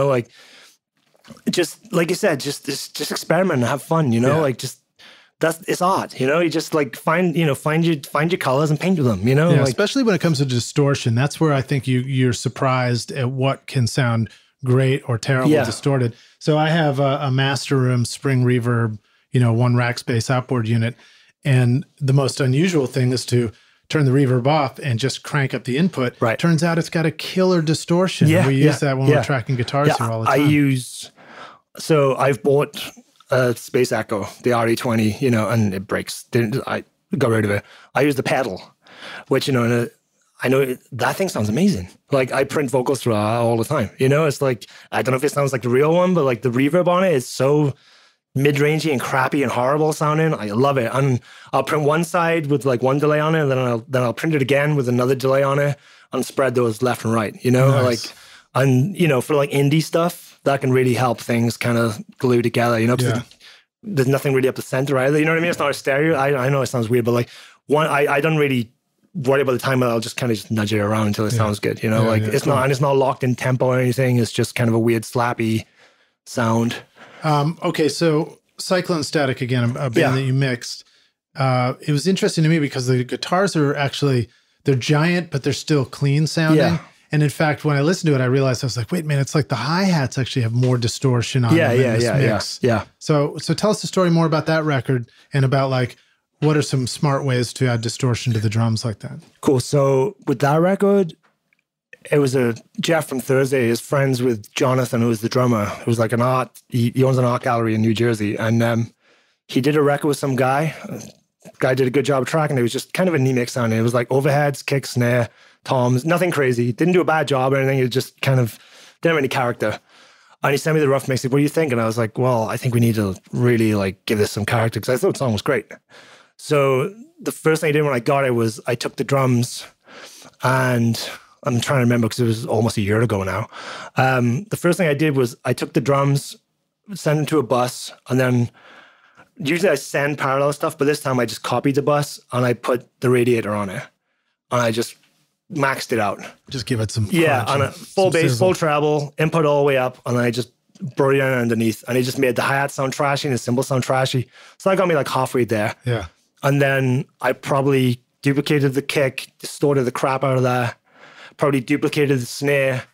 Speaker 2: just like you said, just experiment and have fun, it's art, you just like find your colors and paint with them,
Speaker 1: especially when it comes to distortion. That's where I think you're surprised at what can sound great or terrible distorted. So I have a Master Room Spring Reverb, one rack space outboard unit. And the most unusual thing is to turn the reverb off and just crank up the input.
Speaker 2: Right.
Speaker 1: Turns out it's got a killer distortion. We use that when we're tracking guitars here all the time.
Speaker 2: So I've bought a Space Echo, the RE20, and it breaks. I got rid of it. I use the pedal, which, I know that thing sounds amazing. Like I print vocals through all the time. It's like, I don't know if it sounds like the real one, but like the reverb on it is so mid-rangey and crappy and horrible sounding. I love it. And I'll print one side with like one delay on it, and then I'll print it again with another delay on it and spread those left and right,
Speaker 1: Nice.
Speaker 2: For like indie stuff, that can really help things kind of glue together, there's nothing really up the center either. You know what I mean? It's not a stereo. I know it sounds weird, but like I don't really worry about the time, I'll just kind of just nudge it around until it sounds good. You know, it's not locked in tempo or anything. It's just kind of a weird slappy sound.
Speaker 1: Okay, so Cyclone Static again, a band that you mixed. It was interesting to me because the guitars are actually, they're giant, but they're still clean sounding. Yeah. And in fact, when I listened to it, I realized I was like, wait, man, it's like the hi-hats actually have more distortion on them in this mix.
Speaker 2: Yeah.
Speaker 1: So tell us the story more about that record and about like, what are some smart ways to add distortion to the drums like that?
Speaker 2: Cool. So with that record, it was Jeff from Thursday is friends with Jonathan, who was the drummer. It was like he owns an art gallery in New Jersey. And he did a record with some guy. Guy did a good job of tracking it. It was just kind of a knee mix sound. It was like overheads, kick, snare, toms, nothing crazy. Didn't do a bad job or anything. It just kind of didn't have any character. And he sent me the rough mix. Like, what do you think? And I was like, well, I think we need to really like give this some character because I thought the song was great. So the first thing I did when I got it was I took the drums, and I'm trying to remember because it was almost a year ago now. The first thing I did was I took the drums, sent them to a bus, and then usually I send parallel stuff, but this time I just copied the bus and I put the radiator on it. And I just maxed it out.
Speaker 1: Just give it some
Speaker 2: on a full bass, sizzle. Full treble, input all the way up, and then I just brought it down underneath. And it just made the hi-hat sound trashy and the cymbal sound trashy. So that got me like halfway there.
Speaker 1: Yeah.
Speaker 2: And then I probably duplicated the kick, distorted the crap out of that, probably duplicated the snare,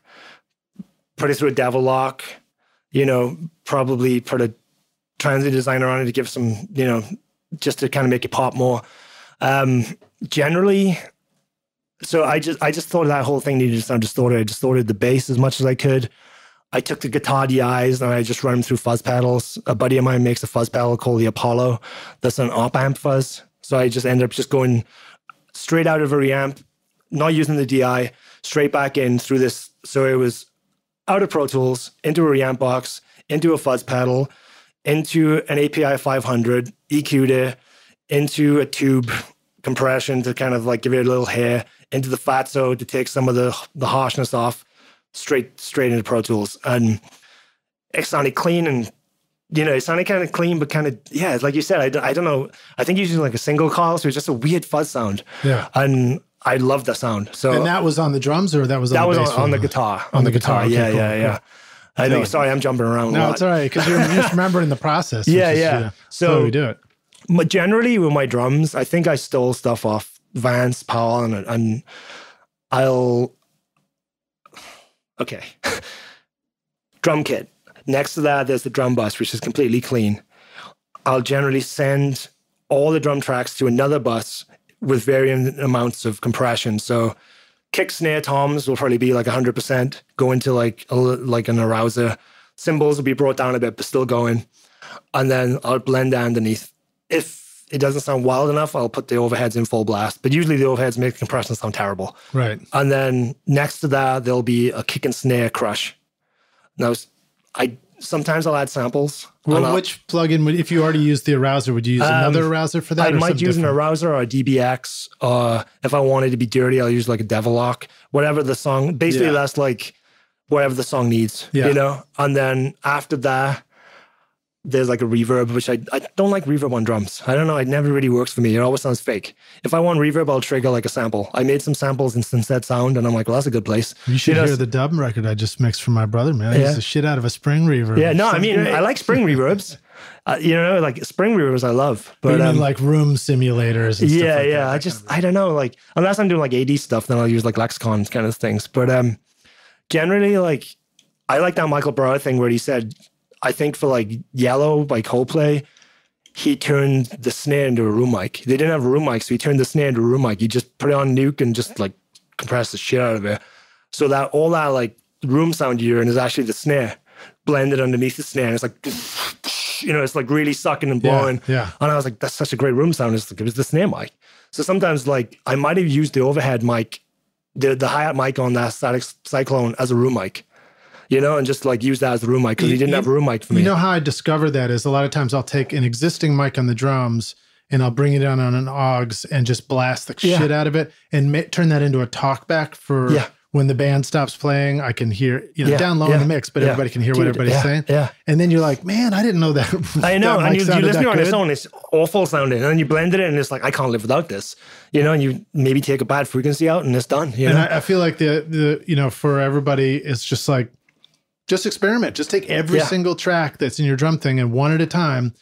Speaker 2: put it through a devil lock, probably put a transient designer on it to give some, just to kind of make it pop more. Generally, so I just thought that whole thing needed to sound distorted. I distorted the bass as much as I could. I took the guitar DIs and I just run them through fuzz pedals. A buddy of mine makes a fuzz pedal called the Apollo. That's an op amp fuzz. So I just ended up just going straight out of a reamp, not using the DI, straight back in through this. So it was out of Pro Tools, into a reamp box, into a fuzz pedal, into an API 500, EQ'd it, into a tube compression to kind of like give it a little hair, into the Fatso to take some of the harshness off, straight into Pro Tools. And it sounded clean and, it sounded kind of clean, but kind of, like you said, I don't know. I think using like a single coil, so it was just a weird fuzz sound.
Speaker 1: Yeah.
Speaker 2: And I loved the sound. So,
Speaker 1: and that was on the drums or that was on the bass?
Speaker 2: On the guitar.
Speaker 1: On the guitar.
Speaker 2: Okay,
Speaker 1: cool.
Speaker 2: Yeah. I know. Sorry, I'm jumping around.
Speaker 1: No, it's all right because you're just remembering the process.
Speaker 2: So
Speaker 1: we do it.
Speaker 2: But generally, with my drums, I think I stole stuff off Vance, Powell, and okay. Drum kit. Next to that, there's the drum bus, which is completely clean. I'll generally send all the drum tracks to another bus with varying amounts of compression. So kick, snare, toms will probably be like 100%, go into like an arouser. Cymbals will be brought down a bit, but still going. And then I'll blend that underneath. If it doesn't sound wild enough, I'll put the overheads in full blast. But usually the overheads make the compression sound terrible.
Speaker 1: Right.
Speaker 2: And then next to that, there'll be a kick and snare crush. Now, sometimes I'll add samples.
Speaker 1: Well, which plugin if you already used the arouser, would you use another arouser for that?
Speaker 2: I might use an arouser or a DBX. If I wanted to be dirty, I'll use like a devil lock. Whatever the song, basically that's like whatever the song needs, And then after that, there's like a reverb, which I don't like reverb on drums. I don't know. It never really works for me. It always sounds fake. If I want reverb, I'll trigger like a sample. I made some samples in Sunset Sound, and I'm like, well, that's a good place.
Speaker 1: You should hear the dub record I just mixed for my brother, man. I used the shit out of a spring reverb.
Speaker 2: Yeah, no, I mean, I like spring reverbs. Like spring reverbs I love. But
Speaker 1: even like room simulators and stuff like that.
Speaker 2: I don't know. Like, unless I'm doing like AD stuff, then I'll use like Lexicon kind of things. But generally, like, I like that Michael Brower thing where he said, I think for like Yellow by Coldplay, he turned the snare into a room mic. They didn't have a room mic, so he turned the snare into a room mic. He just put it on Nuke and just like compressed the shit out of it. So that all that like room sound you're hearing is actually the snare blended underneath the snare. And it's like, it's like really sucking and blowing.
Speaker 1: Yeah.
Speaker 2: And I was like, that's such a great room sound. It was the snare mic. So sometimes like I might have used the overhead mic, the hi-hat mic on that Static Cyclone as a room mic. And just like use that as the room mic because he didn't have a room mic for me.
Speaker 1: You know how I discovered that is a lot of times I'll take an existing mic on the drums and I'll bring it down on an AUX and just blast the shit out of it and turn that into a talkback for when the band stops playing, I can hear, down low in the mix, but everybody can hear what everybody's saying.
Speaker 2: Yeah.
Speaker 1: And then you're like, man, I didn't know that.
Speaker 2: I know.
Speaker 1: that
Speaker 2: and you listen to it on its
Speaker 1: good.
Speaker 2: own, it's awful sounding. And then you blend it in and it's like, I can't live without this. And you maybe take a bad frequency out and it's done.
Speaker 1: And I feel like the for everybody, it's just like, just experiment. Just take every single track that's in your drum thing and one at a time,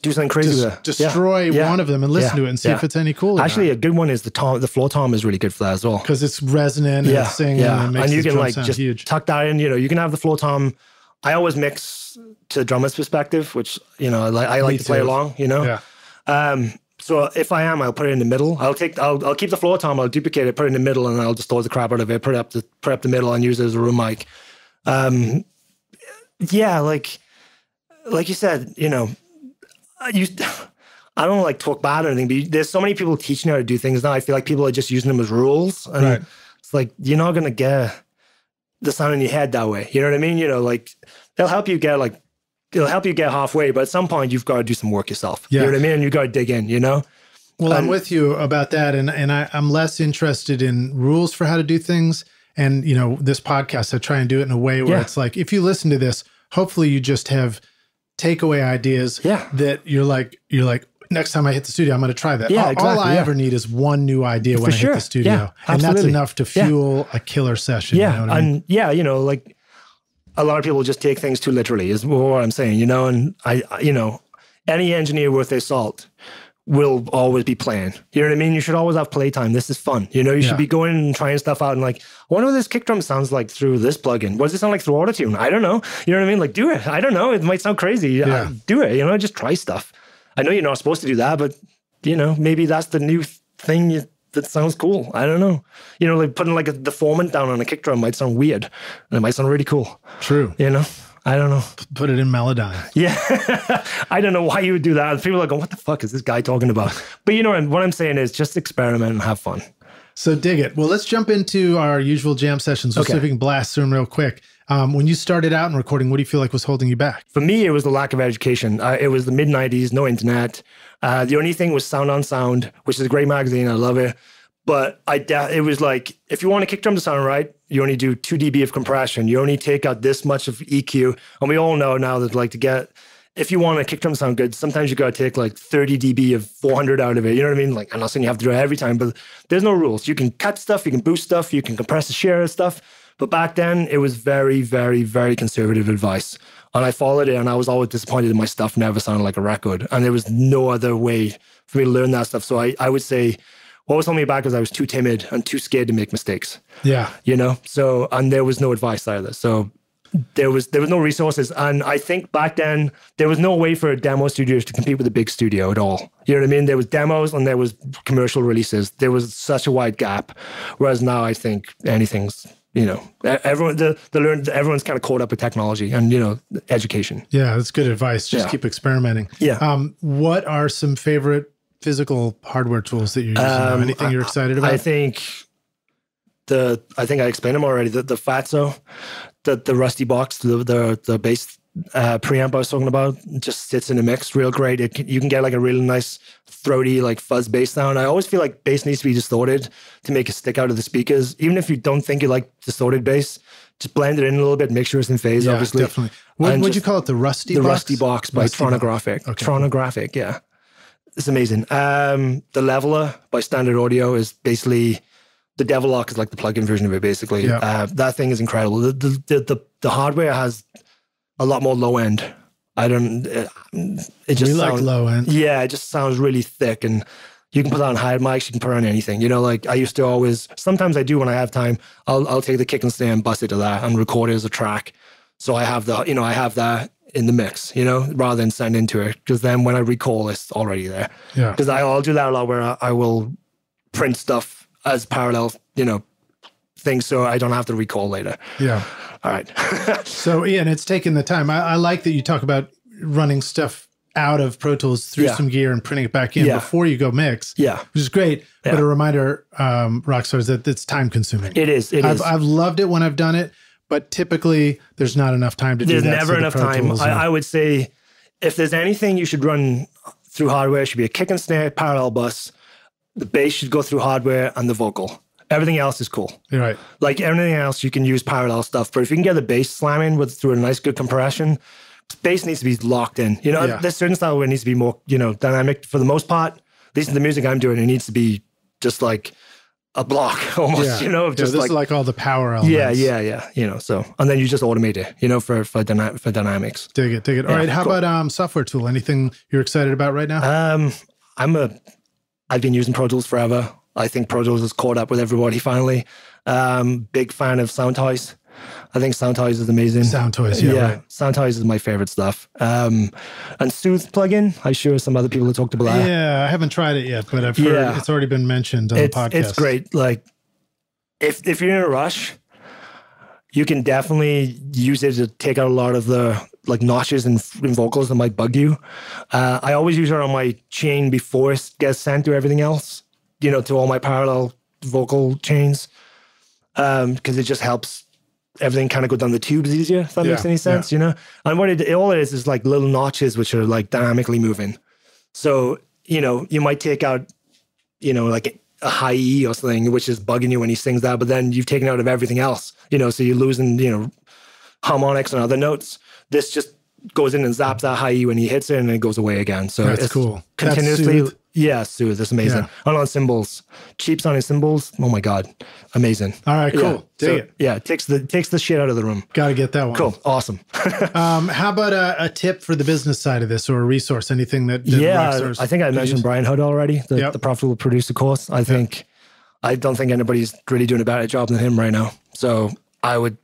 Speaker 2: do something crazy with it.
Speaker 1: Destroy one of them and listen to it and see if it's any cooler.
Speaker 2: Actually, a good one is the floor tom is really good for that as well.
Speaker 1: Because it's resonant and it's singing and it makes
Speaker 2: you
Speaker 1: the
Speaker 2: can
Speaker 1: drum
Speaker 2: like
Speaker 1: sound
Speaker 2: just
Speaker 1: huge.
Speaker 2: tuck that in. You can have the floor tom. I always mix to the drummer's perspective, which I like to play along. So if I am, I'll put it in the middle. I'll keep the floor tom. I'll duplicate it, put it in the middle, and I'll distort the crap out of it. Put it up the middle and use it as a room mic. Like you said, I don't like talk bad or anything, but there's so many people teaching how to do things now. I feel like people are just using them as rules. And it's like, you're not going to get the sound in your head that way. You know what I mean? They'll help you get halfway, but at some point you've got to do some work yourself. You know what I mean? And you got to dig in, Well,
Speaker 1: I'm with you about that. And I'm less interested in rules for how to do things. And, this podcast, I try and do it in a way where it's like, if you listen to this, hopefully you just have takeaway ideas that you're like, next time I hit the studio, I'm going to try that. All I ever need is one new idea when I hit the studio.
Speaker 2: Yeah,
Speaker 1: and that's enough to fuel a killer session.
Speaker 2: Yeah.
Speaker 1: You know what I mean?
Speaker 2: Like a lot of people just take things too literally is what I'm saying, and any engineer worth their salt will always be playing. You know what I mean? You should always have playtime. This is fun. You should be going and trying stuff out and like, I wonder what this kick drum sounds like through this plugin. What does it sound like through Autotune? I don't know. You know what I mean? Like, do it. I don't know. It might sound crazy. Do it. Just try stuff. I know you're not supposed to do that, but maybe that's the new thing that sounds cool. I don't know. Like putting like a deformant down on a kick drum might sound weird, and it might sound really cool.
Speaker 1: True.
Speaker 2: I don't know.
Speaker 1: Put it in Melodyne.
Speaker 2: Yeah. I don't know why you would do that. People are going, what the fuck is this guy talking about? But what I'm saying is just experiment and have fun.
Speaker 1: So dig it. Well, let's jump into our usual jam sessions. We'll see if we can blast through them real quick. When you started out in recording, what do you feel like was holding you back?
Speaker 2: For me, it was the lack of education. It was the mid-90s, no internet. The only thing was Sound on Sound, which is a great magazine. I love it. But it was like, if you want a kick drum to sound right, you only do 2 dB of compression. You only take out this much of EQ. And we all know now that if you want a kick drum to sound good, sometimes you got to take like 30 dB of 400 out of it. You know what I mean? Like, I'm not saying you have to do it every time, but there's no rules. You can cut stuff, you can boost stuff, you can compress the share of stuff. But back then, it was very, very, very conservative advice. And I followed it, and I was always disappointed that my stuff never sounded like a record. And there was no other way for me to learn that stuff. So I would say, what was holding me back is I was too timid and too scared to make mistakes.
Speaker 1: Yeah.
Speaker 2: So, and there was no advice either. So there was no resources. And I think back then, there was no way for demo studios to compete with a big studio at all. You know what I mean? There was demos and there was commercial releases. There was such a wide gap. Whereas now I think anything's, everyone's kind of caught up with technology and, education.
Speaker 1: Yeah, that's good advice. Just keep experimenting.
Speaker 2: Yeah.
Speaker 1: What are some favorite physical hardware tools that you're using? Anything you're excited about?
Speaker 2: I think I explained them already. The Fatso, the Rusty Box, the bass preamp I was talking about, just sits in a mix real great. You can get like a really nice throaty like fuzz bass sound. I always feel like bass needs to be distorted to make it stick out of the speakers. Even if you don't think you like distorted bass, just blend it in a little bit, make sure it's in phase, obviously.
Speaker 1: Definitely. What'd you call it? The Rusty Box?
Speaker 2: The Rusty Box by Tronographic.
Speaker 1: Okay.
Speaker 2: Tronographic, yeah. It's amazing. The Leveler by Standard Audio is basically, the Devil Lock is like the plug-in version of it, basically.
Speaker 1: Yeah.
Speaker 2: That thing is incredible. The hardware has a lot more low end. It just sounds
Speaker 1: like low end.
Speaker 2: Yeah, it just sounds really thick, and you can put that on high mics, you can put it on anything. Like I used to always, sometimes I do when I have time, I'll take the kick and snare and bust it to that and record it as a track. So I have that in the mix, rather than send into it. Because then when I recall, it's already there.
Speaker 1: Yeah.
Speaker 2: Because I'll do that a lot where I will print stuff as parallel, things so I don't have to recall later.
Speaker 1: Yeah.
Speaker 2: All right.
Speaker 1: So, and it's taken the time. I like that you talk about running stuff out of Pro Tools through some gear and printing it back in before you go mix.
Speaker 2: Yeah.
Speaker 1: Which is great. Yeah. But a reminder, Rockstars, that it's time consuming.
Speaker 2: It is.
Speaker 1: I've loved it when I've done it. But typically, there's not enough time to do that.
Speaker 2: There's never enough time. I would say if there's anything you should run through hardware, it should be a kick and snare parallel bus. The bass should go through hardware and the vocal. Everything else is cool.
Speaker 1: Right.
Speaker 2: Like everything else, you can use parallel stuff. But if you can get the bass slamming through a nice, good compression, bass needs to be locked in. You know, there's certain style where it needs to be more, you know, dynamic. For the most part, at least in the music I'm doing, it needs to be just like a block almost, you know, just
Speaker 1: this is like all the power elements.
Speaker 2: Yeah. You know, so, and then you just automate it, you know, for dynamics.
Speaker 1: Dig it. All right. How about software tool? Anything you're excited about right now?
Speaker 2: I've been using Pro Tools forever. I think Pro Tools has caught up with everybody finally. Big fan of Soundtoys. I think Soundtoys is amazing.
Speaker 1: Soundtoys, yeah. Right.
Speaker 2: Soundtoys is my favorite stuff. And Soothe plugin, I'm sure some other people have talked about that.
Speaker 1: Yeah, I haven't tried it yet, but I've heard it's already been mentioned on the podcast.
Speaker 2: It's great. Like, if you're in a rush, you can definitely use it to take out a lot of the like notches in vocals that might bug you. I always use it on my chain before it gets sent to everything else, you know, to all my parallel vocal chains, because it just helps everything kind of go down the tubes easier, if that makes any sense, you know? And what all it is like little notches which are like dynamically moving. So, you know, you might take out, you know, like a high E or something, which is bugging you when he sings that, but then you've taken out of everything else, you know, so you're losing, you know, harmonics and other notes. This just goes in and zaps that high E when he hits it, and it goes away again. So
Speaker 1: that's
Speaker 2: it's
Speaker 1: cool.
Speaker 2: Continuously,
Speaker 1: That's Soothe.
Speaker 2: Soothe. That's amazing.
Speaker 1: Yeah.
Speaker 2: And on cymbals, cheap sounding cymbals. Oh my god, amazing.
Speaker 1: All right, cool. Dig it.
Speaker 2: Yeah, it takes the shit out of the room.
Speaker 1: Got to get that one.
Speaker 2: Cool, awesome.
Speaker 1: How about a tip for the business side of this, or a resource? Anything that Rockstars
Speaker 2: I think I mentioned Brian Hood already, the Profitable Producer course. I don't think anybody's really doing a better job than him right now. So I would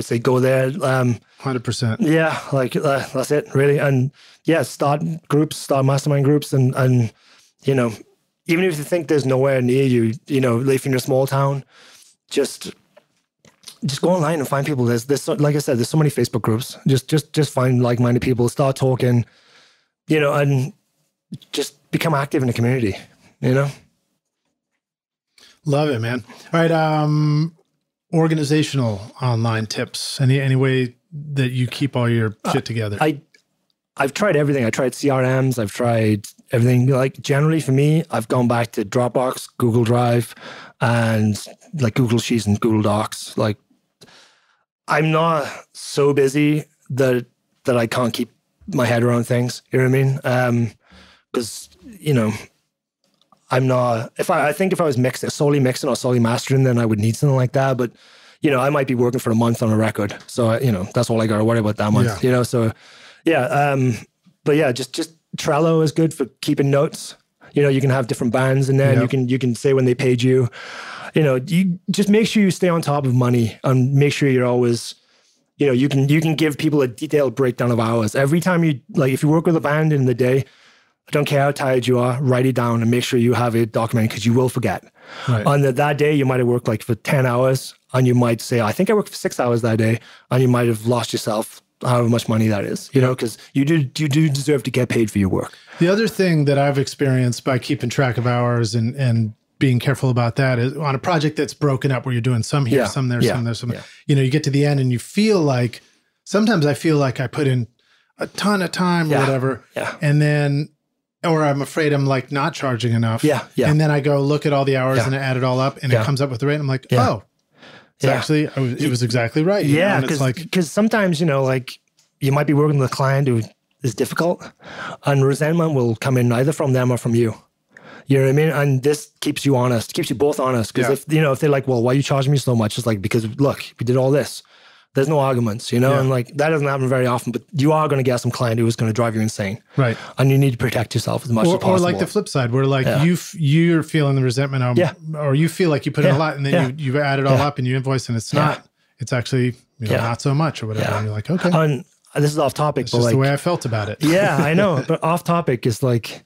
Speaker 2: say go there.
Speaker 1: 100%.
Speaker 2: Yeah, like that's it, really. And start mastermind groups, and you know, even if you think there's nowhere near you, you know, live in a small town, just go online and find people. There's like I said, there's so many Facebook groups. Just find like-minded people, start talking, you know, and just become active in the community, you know.
Speaker 1: Love it, man. All right, organizational online tips. Any way that you keep all your shit together?
Speaker 2: I've tried everything. I tried CRMs. I've tried everything. Like generally for me, I've gone back to Dropbox, Google Drive, and like Google Sheets and Google Docs. Like I'm not so busy that I can't keep my head around things. You know what I mean? Because you know, I'm not. I think if I was solely mixing or solely mastering, then I would need something like that. But you know, I might be working for a month on a record, so you know that's all I got to worry about that month.
Speaker 1: Yeah.
Speaker 2: You know, so. Yeah, but yeah, just Trello is good for keeping notes. You know, you can have different bands in there, and you can say when they paid you. You know, you just make sure you stay on top of money, and make sure you're always, you know, you can give people a detailed breakdown of hours every time you if you work with a band in the day. I don't care how tired you are, write it down and make sure you have it documented, because you will forget. Right. On that day, you might have worked like for 10 hours, and you might say, I think I worked for 6 hours that day, and you might have lost yourself however much money that is, you know, because you do deserve to get paid for your work.
Speaker 1: The other thing that I've experienced by keeping track of hours and being careful about that is on a project that's broken up, where you're doing some here, some there, some there, some there. You know, you get to the end and you feel like, sometimes I feel like I put in a ton of time or whatever, and then, or I'm afraid I'm like not charging enough. And then I go look at all the hours and I add it all up, and it comes up with the rate. And I'm like, oh, it's actually, it was exactly right.
Speaker 2: Yeah, because sometimes, you know, like you might be working with a client who is difficult, and resentment will come in either from them or from you. You know what I mean? And this keeps you honest, keeps you both honest. Because if they're like, well, why are you charging me so much? It's like, because look, we did all this. There's no arguments, you know? And like, that doesn't happen very often, but you are going to get some client who is going to drive you insane. Right. And you need to protect yourself as much as possible. Or like the flip side, where like you're feeling the resentment or you feel like you put in a lot, and then you add it all up and you invoice, and it's not, it's actually, you know, not so much or whatever. And you're like, okay. And this is off topic,
Speaker 1: it's
Speaker 2: but
Speaker 1: just
Speaker 2: like,
Speaker 1: the way I felt about it.
Speaker 2: Yeah, I know. But off topic is like,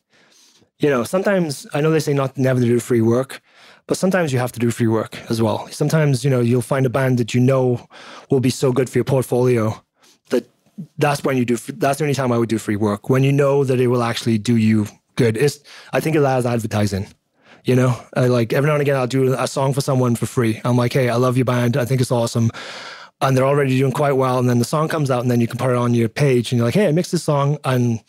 Speaker 2: you know, sometimes I know they say never to do free work, but sometimes you have to do free work as well. Sometimes, you know, you'll find a band that you know will be so good for your portfolio that's when you do. That's the only time I would do free work, when you know that it will actually do you good. I think of that as advertising. You know, like every now and again I'll do a song for someone for free. I'm like, hey, I love your band. I think it's awesome. And they're already doing quite well. And then the song comes out, and then you can put it on your page and you're like, hey, I mixed this song, and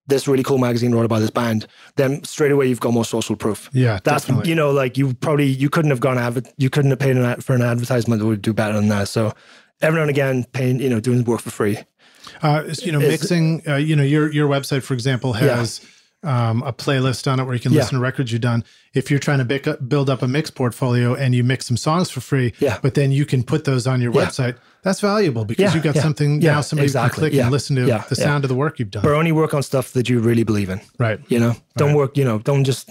Speaker 2: this really cool magazine wrote about this band, then straight away you've got more social proof.
Speaker 1: Yeah,
Speaker 2: that's
Speaker 1: definitely.
Speaker 2: You know, like you couldn't have you couldn't have paid for an advertisement that would do better than that. So every now and again, paying, you know, doing work for free.
Speaker 1: Mixing. Your website, for example, has a playlist on it where you can listen to records you've done. If you're trying to build up a mix portfolio and you mix some songs for free, but then you can put those on your website, that's valuable because you've got something now somebody can click and listen to the sound of the work you've done.
Speaker 2: But only work on stuff that you really believe in.
Speaker 1: Right.
Speaker 2: You know, don't work, you know, don't just,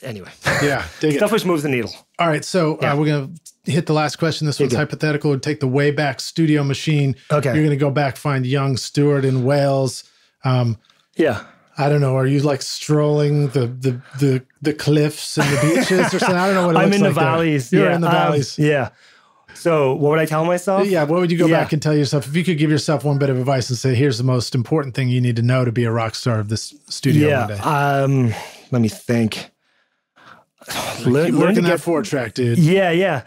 Speaker 2: anyway.
Speaker 1: Yeah.
Speaker 2: Stuff which moves the needle.
Speaker 1: All right. So we're going to hit the last question. This one's hypothetical. We'll take the Wayback Studio machine. Okay. You're going to go back, find young Stuart in Wales. I don't know. Are you like strolling the cliffs and the beaches or something? I don't know what it looks like.
Speaker 2: I'm in the valleys.
Speaker 1: You're in the valleys.
Speaker 2: Yeah. So what would I tell myself?
Speaker 1: Yeah. What would you go back and tell yourself? If you could give yourself one bit of advice and say, here's the most important thing you need to know to be a rock star of this studio one day.
Speaker 2: Let me think.
Speaker 1: Keep working that 4-track, dude.
Speaker 2: Yeah.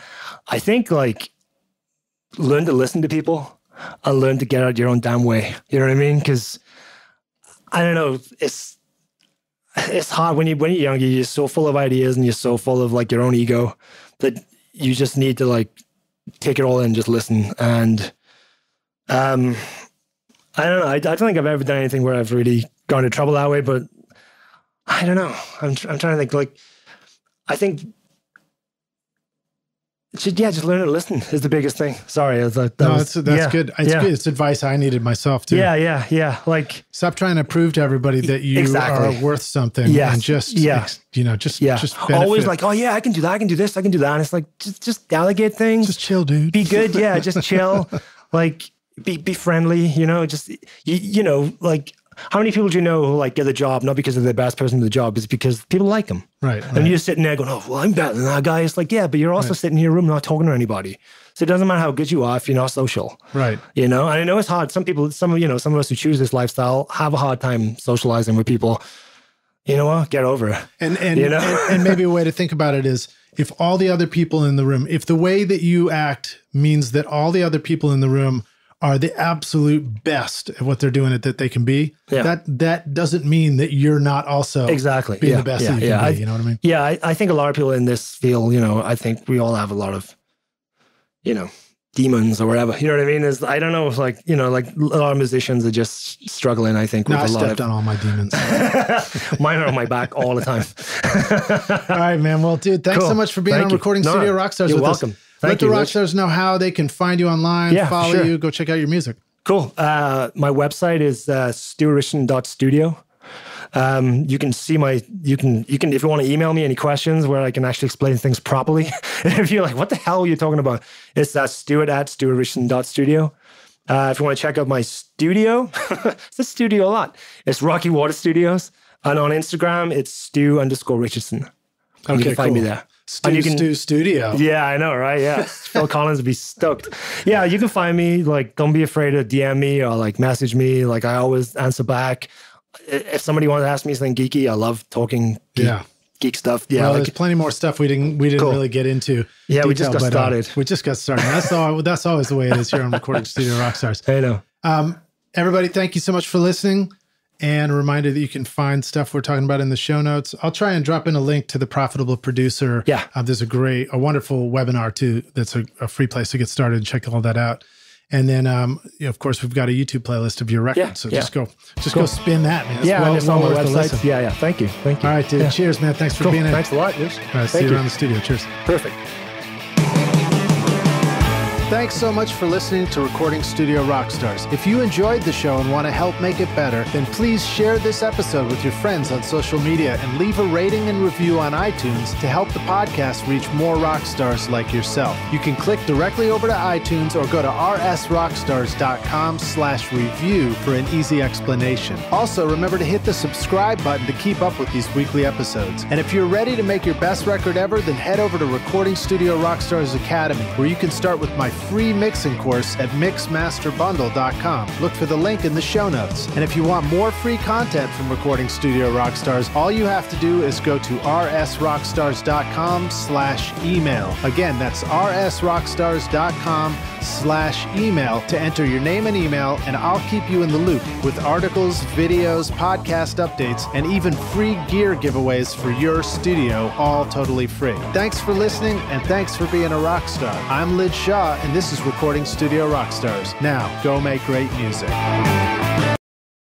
Speaker 2: I think like learn to listen to people and learn to get out your own damn way. You know what I mean? Because I don't know, it's hard when you're younger. You're so full of ideas and you're so full of like your own ego that you just need to like take it all in, just listen. And I don't know. I don't think I've ever done anything where I've really gone into trouble that way. But I don't know. I'm trying to think. Like, I think. Just learn to listen is the biggest thing. Sorry. That's good. It's
Speaker 1: good. It's advice I needed myself too.
Speaker 2: Yeah. Like,
Speaker 1: stop trying to prove to everybody that you are worth something. And just
Speaker 2: always like, oh yeah, I can do that. I can do this. I can do that. And it's like, just delegate things.
Speaker 1: Just chill, dude.
Speaker 2: Be good. Yeah. Just chill. Like, be friendly, you know, like, how many people do you know who like get the job, not because they're the best person in the job, it's because people like them.
Speaker 1: Right.
Speaker 2: And you're sitting there going, oh, well, I'm better than that guy. It's like, yeah, but you're also sitting in your room not talking to anybody. So it doesn't matter how good you are if you're not social.
Speaker 1: Right.
Speaker 2: You know, and I know it's hard. Some of us who choose this lifestyle have a hard time socializing with people. You know what? Get over it.
Speaker 1: And maybe a way to think about it is if all the other people in the room, if the way that you act means that all the other people in the room are the absolute best at what they're doing that they can be, that doesn't mean that you're not also being the best that you can be. You know what I mean?
Speaker 2: Yeah, I think a lot of people in this field, you know, I think we all have a lot of, you know, demons or whatever. You know what I mean? I don't know, like, you know, like a lot of musicians are just struggling, I think, with
Speaker 1: I stepped on all my demons.
Speaker 2: Mine are on my back all the time.
Speaker 1: All right, man. Well, dude, thanks so much for being on Recording Studio Rockstars with us. Let the Rockstars know how they can find you online, follow you, go check out your music.
Speaker 2: Cool. My website is stuartrichardson.studio. You can see you can, if you want to email me any questions where I can actually explain things properly. If you're like, what the hell are you talking about? It's stuart@stuartrichardson.studio. If you want to check out my studio, it's a studio a lot. It's Rocky Water Studios. And on Instagram, it's Stu_Richardson. You can find me there.
Speaker 1: Stu Studio.
Speaker 2: Yeah, I know, right? Yeah. Phil Collins would be stoked. Yeah, you can find me. Like, don't be afraid to DM me or like message me. Like, I always answer back. If somebody wants to ask me something geeky, I love talking geek stuff. Yeah,
Speaker 1: well, there's plenty more stuff we didn't really get into.
Speaker 2: Yeah, detail, we just got started.
Speaker 1: We just got started. That's always the way it is here on Recording Studio Rockstars.
Speaker 2: I know.
Speaker 1: Everybody, thank you so much for listening. And a reminder that you can find stuff we're talking about in the show notes. I'll try and drop in a link to The Profitable Producer.
Speaker 2: Yeah.
Speaker 1: There's a wonderful webinar too. That's a free place to get started and check all that out. And then, of course, we've got a YouTube playlist of your records. So just go spin that, man.
Speaker 2: It's on my website. Yeah. Thank you. All
Speaker 1: right, dude. Cheers, man. Thanks for being in.
Speaker 2: Thanks a lot, dude.
Speaker 1: All right, see you around the studio. Cheers.
Speaker 2: Perfect.
Speaker 1: Thanks so much for listening to Recording Studio Rockstars. If you enjoyed the show and want to help make it better, then please share this episode with your friends on social media and leave a rating and review on iTunes to help the podcast reach more rock stars like yourself. You can click directly over to iTunes or go to rsrockstars.com/review for an easy explanation. Also, remember to hit the subscribe button to keep up with these weekly episodes. And if you're ready to make your best record ever, then head over to Recording Studio Rockstars Academy, where you can start with my free mixing course at mixmasterbundle.com. Look for the link in the show notes. And if you want more free content from Recording Studio Rockstars, all you have to do is go to rsrockstars.com/email. Again, that's rsrockstars.com/email to enter your name and email, and I'll keep you in the loop with articles, videos, podcast updates, and even free gear giveaways for your studio, all totally free. Thanks for listening, and thanks for being a rock star. I'm Lynn, and this is Recording Studio Rockstars. Now, go make great music.